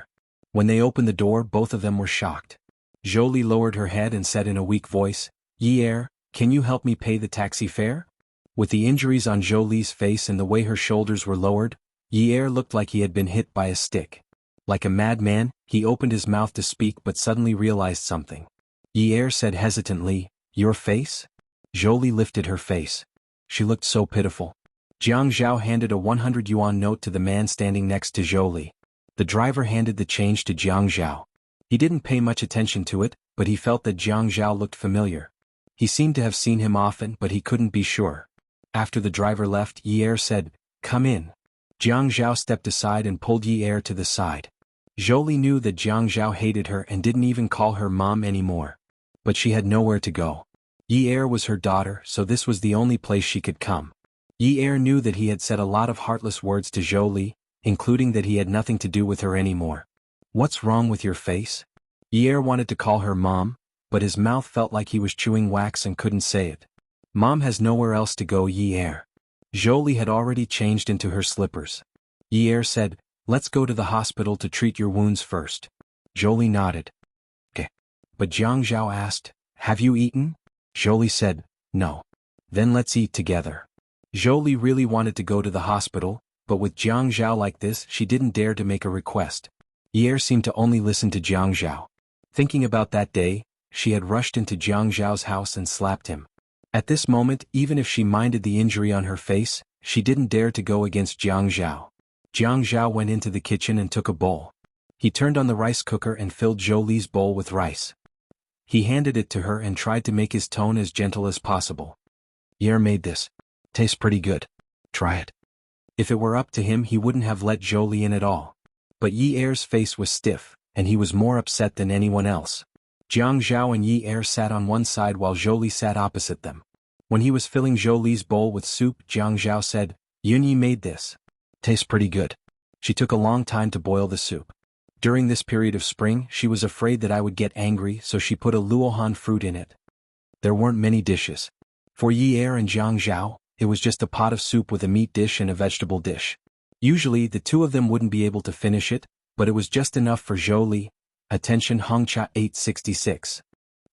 When they opened the door, both of them were shocked. Jolie lowered her head and said in a weak voice, "Yi, can you help me pay the taxi fare?" With the injuries on Jolie's face and the way her shoulders were lowered, Yi looked like he had been hit by a stick. Like a madman, he opened his mouth to speak but suddenly realized something. Yi said hesitantly, "Your face?" Jolie lifted her face. She looked so pitiful. Jiang Zhao handed a 100 yuan note to the man standing next to Jolie. The driver handed the change to Jiang Zhao. He didn't pay much attention to it, but he felt that Jiang Zhao looked familiar. He seemed to have seen him often, but he couldn't be sure. After the driver left, Yi said, "Come in." Jiang Zhao stepped aside and pulled Yi to the side. Jolie knew that Jiang Zhao hated her and didn't even call her mom anymore. But she had nowhere to go. Yi was her daughter, so this was the only place she could come. Yi knew that he had said a lot of heartless words to Jolie, including that he had nothing to do with her anymore. "What's wrong with your face?" Yi wanted to call her mom, but his mouth felt like he was chewing wax and couldn't say it. "Mom has nowhere else to go, Yi." Jolie had already changed into her slippers. Yi said, "Let's go to the hospital to treat your wounds first." Jolie nodded. "Okay." But Jiang Zhao asked, "Have you eaten?" Jolie said, "No." "Then let's eat together." Jolie really wanted to go to the hospital, but with Jiang Zhao like this, she didn't dare to make a request. Yi seemed to only listen to Jiang Zhao. Thinking about that day, she had rushed into Jiang Zhao's house and slapped him. At this moment, even if she minded the injury on her face, she didn't dare to go against Jiang Zhao. Jiang Zhao went into the kitchen and took a bowl. He turned on the rice cooker and filled Jolie's bowl with rice. He handed it to her and tried to make his tone as gentle as possible. "Yi made this. Tastes pretty good. Try it." If it were up to him, he wouldn't have let Jolie in at all. But Yi's face was stiff, and he was more upset than anyone else. Jiang Zhao and Yi sat on one side while Jolie sat opposite them. When he was filling Jolie's bowl with soup, Jiang Zhao said, "Yi made this. Tastes pretty good. She took a long time to boil the soup. During this period of spring, she was afraid that I would get angry, so she put a luohan fruit in it." There weren't many dishes. For Yi and Jiang Zhao, it was just a pot of soup with a meat dish and a vegetable dish. Usually, the two of them wouldn't be able to finish it, but it was just enough for Jolie. Attention Hongcha 866.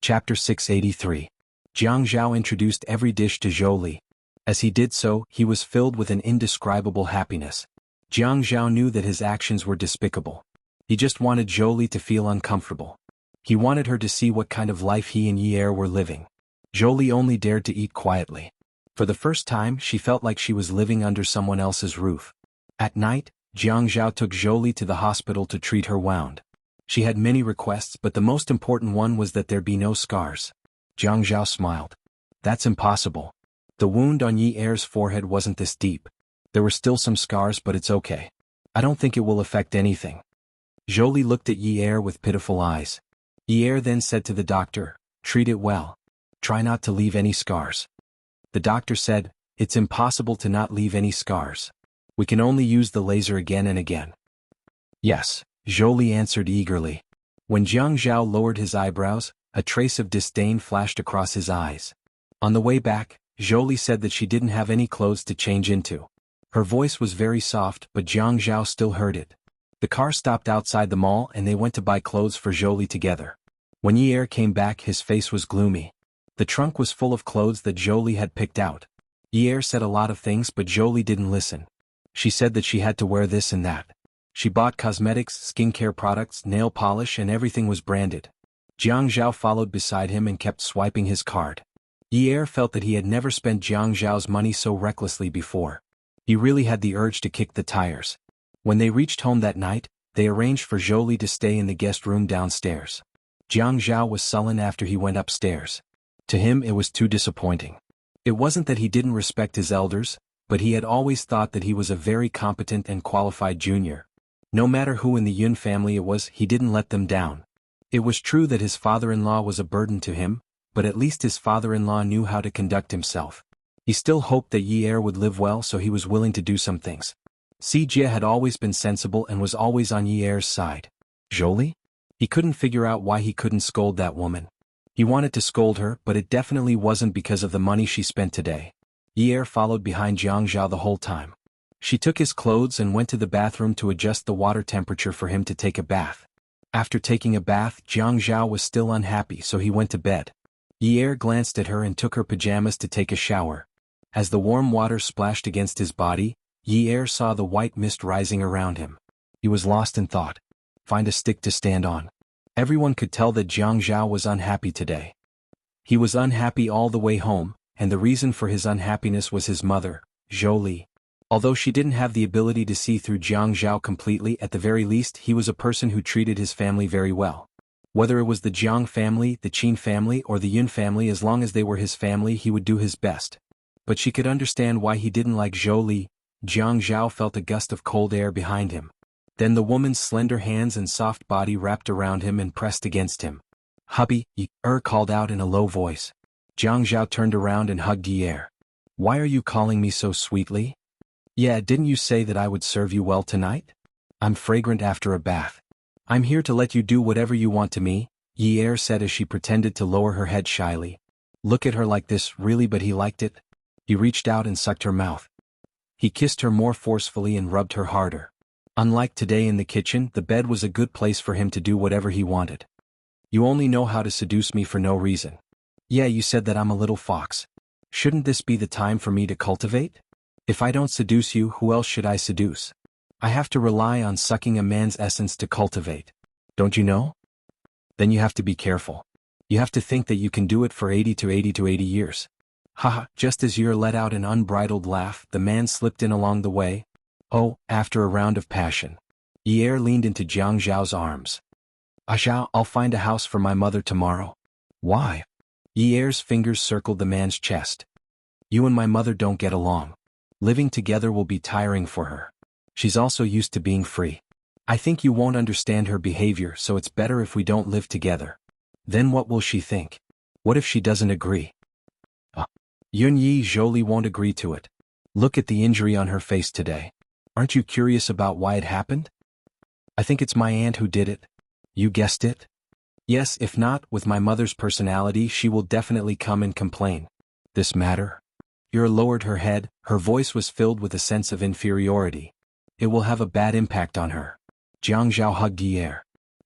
Chapter 683. Jiang Zhao introduced every dish to Jolie. As he did so, he was filled with an indescribable happiness. Jiang Zhao knew that his actions were despicable. He just wanted Jolie to feel uncomfortable. He wanted her to see what kind of life he and Yi were living. Jolie only dared to eat quietly. For the first time, she felt like she was living under someone else's roof. At night, Jianghu took Zhou to the hospital to treat her wound. She had many requests, but the most important one was that there be no scars. Jianghu smiled. That's impossible. The wound on Yi Er's forehead wasn't this deep. There were still some scars, but it's okay. I don't think it will affect anything. Zhou looked at Yi Er with pitiful eyes. Yi Er then said to the doctor, treat it well. Try not to leave any scars. The doctor said, it's impossible to not leave any scars. We can only use the laser again and again. Yes, Zhou answered eagerly. When Jianghu lowered his eyebrows, a trace of disdain flashed across his eyes. On the way back, Zhou said that she didn't have any clothes to change into. Her voice was very soft, but Jianghu still heard it. The car stopped outside the mall and they went to buy clothes for Zhou together. When Yi Er came back, his face was gloomy. The trunk was full of clothes that Zhou had picked out. Yi Er said a lot of things, but Zhou didn't listen. She said that she had to wear this and that. She bought cosmetics, skincare products, nail polish, and everything was branded. Jianghu followed beside him and kept swiping his card. Yi Er felt that he had never spent Jianghu's money so recklessly before. He really had the urge to kick the tires. When they reached home that night, they arranged for Zhou to stay in the guest room downstairs. Jianghu was sullen after he went upstairs. To him it was too disappointing. It wasn't that he didn't respect his elders, but he had always thought that he was a very competent and qualified junior. No matter who in the Yun family it was, he didn't let them down. It was true that his father-in-law was a burden to him, but at least his father-in-law knew how to conduct himself. He still hoped that Yi Er would live well, so he was willing to do some things. Jia had always been sensible and was always on Yi Er's side. Zhou? He couldn't figure out why he couldn't scold that woman. He wanted to scold her, but it definitely wasn't because of the money she spent today. Yi Er followed behind Jianghu the whole time. She took his clothes and went to the bathroom to adjust the water temperature for him to take a bath. After taking a bath, Jianghu was still unhappy, so he went to bed. Yi Er glanced at her and took her pajamas to take a shower. As the warm water splashed against his body, Yi Er saw the white mist rising around him. He was lost in thought. Find a stick to stand on. Everyone could tell that Jianghu was unhappy today. He was unhappy all the way home, and the reason for his unhappiness was his mother, Zhou. Although she didn't have the ability to see through Jianghu completely, at the very least he was a person who treated his family very well. Whether it was the Jiang family, the Qin family, or the Yun family, as long as they were his family he would do his best. But she could understand why he didn't like Zhou. Jianghu felt a gust of cold air behind him. Then the woman's slender hands and soft body wrapped around him and pressed against him. Hubby, Yi Er called out in a low voice. Jianghu turned around and hugged Yi Er. Why are you calling me so sweetly? Yeah, didn't you say that I would serve you well tonight? I'm fragrant after a bath. I'm here to let you do whatever you want to me, Yi Er said as she pretended to lower her head shyly. Look at her like this, really, but he liked it. He reached out and sucked her mouth. He kissed her more forcefully and rubbed her harder. Unlike today in the kitchen, the bed was a good place for him to do whatever he wanted. You only know how to seduce me for no reason. Yeah, you said that I'm a little fox. Shouldn't this be the time for me to cultivate? If I don't seduce you, who else should I seduce? I have to rely on sucking a man's essence to cultivate. Don't you know? Then you have to be careful. You have to think that you can do it for 80 years. Haha, just as Yer let out an unbridled laugh, the man slipped in along the way. Oh, after a round of passion. Yer leaned into Jianghu's arms. Xiao, I'll find a house for my mother tomorrow. Why? Yer's fingers circled the man's chest. You and my mother don't get along. Living together will be tiring for her. She's also used to being free. I think you won't understand her behavior, so it's better if we don't live together. Then what will she think? What if she doesn't agree? Yun Yi Zhou won't agree to it. Look at the injury on her face today. Aren't you curious about why it happened? I think it's my aunt who did it. You guessed it? Yes, if not, with my mother's personality she will definitely come and complain. This matter? Yer lowered her head, her voice was filled with a sense of inferiority. It will have a bad impact on her. Jianghu hugged Yer.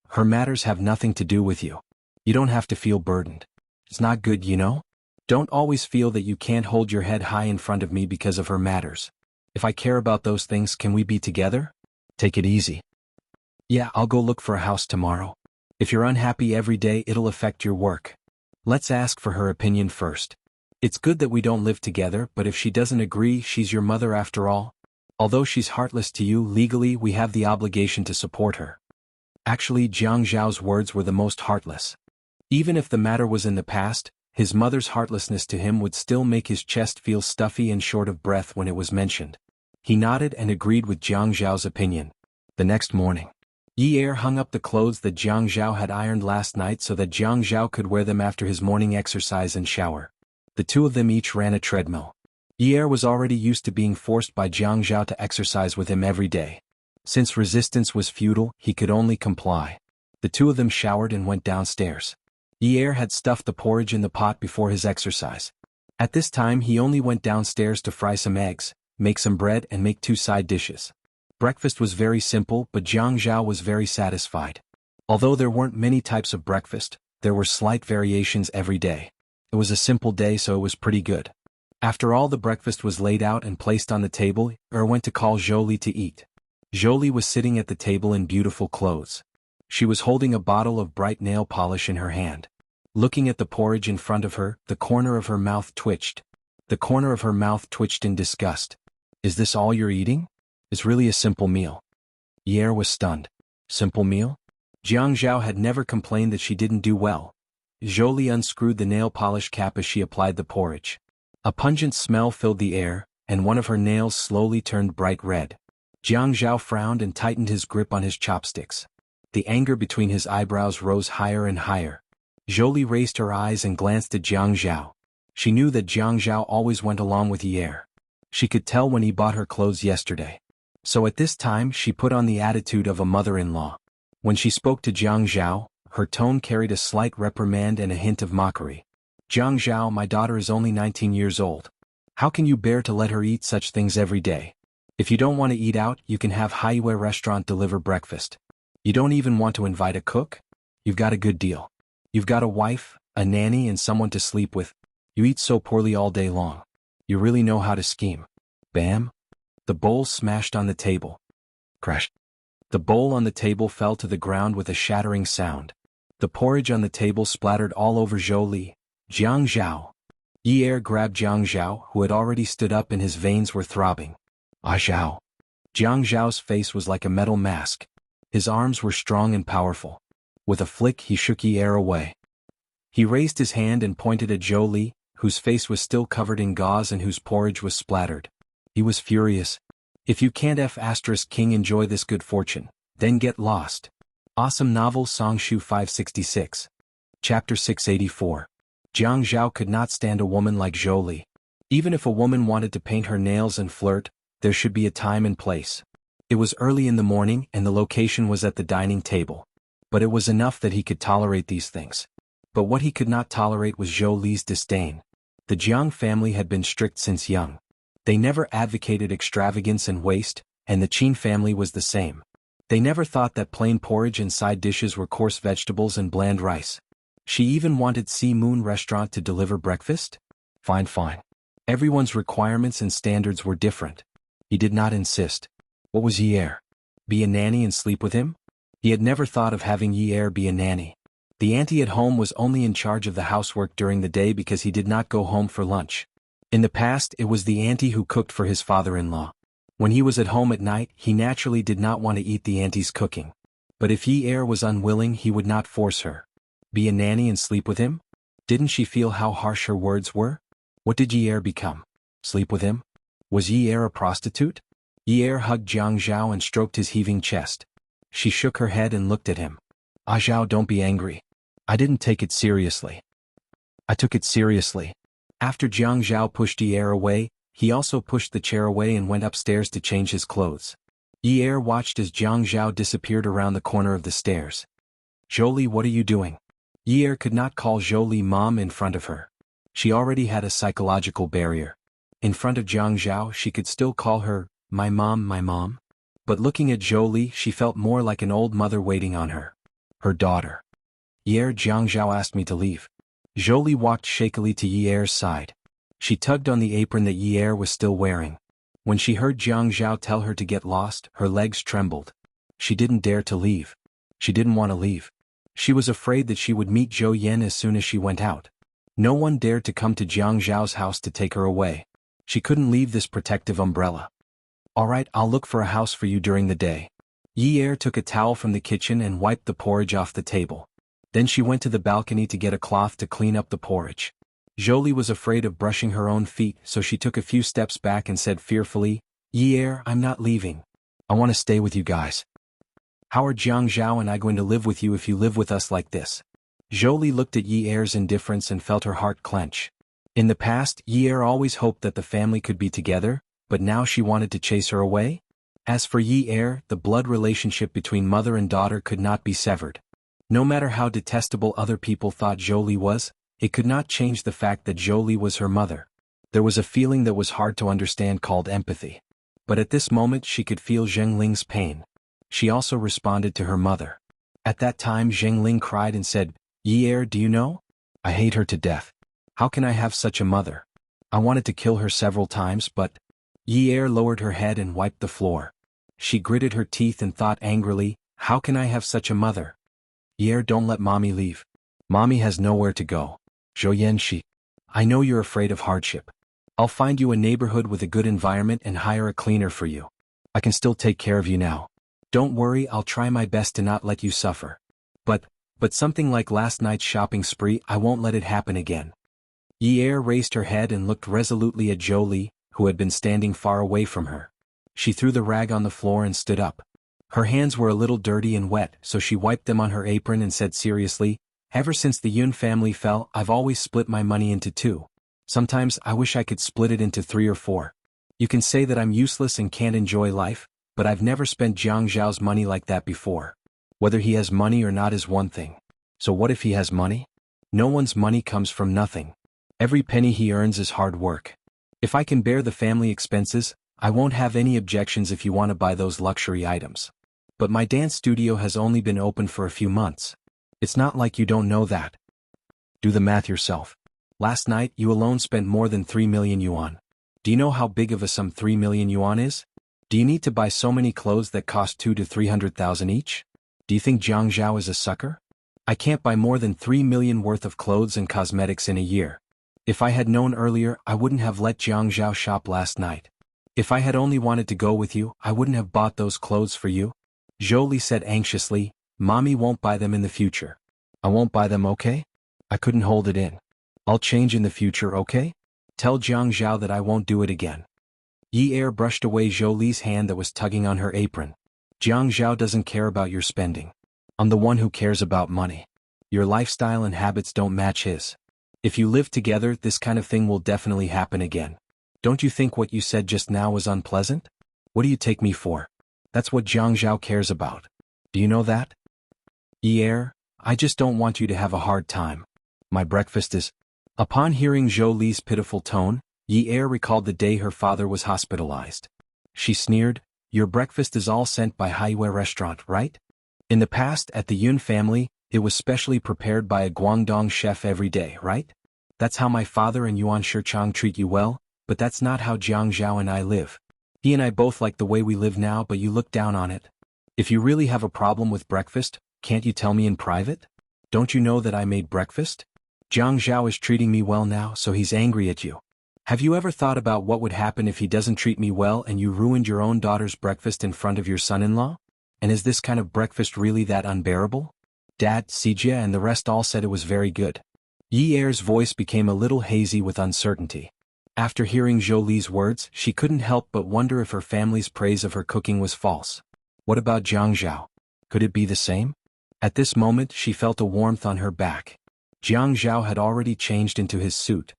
Her matters have nothing to do with you. You don't have to feel burdened. It's not good, you know? Don't always feel that you can't hold your head high in front of me because of her matters. If I care about those things, can we be together? Take it easy. Yeah, I'll go look for a house tomorrow. If you're unhappy every day, it'll affect your work. Let's ask for her opinion first. It's good that we don't live together, but if she doesn't agree, she's your mother after all. Although she's heartless to you, legally we have the obligation to support her. Actually, Jiang Zhao's words were the most heartless. Even if the matter was in the past, his mother's heartlessness to him would still make his chest feel stuffy and short of breath when it was mentioned. He nodded and agreed with Jiang Zhao's opinion. The next morning, Yi Er hung up the clothes that Jiang Zhao had ironed last night so that Jiang Zhao could wear them after his morning exercise and shower. The two of them each ran a treadmill. Yi Er was already used to being forced by Jiang Zhao to exercise with him every day. Since resistance was futile, he could only comply. The two of them showered and went downstairs. Yi Er had stuffed the porridge in the pot before his exercise. At this time he only went downstairs to fry some eggs, make some bread and make 2 side dishes. Breakfast was very simple, but Jiang Zhao was very satisfied. Although there weren't many types of breakfast, there were slight variations every day. It was a simple day, so it was pretty good. After all the breakfast was laid out and placed on the table, went to call Zhou to eat. Zhou was sitting at the table in beautiful clothes. She was holding a bottle of bright nail polish in her hand. Looking at the porridge in front of her, the corner of her mouth twitched. The corner of her mouth twitched in disgust. Is this all you're eating? It's really a simple meal. Yi Er was stunned. Simple meal? Jiang Zhao had never complained that she didn't do well. Zhou unscrewed the nail polish cap as she applied the porridge. A pungent smell filled the air, and one of her nails slowly turned bright red. Jiang Zhao frowned and tightened his grip on his chopsticks. The anger between his eyebrows rose higher and higher. Zhou raised her eyes and glanced at Jiang Zhao. She knew that Jiang Zhao always went along with Yi Er. She could tell when he bought her clothes yesterday. So at this time she put on the attitude of a mother-in-law. When she spoke to Jiang Zhao, her tone carried a slight reprimand and a hint of mockery. Jiang Zhao, my daughter is only 19 years old. How can you bear to let her eat such things every day? If you don't want to eat out, you can have Haiyue restaurant deliver breakfast. You don't even want to invite a cook? You've got a good deal. You've got a wife, a nanny and someone to sleep with. You eat so poorly all day long. You really know how to scheme. Bam! The bowl smashed on the table. Crash! The bowl on the table fell to the ground with a shattering sound. The porridge on the table splattered all over Zhou. Jiang Zhao. Yi Er grabbed Jiang Zhao, who had already stood up and his veins were throbbing. Ah Zhao. Jiang Zhao's face was like a metal mask. His arms were strong and powerful. With a flick he shook Yi Er away. He raised his hand and pointed at Zhou, whose face was still covered in gauze and whose porridge was splattered. He was furious. If you can't King enjoy this good fortune, then get lost. Awesome Novel Songshu 566. Chapter 684. Jiang Zhao could not stand a woman like Zhou. Even if a woman wanted to paint her nails and flirt, there should be a time and place. It was early in the morning and the location was at the dining table. But it was enough that he could tolerate these things. But what he could not tolerate was Zhou's disdain. The Jiang family had been strict since young. They never advocated extravagance and waste, and the Qin family was the same. They never thought that plain porridge and side dishes were coarse vegetables and bland rice. She even wanted Sea Moon Restaurant to deliver breakfast? Fine. Everyone's requirements and standards were different. He did not insist. What was Yi Er? Be a nanny and sleep with him? He had never thought of having Yi Er be a nanny. The auntie at home was only in charge of the housework during the day because he did not go home for lunch. In the past, it was the auntie who cooked for his father-in-law. When he was at home at night, he naturally did not want to eat the auntie's cooking. But if Yi Er was unwilling, he would not force her. Be a nanny and sleep with him? Didn't she feel how harsh her words were? What did Yi Er become? Sleep with him? Was Yi Er a prostitute? Yi Er hugged Jiang Zhao and stroked his heaving chest. She shook her head and looked at him. Ah Zhao, don't be angry. I didn't take it seriously. I took it seriously. After Jiang Zhao pushed Yi Er away, he also pushed the chair away and went upstairs to change his clothes. Yi Er watched as Jiang Zhao disappeared around the corner of the stairs. Zhou, what are you doing? Yi Er could not call Zhou mom in front of her. She already had a psychological barrier. In front of Jiang Zhao she could still call her, my mom. But looking at Zhou, she felt more like an old mother waiting on her. Her daughter. Yi Er, Jiang Zhao asked me to leave. Zhou walked shakily to Yi Er's side. She tugged on the apron that Yi Er was still wearing. When she heard Jiang Zhao tell her to get lost, her legs trembled. She didn't dare to leave. She didn't want to leave. She was afraid that she would meet Zhou Yan as soon as she went out. No one dared to come to Jiang Zhao's house to take her away. She couldn't leave this protective umbrella. Alright, I'll look for a house for you during the day. Yi Er took a towel from the kitchen and wiped the porridge off the table. Then she went to the balcony to get a cloth to clean up the porridge. Jolie was afraid of brushing her own feet, so she took a few steps back and said fearfully, Yi Er, I'm not leaving. I want to stay with you guys. How are Jianghu and I going to live with you if you live with us like this? Jolie looked at Yi Er's indifference and felt her heart clench. In the past, Yi Er always hoped that the family could be together, but now she wanted to chase her away? As for Yi Er, the blood relationship between mother and daughter could not be severed. No matter how detestable other people thought Jolie was, it could not change the fact that Jolie was her mother. There was a feeling that was hard to understand called empathy. But at this moment she could feel Zheng Ling's pain. She also responded to her mother. At that time Zheng Ling cried and said, Yi Er, do you know? I hate her to death. How can I have such a mother? I wanted to kill her several times, but... Yi Er lowered her head and wiped the floor. She gritted her teeth and thought angrily, how can I have such a mother? Yi Er, don't let mommy leave. Mommy has nowhere to go. Xianxia. I know you're afraid of hardship. I'll find you a neighborhood with a good environment and hire a cleaner for you. I can still take care of you now. Don't worry, I'll try my best to not let you suffer. But something like last night's shopping spree, I won't let it happen again. Yi Er raised her head and looked resolutely at Jolie, who had been standing far away from her. She threw the rag on the floor and stood up. Her hands were a little dirty and wet, so she wiped them on her apron and said seriously, ever since the Yun family fell, I've always split my money into two. Sometimes I wish I could split it into 3 or 4. You can say that I'm useless and can't enjoy life, but I've never spent Jiang Zhao's money like that before. Whether he has money or not is one thing. So what if he has money? No one's money comes from nothing. Every penny he earns is hard work. If I can bear the family expenses, I won't have any objections if you want to buy those luxury items. But my dance studio has only been open for a few months. It's not like you don't know that. Do the math yourself. Last night you alone spent more than 3 million yuan. Do you know how big of a sum 3 million yuan is? Do you need to buy so many clothes that cost 2 to 300,000 each? Do you think Jiang Zhao is a sucker? I can't buy more than 3 million worth of clothes and cosmetics in a year. If I had known earlier, I wouldn't have let Jiang Zhao shop last night. If I had only wanted to go with you, I wouldn't have bought those clothes for you. Jolie said anxiously, Mommy won't buy them in the future. I won't buy them, okay? I couldn't hold it in. I'll change in the future, okay? Tell Jiang Zhao that I won't do it again. Yi Er brushed away Jolie's hand that was tugging on her apron. Jiang Zhao doesn't care about your spending. I'm the one who cares about money. Your lifestyle and habits don't match his. If you live together, this kind of thing will definitely happen again. Don't you think what you said just now was unpleasant? What do you take me for? That's what Jiang Zhao cares about. Do you know that? Yi Er, I just don't want you to have a hard time. My breakfast is... Upon hearing Jolie's pitiful tone, Yi Er recalled the day her father was hospitalized. She sneered, your breakfast is all sent by Haiyue restaurant, right? In the past, at the Yun family, it was specially prepared by a Guangdong chef every day, right? That's how my father and Yuan Shichang treat you well, but that's not how Jiang Zhao and I live. He and I both like the way we live now, but you look down on it. If you really have a problem with breakfast, can't you tell me in private? Don't you know that I made breakfast? Jiang Zhao is treating me well now, so he's angry at you. Have you ever thought about what would happen if he doesn't treat me well and you ruined your own daughter's breakfast in front of your son-in-law? And is this kind of breakfast really that unbearable? Dad, Sijia and the rest all said it was very good. Yi Er's voice became a little hazy with uncertainty. After hearing Jolie's words, she couldn't help but wonder if her family's praise of her cooking was false. What about Jiang Zhao? Could it be the same? At this moment she felt a warmth on her back. Jiang Zhao had already changed into his suit.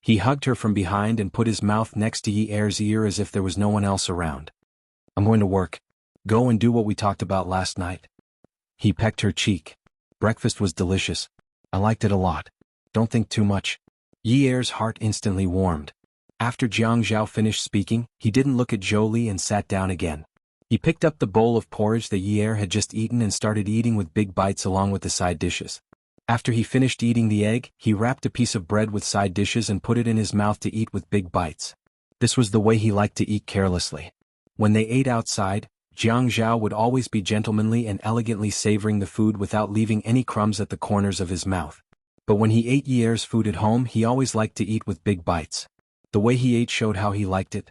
He hugged her from behind and put his mouth next to Yi Er's ear as if there was no one else around. I'm going to work. Go and do what we talked about last night. He pecked her cheek. Breakfast was delicious. I liked it a lot. Don't think too much. Yi Er's heart instantly warmed. After Jiang Zhao finished speaking, he didn't look at Jolie and sat down again. He picked up the bowl of porridge that Yi Er had just eaten and started eating with big bites along with the side dishes. After he finished eating the egg, he wrapped a piece of bread with side dishes and put it in his mouth to eat with big bites. This was the way he liked to eat carelessly. When they ate outside, Jiang Zhao would always be gentlemanly and elegantly savoring the food without leaving any crumbs at the corners of his mouth. But when he ate Yi Er's food at home, he always liked to eat with big bites. The way he ate showed how he liked it.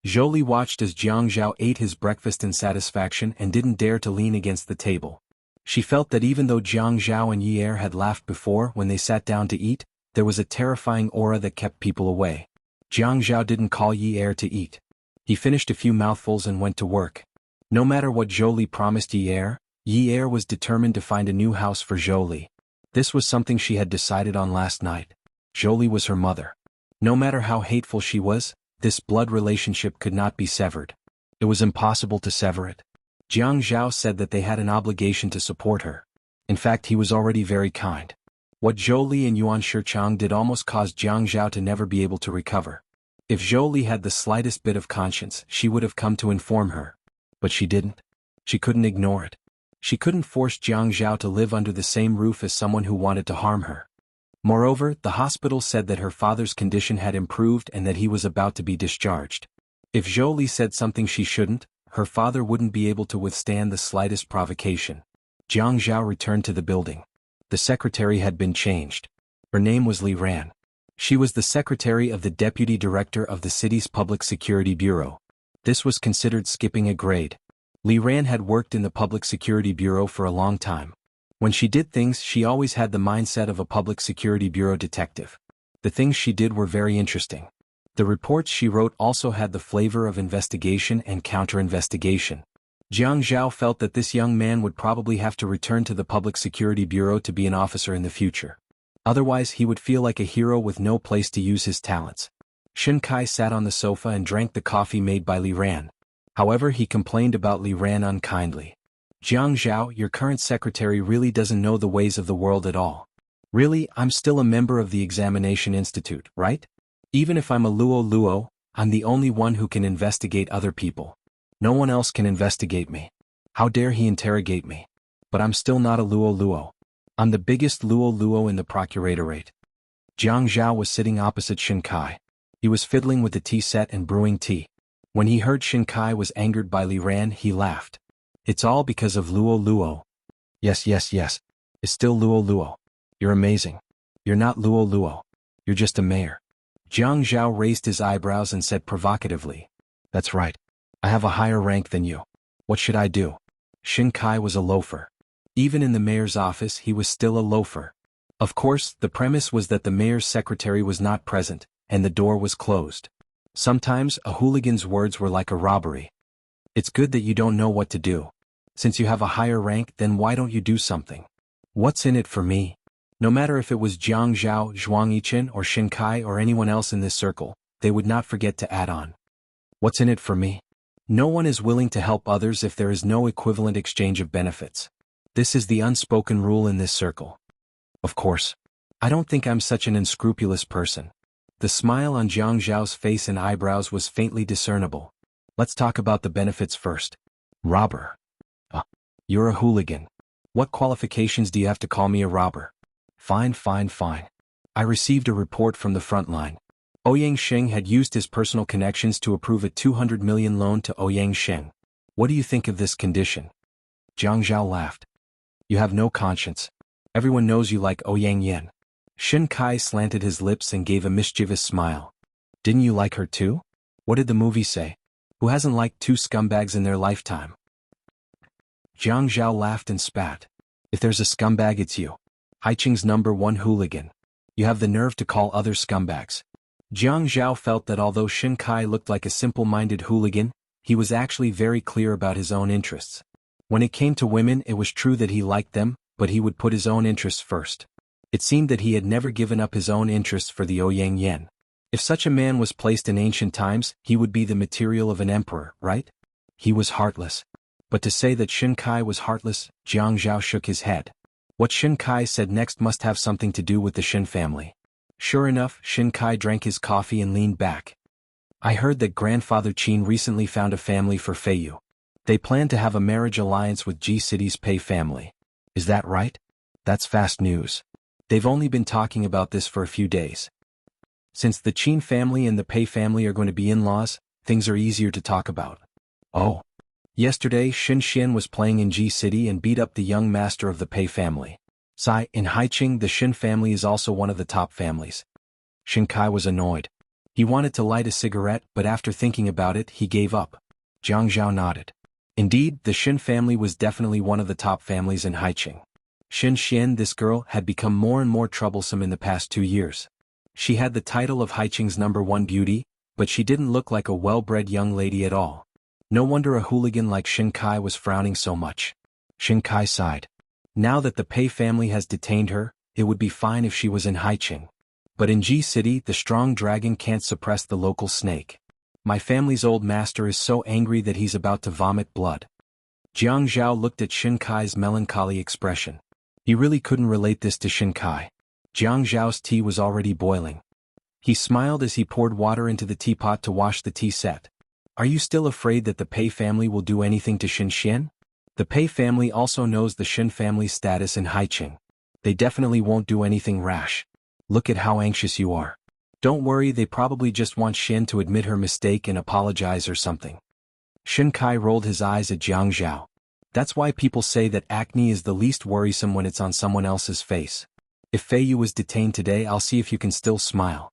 Zhou Li watched as Jiang Zhao ate his breakfast in satisfaction and didn't dare to lean against the table. She felt that even though Jiang Zhao and Yi Er had laughed before when they sat down to eat, there was a terrifying aura that kept people away. Jiang Zhao didn't call Yi Er to eat. He finished a few mouthfuls and went to work. No matter what Zhou Li promised Yi Er was determined to find a new house for Zhou Li. This was something she had decided on last night. Zhou Li was her mother. No matter how hateful she was, this blood relationship could not be severed. It was impossible to sever it. Jiang Zhao said that they had an obligation to support her. In fact, he was already very kind. What Zhou Li and Yuan Shichang did almost caused Jiang Zhao to never be able to recover. If Zhou Li had the slightest bit of conscience, she would have come to inform her. But she didn't. She couldn't ignore it. She couldn't force Jiang Zhao to live under the same roof as someone who wanted to harm her. Moreover, the hospital said that her father's condition had improved and that he was about to be discharged. If Zhou Li said something she shouldn't, her father wouldn't be able to withstand the slightest provocation. Jiang Zhao returned to the building. The secretary had been changed. Her name was Li Ran. She was the secretary of the deputy director of the city's public security bureau. This was considered skipping a grade. Li Ran had worked in the public security bureau for a long time. When she did things, she always had the mindset of a public security bureau detective. The things she did were very interesting. The reports she wrote also had the flavor of investigation and counter-investigation. Jiang Zhao felt that this young man would probably have to return to the Public Security Bureau to be an officer in the future. Otherwise, he would feel like a hero with no place to use his talents. Shen Kai sat on the sofa and drank the coffee made by Li Ran. However, he complained about Li Ran unkindly. Jiang Zhao, your current secretary really doesn't know the ways of the world at all. Really, I'm still a member of the Examination Institute, right? Even if I'm a Luo, I'm the only one who can investigate other people. No one else can investigate me. How dare he interrogate me? But I'm still not a Luo. I'm the biggest Luo in the procuratorate. Jiang Zhao was sitting opposite Shen Kai. He was fiddling with the tea set and brewing tea. When he heard Shen Kai was angered by Li Ran, he laughed. It's all because of Luo. Yes. It's still Luo. You're amazing. You're not Luo. You're just a mayor. Jiang Zhao raised his eyebrows and said provocatively. That's right. I have a higher rank than you. What should I do? Shen Kai was a loafer. Even in the mayor's office, he was still a loafer. Of course, the premise was that the mayor's secretary was not present, and the door was closed. Sometimes, a hooligan's words were like a robbery. It's good that you don't know what to do. Since you have a higher rank, then why don't you do something? What's in it for me? No matter if it was Jiang Zhao, Zhuang Yichen, or Shen Kai or anyone else in this circle, they would not forget to add on. What's in it for me? No one is willing to help others if there is no equivalent exchange of benefits. This is the unspoken rule in this circle. Of course. I don't think I'm such an unscrupulous person. The smile on Jiang Zhao's face and eyebrows was faintly discernible. Let's talk about the benefits first. Robber. You're a hooligan. What qualifications do you have to call me a robber? Fine. I received a report from the front line. Ouyang Sheng had used his personal connections to approve a 200 million loan to Ouyang Sheng. What do you think of this condition? Jiang Zhao laughed. You have no conscience. Everyone knows you like Ouyang Yan. Shen Kai slanted his lips and gave a mischievous smile. Didn't you like her too? What did the movie say? Who hasn't liked two scumbags in their lifetime? Jiang Zhao laughed and spat. If there's a scumbag, it's you. Haiqing's #1 hooligan. You have the nerve to call others scumbags. Jiang Zhao felt that although Shen Kai looked like a simple-minded hooligan, he was actually very clear about his own interests. When it came to women, it was true that he liked them, but he would put his own interests first. It seemed that he had never given up his own interests for the Ouyang Yan. If such a man was placed in ancient times, he would be the material of an emperor, right? He was heartless. But to say that Shen Kai was heartless, Jiang Zhao shook his head. What Shen Kai said next must have something to do with the Shen family. Sure enough, Shen Kai drank his coffee and leaned back. I heard that Grandfather Qin recently found a family for Feiyu. They plan to have a marriage alliance with Ji City's Pei family. Is that right? That's fast news. They've only been talking about this for a few days. Since the Qin family and the Pei family are going to be in-laws, things are easier to talk about. Oh. Yesterday, Shen Xian was playing in Ji City and beat up the young master of the Pei family. In Haiqing, the Shen family is also one of the top families. Shen Kai was annoyed. He wanted to light a cigarette, but after thinking about it, he gave up. Jiang Zhao nodded. Indeed, the Xin family was definitely one of the top families in Haiqing. Xianxia, this girl, had become more and more troublesome in the past 2 years. She had the title of Haiqing's #1 beauty, but she didn't look like a well-bred young lady at all. No wonder a hooligan like Xin Kai was frowning so much. Xin Kai sighed. Now that the Pei family has detained her, it would be fine if she was in Haiqing. But in Ji City, the strong dragon can't suppress the local snake. My family's old master is so angry that he's about to vomit blood. Jiang Zhao looked at Xin Kai's melancholy expression. He really couldn't relate this to Xin Kai. Jiang Zhao's tea was already boiling. He smiled as he poured water into the teapot to wash the tea set. Are you still afraid that the Pei family will do anything to Xianxia? The Pei family also knows the Xin family's status in Haiqing. They definitely won't do anything rash. Look at how anxious you are. Don't worry, they probably just want Xin to admit her mistake and apologize or something. Xin Kai rolled his eyes at Jiang Zhao. That's why people say that acne is the least worrisome when it's on someone else's face. If Fei Yu was detained today, I'll see if you can still smile.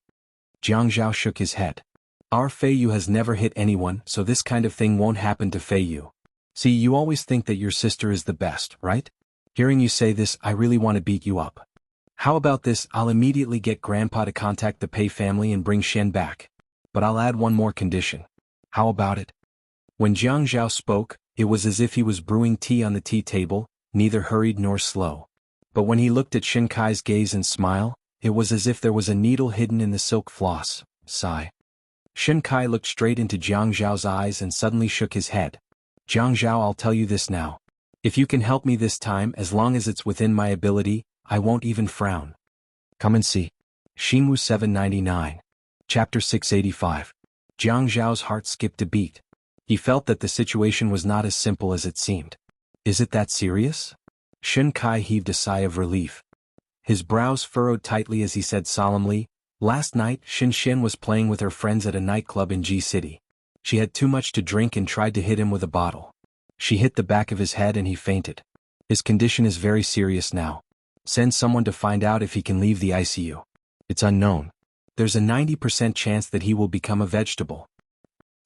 Jiang Zhao shook his head. Our Fei Yu has never hit anyone, so this kind of thing won't happen to Fei Yu. See, you always think that your sister is the best, right? Hearing you say this, I really want to beat you up. How about this? I'll immediately get Grandpa to contact the Pei family and bring Xian back. But I'll add one more condition. How about it? When Jiang Zhao spoke, it was as if he was brewing tea on the tea table, neither hurried nor slow. But when he looked at Xin Kai's gaze and smile, it was as if there was a needle hidden in the silk floss. Sigh. Xin Kai looked straight into Jiang Zhao's eyes and suddenly shook his head. Jiang Zhao, I'll tell you this now. If you can help me this time, as long as it's within my ability, I won't even frown. Come and see. Xingwu 799. Chapter 685. Jiang Zhao's heart skipped a beat. He felt that the situation was not as simple as it seemed. Is it that serious? Xin Kai heaved a sigh of relief. His brows furrowed tightly as he said solemnly, last night Xianxia was playing with her friends at a nightclub in Ji City. She had too much to drink and tried to hit him with a bottle. She hit the back of his head and he fainted. His condition is very serious now. Send someone to find out if he can leave the ICU. It's unknown. There's a 90% chance that he will become a vegetable.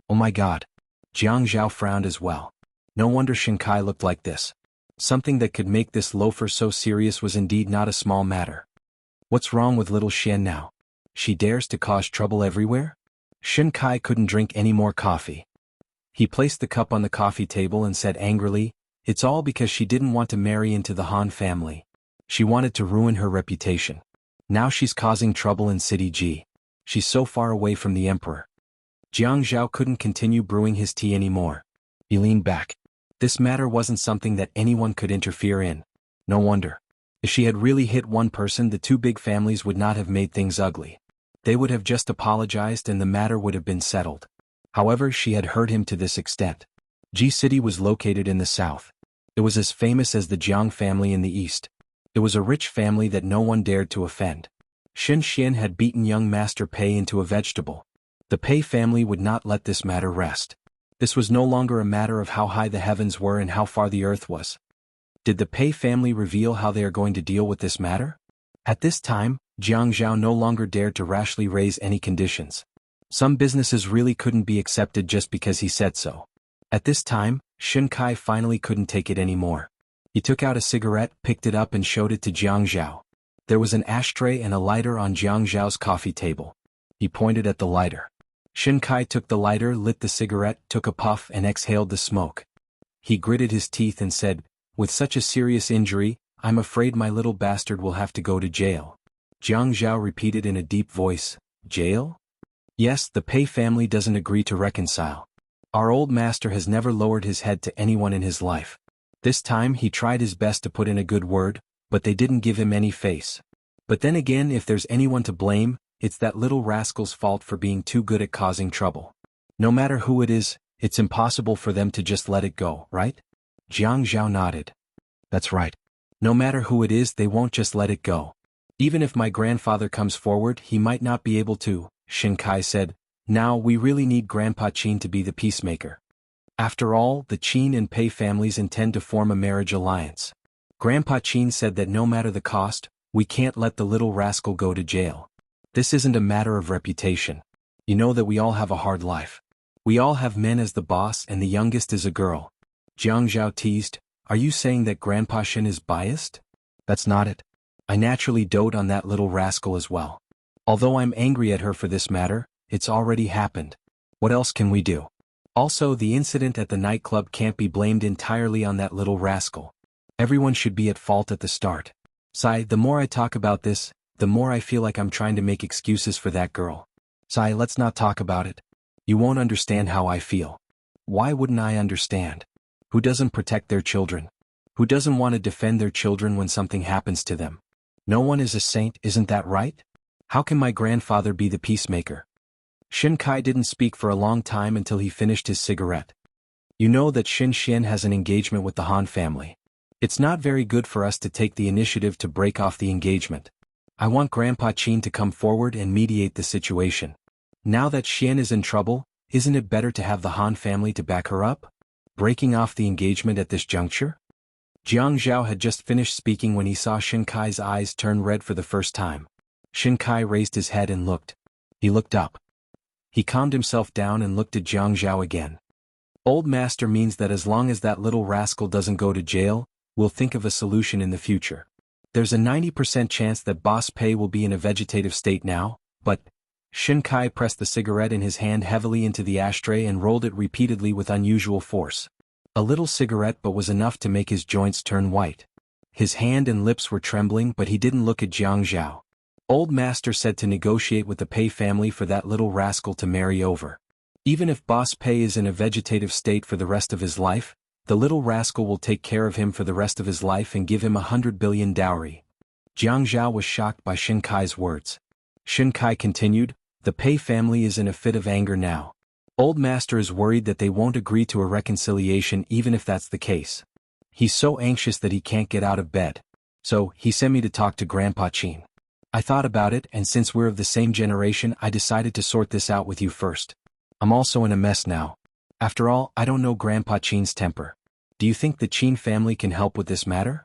Oh my God. Jiang Zhao frowned as well. No wonder Xin Kai looked like this. Something that could make this loafer so serious was indeed not a small matter. What's wrong with little Xian now? She dares to cause trouble everywhere? Xin Kai couldn't drink any more coffee. He placed the cup on the coffee table and said angrily, it's all because she didn't want to marry into the Han family. She wanted to ruin her reputation. Now she's causing trouble in City Ji. She's so far away from the emperor. Jiang Zhao couldn't continue brewing his tea anymore. He leaned back. This matter wasn't something that anyone could interfere in. No wonder. If she had really hit one person, the two big families would not have made things ugly. They would have just apologized and the matter would have been settled. However, she had hurt him to this extent. Ji City was located in the south. It was as famous as the Jiang family in the east. It was a rich family that no one dared to offend. Xianxia had beaten young Master Pei into a vegetable. The Pei family would not let this matter rest. This was no longer a matter of how high the heavens were and how far the earth was. Did the Pei family reveal how they are going to deal with this matter? At this time, Jiang Zhao no longer dared to rashly raise any conditions. Some businesses really couldn't be accepted just because he said so. At this time, Xin Kai finally couldn't take it anymore. He took out a cigarette, picked it up and showed it to Jiang Zhao. There was an ashtray and a lighter on Jiang Zhao's coffee table. He pointed at the lighter. Xin Kai took the lighter, lit the cigarette, took a puff and exhaled the smoke. He gritted his teeth and said, with such a serious injury, I'm afraid my little bastard will have to go to jail. Jiang Zhao repeated in a deep voice, jail? Yes, the Pei family doesn't agree to reconcile. Our old master has never lowered his head to anyone in his life. This time he tried his best to put in a good word, but they didn't give him any face. But then again, if there's anyone to blame, it's that little rascal's fault for being too good at causing trouble. No matter who it is, it's impossible for them to just let it go, right? Jiang Zhao nodded. That's right. No matter who it is, they won't just let it go. Even if my grandfather comes forward, he might not be able to, Xin Kai said. Now we really need Grandpa Qin to be the peacemaker. After all, the Qin and Pei families intend to form a marriage alliance. Grandpa Qin said that no matter the cost, we can't let the little rascal go to jail. This isn't a matter of reputation. You know that we all have a hard life. We all have men as the boss and the youngest is a girl. Jiang Zhao teased, are you saying that Grandpa Shin is biased? That's not it. I naturally dote on that little rascal as well. Although I'm angry at her for this matter, it's already happened. What else can we do? Also, the incident at the nightclub can't be blamed entirely on that little rascal. Everyone should be at fault at the start. Sai, the more I talk about this, the more I feel like I'm trying to make excuses for that girl. Sai, let's not talk about it. You won't understand how I feel. Why wouldn't I understand? Who doesn't protect their children? Who doesn't want to defend their children when something happens to them? No one is a saint, isn't that right? How can my grandfather be the peacemaker? Shin Kai didn't speak for a long time until he finished his cigarette. You know that Shin Xian has an engagement with the Han family. It's not very good for us to take the initiative to break off the engagement. I want Grandpa Qin to come forward and mediate the situation. Now that Xian is in trouble, isn't it better to have the Han family to back her up? Breaking off the engagement at this juncture? Jiang Zhao had just finished speaking when he saw Shin Kai's eyes turn red for the first time. Shin Kai raised his head and looked. He looked up. He calmed himself down and looked at Jiang Zhao again. Old Master means that as long as that little rascal doesn't go to jail, we'll think of a solution in the future. There's a 90% chance that Boss Pei will be in a vegetative state now, but... Shin Kai pressed the cigarette in his hand heavily into the ashtray and rolled it repeatedly with unusual force. A little cigarette but was enough to make his joints turn white. His hand and lips were trembling but he didn't look at Jiang Zhao. Old Master said to negotiate with the Pei family for that little rascal to marry over. Even if Boss Pei is in a vegetative state for the rest of his life, the little rascal will take care of him for the rest of his life and give him 100 billion dowry. Jiang Zhao was shocked by Shin Kai's words. Shin Kai continued, the Pei family is in a fit of anger now. Old Master is worried that they won't agree to a reconciliation even if that's the case. He's so anxious that he can't get out of bed. So, he sent me to talk to Grandpa Qin. I thought about it and since we're of the same generation I decided to sort this out with you first. I'm also in a mess now. After all, I don't know Grandpa Qin's temper. Do you think the Qin family can help with this matter?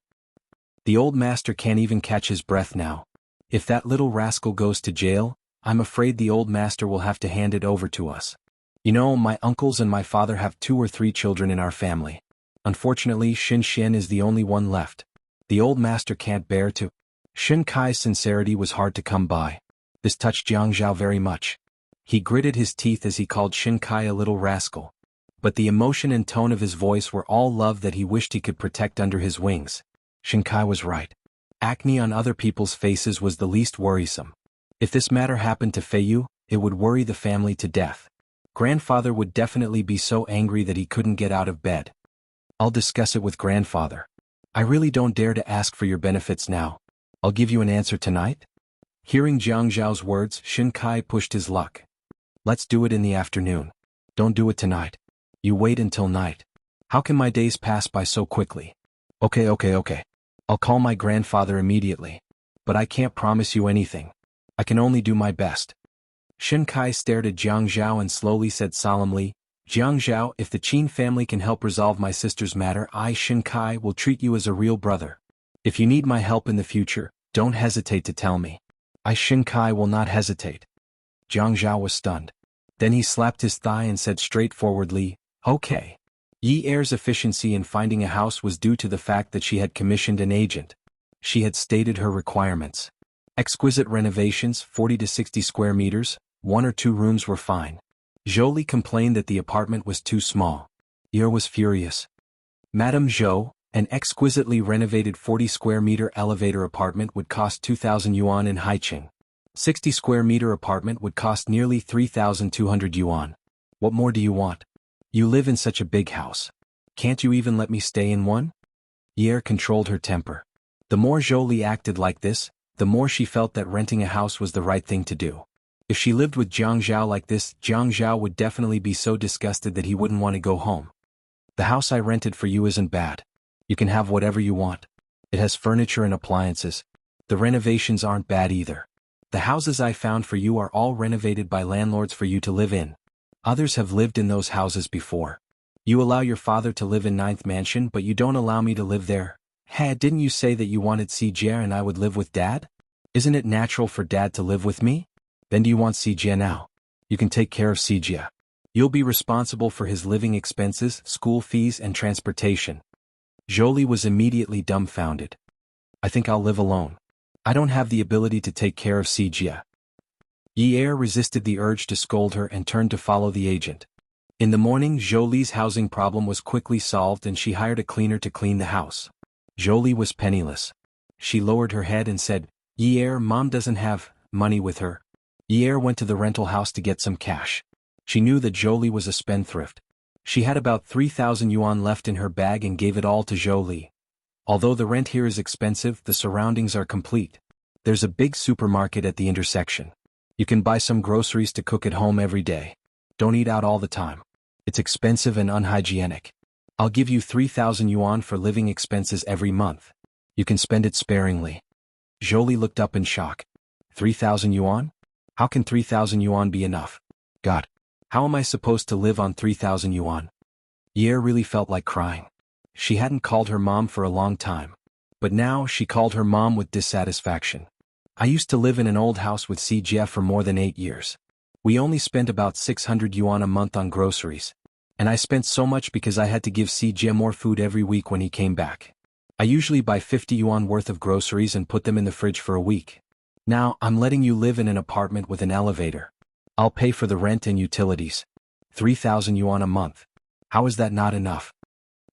The Old Master can't even catch his breath now. If that little rascal goes to jail, I'm afraid the Old Master will have to hand it over to us. You know, my uncles and my father have 2 or 3 children in our family. Unfortunately, Shin Xian is the only one left. The Old Master can't bear to... Shin Kai's sincerity was hard to come by. This touched Jiang Zhao very much. He gritted his teeth as he called Shin Kai a little rascal. But the emotion and tone of his voice were all love that he wished he could protect under his wings. Shin Kai was right. Acne on other people's faces was the least worrisome. If this matter happened to Fei Yu, it would worry the family to death. Grandfather would definitely be so angry that he couldn't get out of bed. I'll discuss it with Grandfather. I really don't dare to ask for your benefits now. I'll give you an answer tonight? Hearing Jiang Zhao's words, Shin Kai pushed his luck. Let's do it in the afternoon. Don't do it tonight. You wait until night. How can my days pass by so quickly? Okay. I'll call my grandfather immediately. But I can't promise you anything. I can only do my best. Shin Kai stared at Jiang Zhao and slowly said solemnly, Jiang Zhao, if the Qin family can help resolve my sister's matter, I, Shin Kai, will treat you as a real brother. If you need my help in the future, don't hesitate to tell me. I, Shin Kai, will not hesitate. Jiang Zhao was stunned. Then he slapped his thigh and said straightforwardly, okay. Yi Er's efficiency in finding a house was due to the fact that she had commissioned an agent. She had stated her requirements. Exquisite renovations, 40 to 60 square meters, 1 or 2 rooms were fine. Jolie complained that the apartment was too small. Yi was furious. Madame Zhou, an exquisitely renovated 40 square meter elevator apartment would cost 2,000 yuan in Haiqing. 60 square meter apartment would cost nearly 3,200 yuan. What more do you want? You live in such a big house. Can't you even let me stay in one? Yi controlled her temper. The more Jolie acted like this, the more she felt that renting a house was the right thing to do. If she lived with Jiang Zhao like this, Jiang Zhao would definitely be so disgusted that he wouldn't want to go home. The house I rented for you isn't bad. You can have whatever you want. It has furniture and appliances. The renovations aren't bad either. The houses I found for you are all renovated by landlords for you to live in. Others have lived in those houses before. You allow your father to live in 9th Mansion but you don't allow me to live there. Hey, didn't you say that you wanted Xijie and I would live with Dad? Isn't it natural for Dad to live with me? Then do you want Xijie now? You can take care of Sijia. You'll be responsible for his living expenses, school fees and transportation. Jolie was immediately dumbfounded. I think I'll live alone. I don't have the ability to take care of Sijia. Yi'er resisted the urge to scold her and turned to follow the agent. In the morning, Jolie's housing problem was quickly solved and she hired a cleaner to clean the house. Jolie was penniless. She lowered her head and said, Yi'er, Mom doesn't have money with her. Yi'er went to the rental house to get some cash. She knew that Jolie was a spendthrift. She had about 3,000 yuan left in her bag and gave it all to Jolie. Although the rent here is expensive, the surroundings are complete. There's a big supermarket at the intersection. You can buy some groceries to cook at home every day. Don't eat out all the time. It's expensive and unhygienic. I'll give you 3,000 yuan for living expenses every month. You can spend it sparingly. Jolie looked up in shock. 3,000 yuan? How can 3,000 yuan be enough? God, how am I supposed to live on 3,000 yuan? Yi'er really felt like crying. She hadn't called her mom for a long time. But now she called her mom with dissatisfaction. I used to live in an old house with Sijia for more than 8 years. We only spent about 600 yuan a month on groceries. And I spent so much because I had to give Sijia more food every week when he came back. I usually buy 50 yuan worth of groceries and put them in the fridge for a week. Now, I'm letting you live in an apartment with an elevator. I'll pay for the rent and utilities. 3,000 yuan a month. How is that not enough?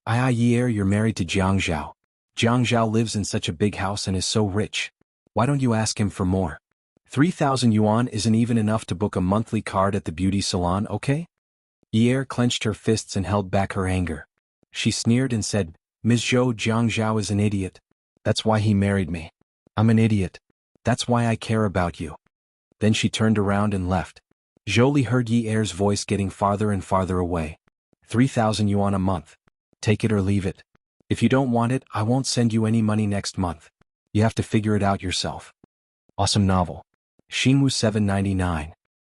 Yi'er, you're married to Jianghu. Jianghu lives in such a big house and is so rich. Why don't you ask him for more? 3,000 yuan isn't even enough to book a monthly card at the beauty salon, okay? Yi'er clenched her fists and held back her anger. She sneered and said, Ms. Zhou, Jianghu is an idiot. That's why he married me. I'm an idiot. That's why I care about you. Then she turned around and left. Jolie heard Yi'er's voice getting farther and farther away. 3,000 yuan a month. Take it or leave it. If you don't want it, I won't send you any money next month. You have to figure it out yourself. Awesome novel. Xinwu 799.